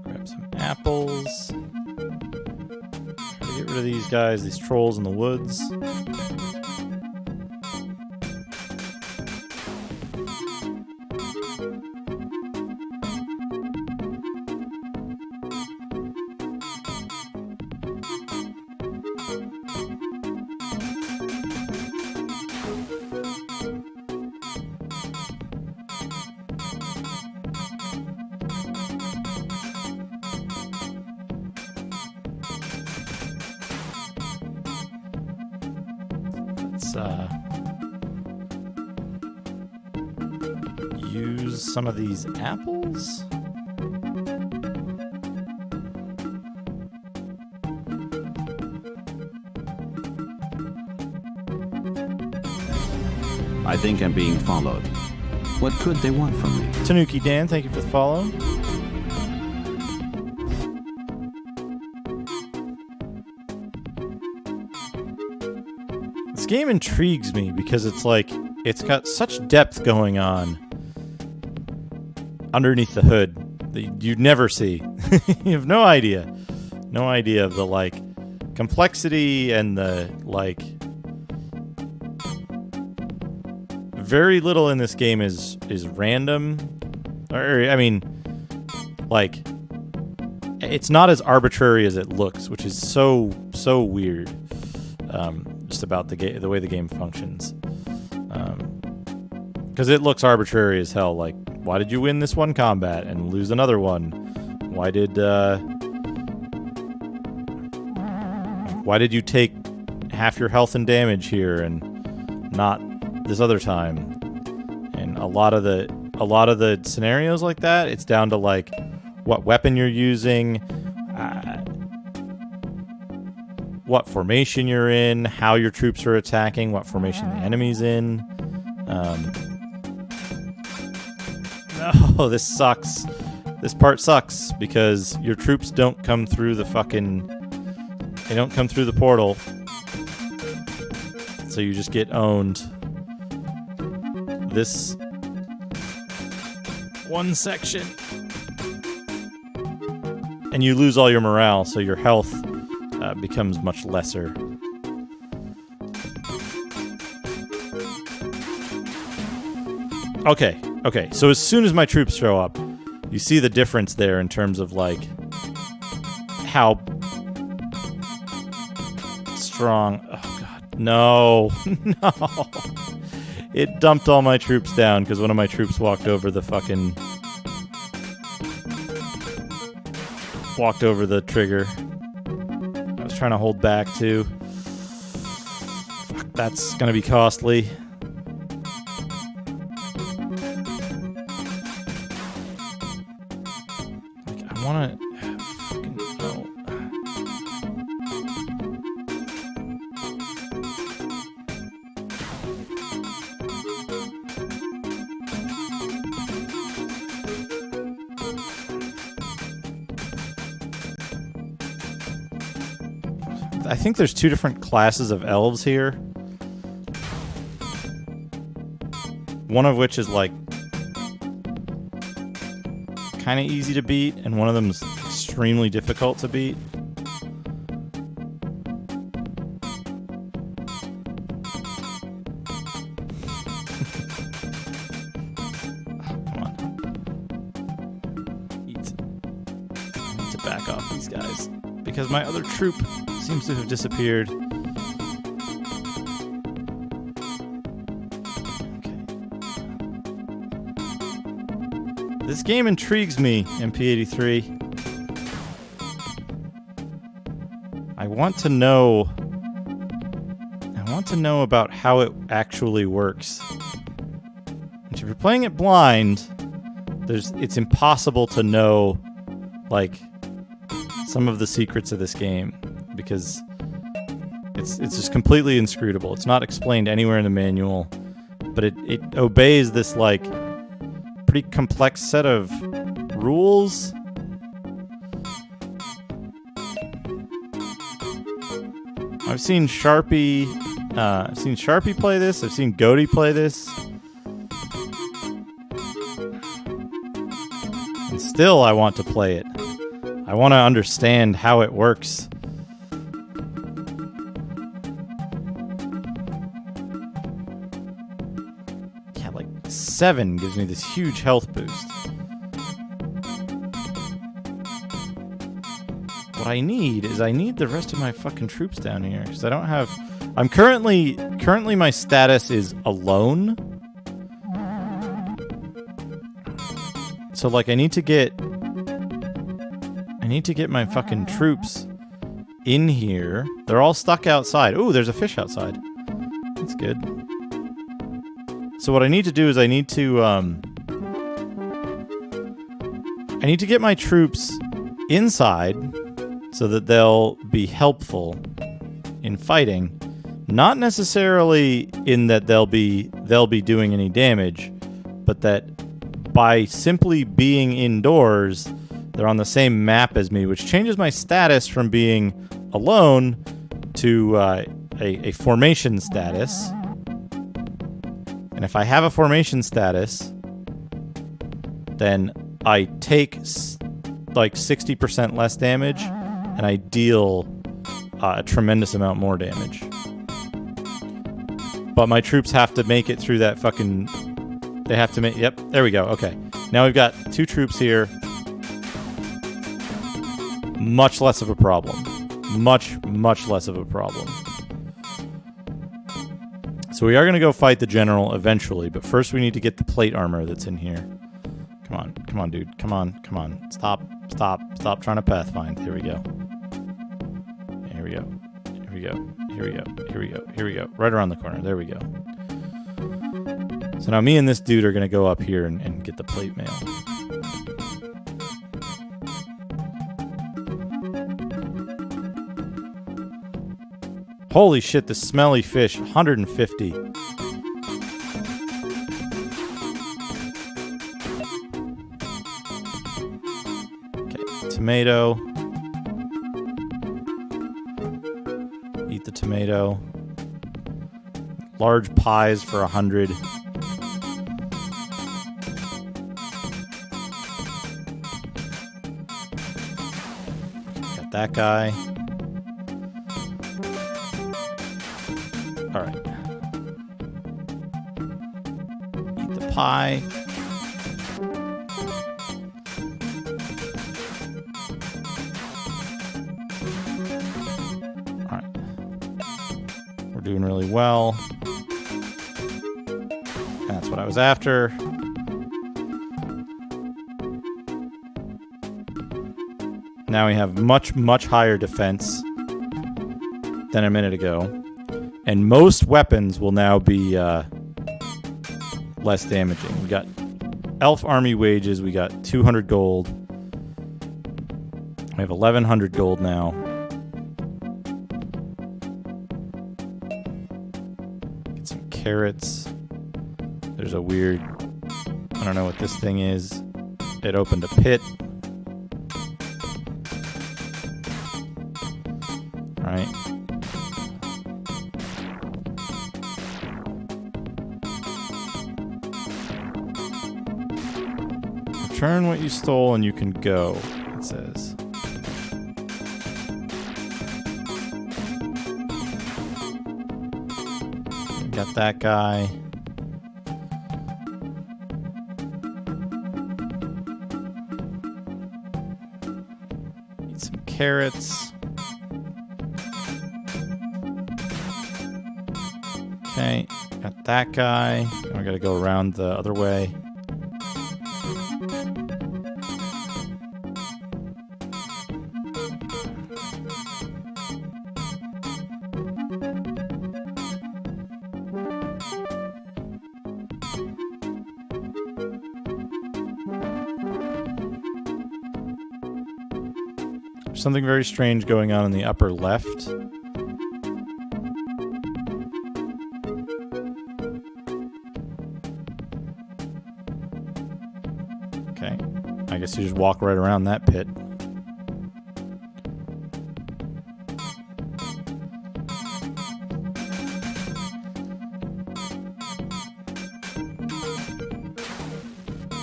Grab some apples. Try to get rid of these guys, these trolls in the woods. Use some of these apples. I think I'm being followed. What could they want from me? Tanuki Dan, thank you for the follow. This game intrigues me because it's like it's got such depth going on underneath the hood that you'd never see. You have no idea of the like complexity and the like. Very little in this game is random, or I mean, like it's not as arbitrary as it looks, which is so weird. Just about the way the game functions, because it looks arbitrary as hell. Like, why did you win this one combat and lose another one? Why did you take half your health and damage here? And not this other time. And a lot of the scenarios like that, it's down to like what weapon you're using, what formation you're in, how your troops are attacking, what formation the enemy's in. No, this sucks. This part sucks because your troops don't come through the they don't come through the portal. So you just get owned. This one section. And you lose all your morale, so your health becomes much lesser. Okay, so as soon as my troops show up, you see the difference there in terms of, like, how strong... Oh, God. No. No. It dumped all my troops down because one of my troops walked over the trigger. I was trying to hold back, too. Fuck, that's gonna be costly. I wanna... Fucking... No. I think there's two different classes of elves here. One of which is, like, kind of easy to beat, and one of them is extremely difficult to beat. Come on. Eat. I need to back off these guys because my other troop seems to have disappeared. This game intrigues me, MP83. I want to know about how it actually works. And if you're playing it blind, it's impossible to know, like, some of the secrets of this game because it's just completely inscrutable. It's not explained anywhere in the manual, but it obeys this, like, pretty complex set of rules. I've seen Sharpie play this. I've seen Goaty play this. And still I want to play it. I want to understand how it works. Yeah, like 7 gives me this huge health boost. What I need is the rest of my fucking troops down here because I don't have. I'm currently my status is alone. So like I need to get my fucking troops in here. They're all stuck outside. Ooh, there's a fish outside. That's good. So what I need to do is I need to get my troops inside so that they'll be helpful in fighting. Not necessarily in that they'll be doing any damage, but that by simply being indoors, they're on the same map as me, which changes my status from being alone to a formation status. And if I have a formation status, then I take like 60% less damage, and I deal a tremendous amount more damage. But my troops have to make it through that fucking... They have to make... Yep, there we go. Okay. Now we've got 2 troops here. Much less of a problem. Much less of a problem. So we are going to go fight the general eventually, but first we need to get the plate armor that's in here. Come on, dude. Come on. Stop trying to pathfind. Here we go. Here we go. Right around the corner. There we go. So now me and this dude are going to go up here and get the plate mail. Holy shit, the smelly fish, 150. Okay, tomato. Eat the tomato. Large pies for 100. Got that guy. All right. Eat the pie. All right. We're doing really well. That's what I was after. Now we have much, much higher defense than a minute ago. And most weapons will now be less damaging. We got elf army wages. We got 200 gold. We have 1,100 gold now. Get some carrots. There's a weird... I don't know what this thing is. It opened a pit. All right. Return what you stole and you can go, it says. Got that guy. Eat some carrots. Okay, got that guy. Now I gotta go around the other way. Something very strange going on in the upper left. Okay. I guess you just walk right around that pit.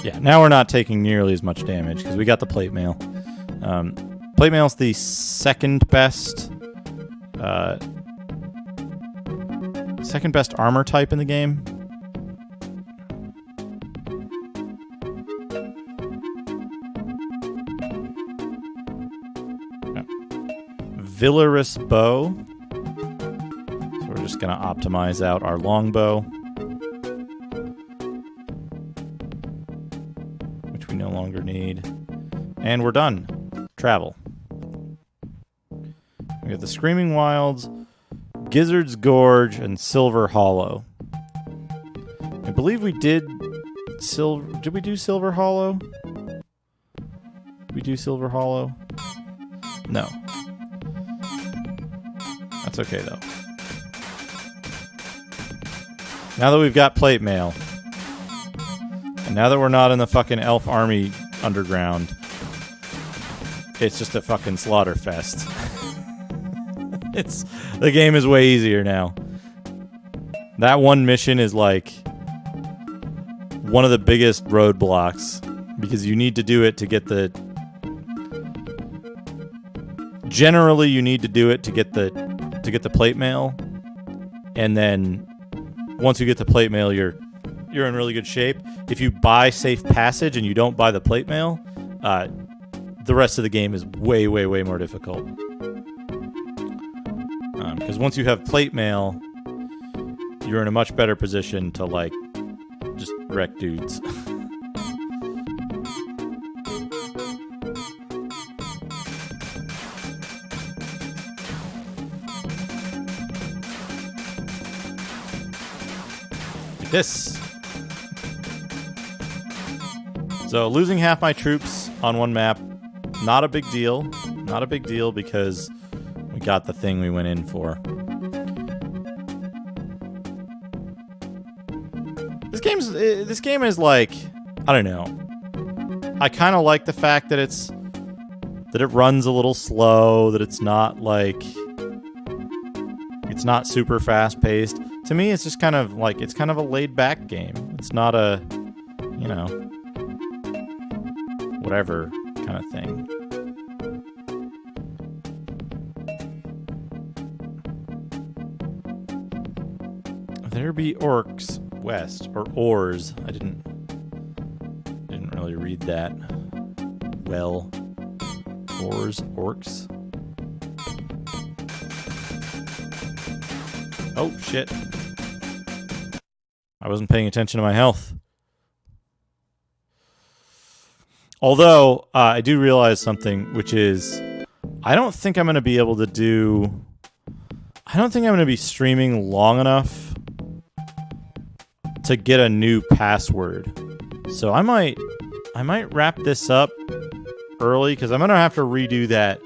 Yeah, now we're not taking nearly as much damage because we got the plate mail. Plate mail's the second best armor type in the game. Villaris bow. So we're just gonna optimize out our longbow, which we no longer need. And we're done. Travel. We have the Screaming Wilds, Gizzard's Gorge, and Silver Hollow. I believe we did Did we do Silver Hollow? Did we do Silver Hollow? No. That's okay, though. Now that we've got plate mail, and now that we're not in the fucking elf army underground, it's just a fucking slaughter fest. The game is way easier now. That one mission is like one of the biggest roadblocks because you need to do it to get the... Generally, you need to do it to get the plate mail, and then once you get the plate mail, you're in really good shape. If you buy Safe Passage and you don't buy the plate mail, the rest of the game is way, way, way more difficult. Because once you have plate mail, you're in a much better position to, like, just wreck dudes. Like this. So losing half my troops on one map, not a big deal. Not a big deal because we got the thing we went in for. This game is like, I don't know. I kind of like the fact that it runs a little slow, that it's not like it's not super fast paced. To me, it's just kind of like it's kind of a laid back game. It's not a, you know, whatever kind of thing. There be orcs west, or ors. I didn't really read that well. Ors, orcs. Oh shit. I wasn't paying attention to my health. Although, I do realize something, which is, I don't think I'm going to be able to do... I don't think I'm going to be streaming long enough to get a new password. So I might wrap this up early, because I'm going to have to redo that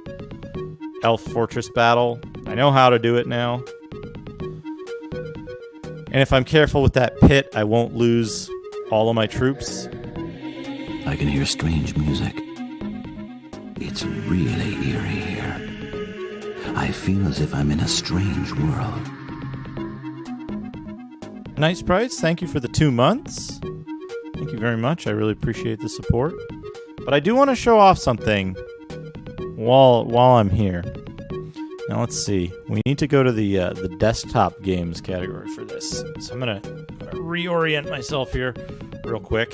Elf Fortress battle. I know how to do it now. And if I'm careful with that pit, I won't lose all of my troops. I can hear strange music. It's really eerie here. I feel as if I'm in a strange world. Night Sprites, thank you for the 2 months. Thank you very much. I really appreciate the support. But I do want to show off something while I'm here. Now let's see. We need to go to the desktop games category for this. So I'm gonna reorient myself here real quick.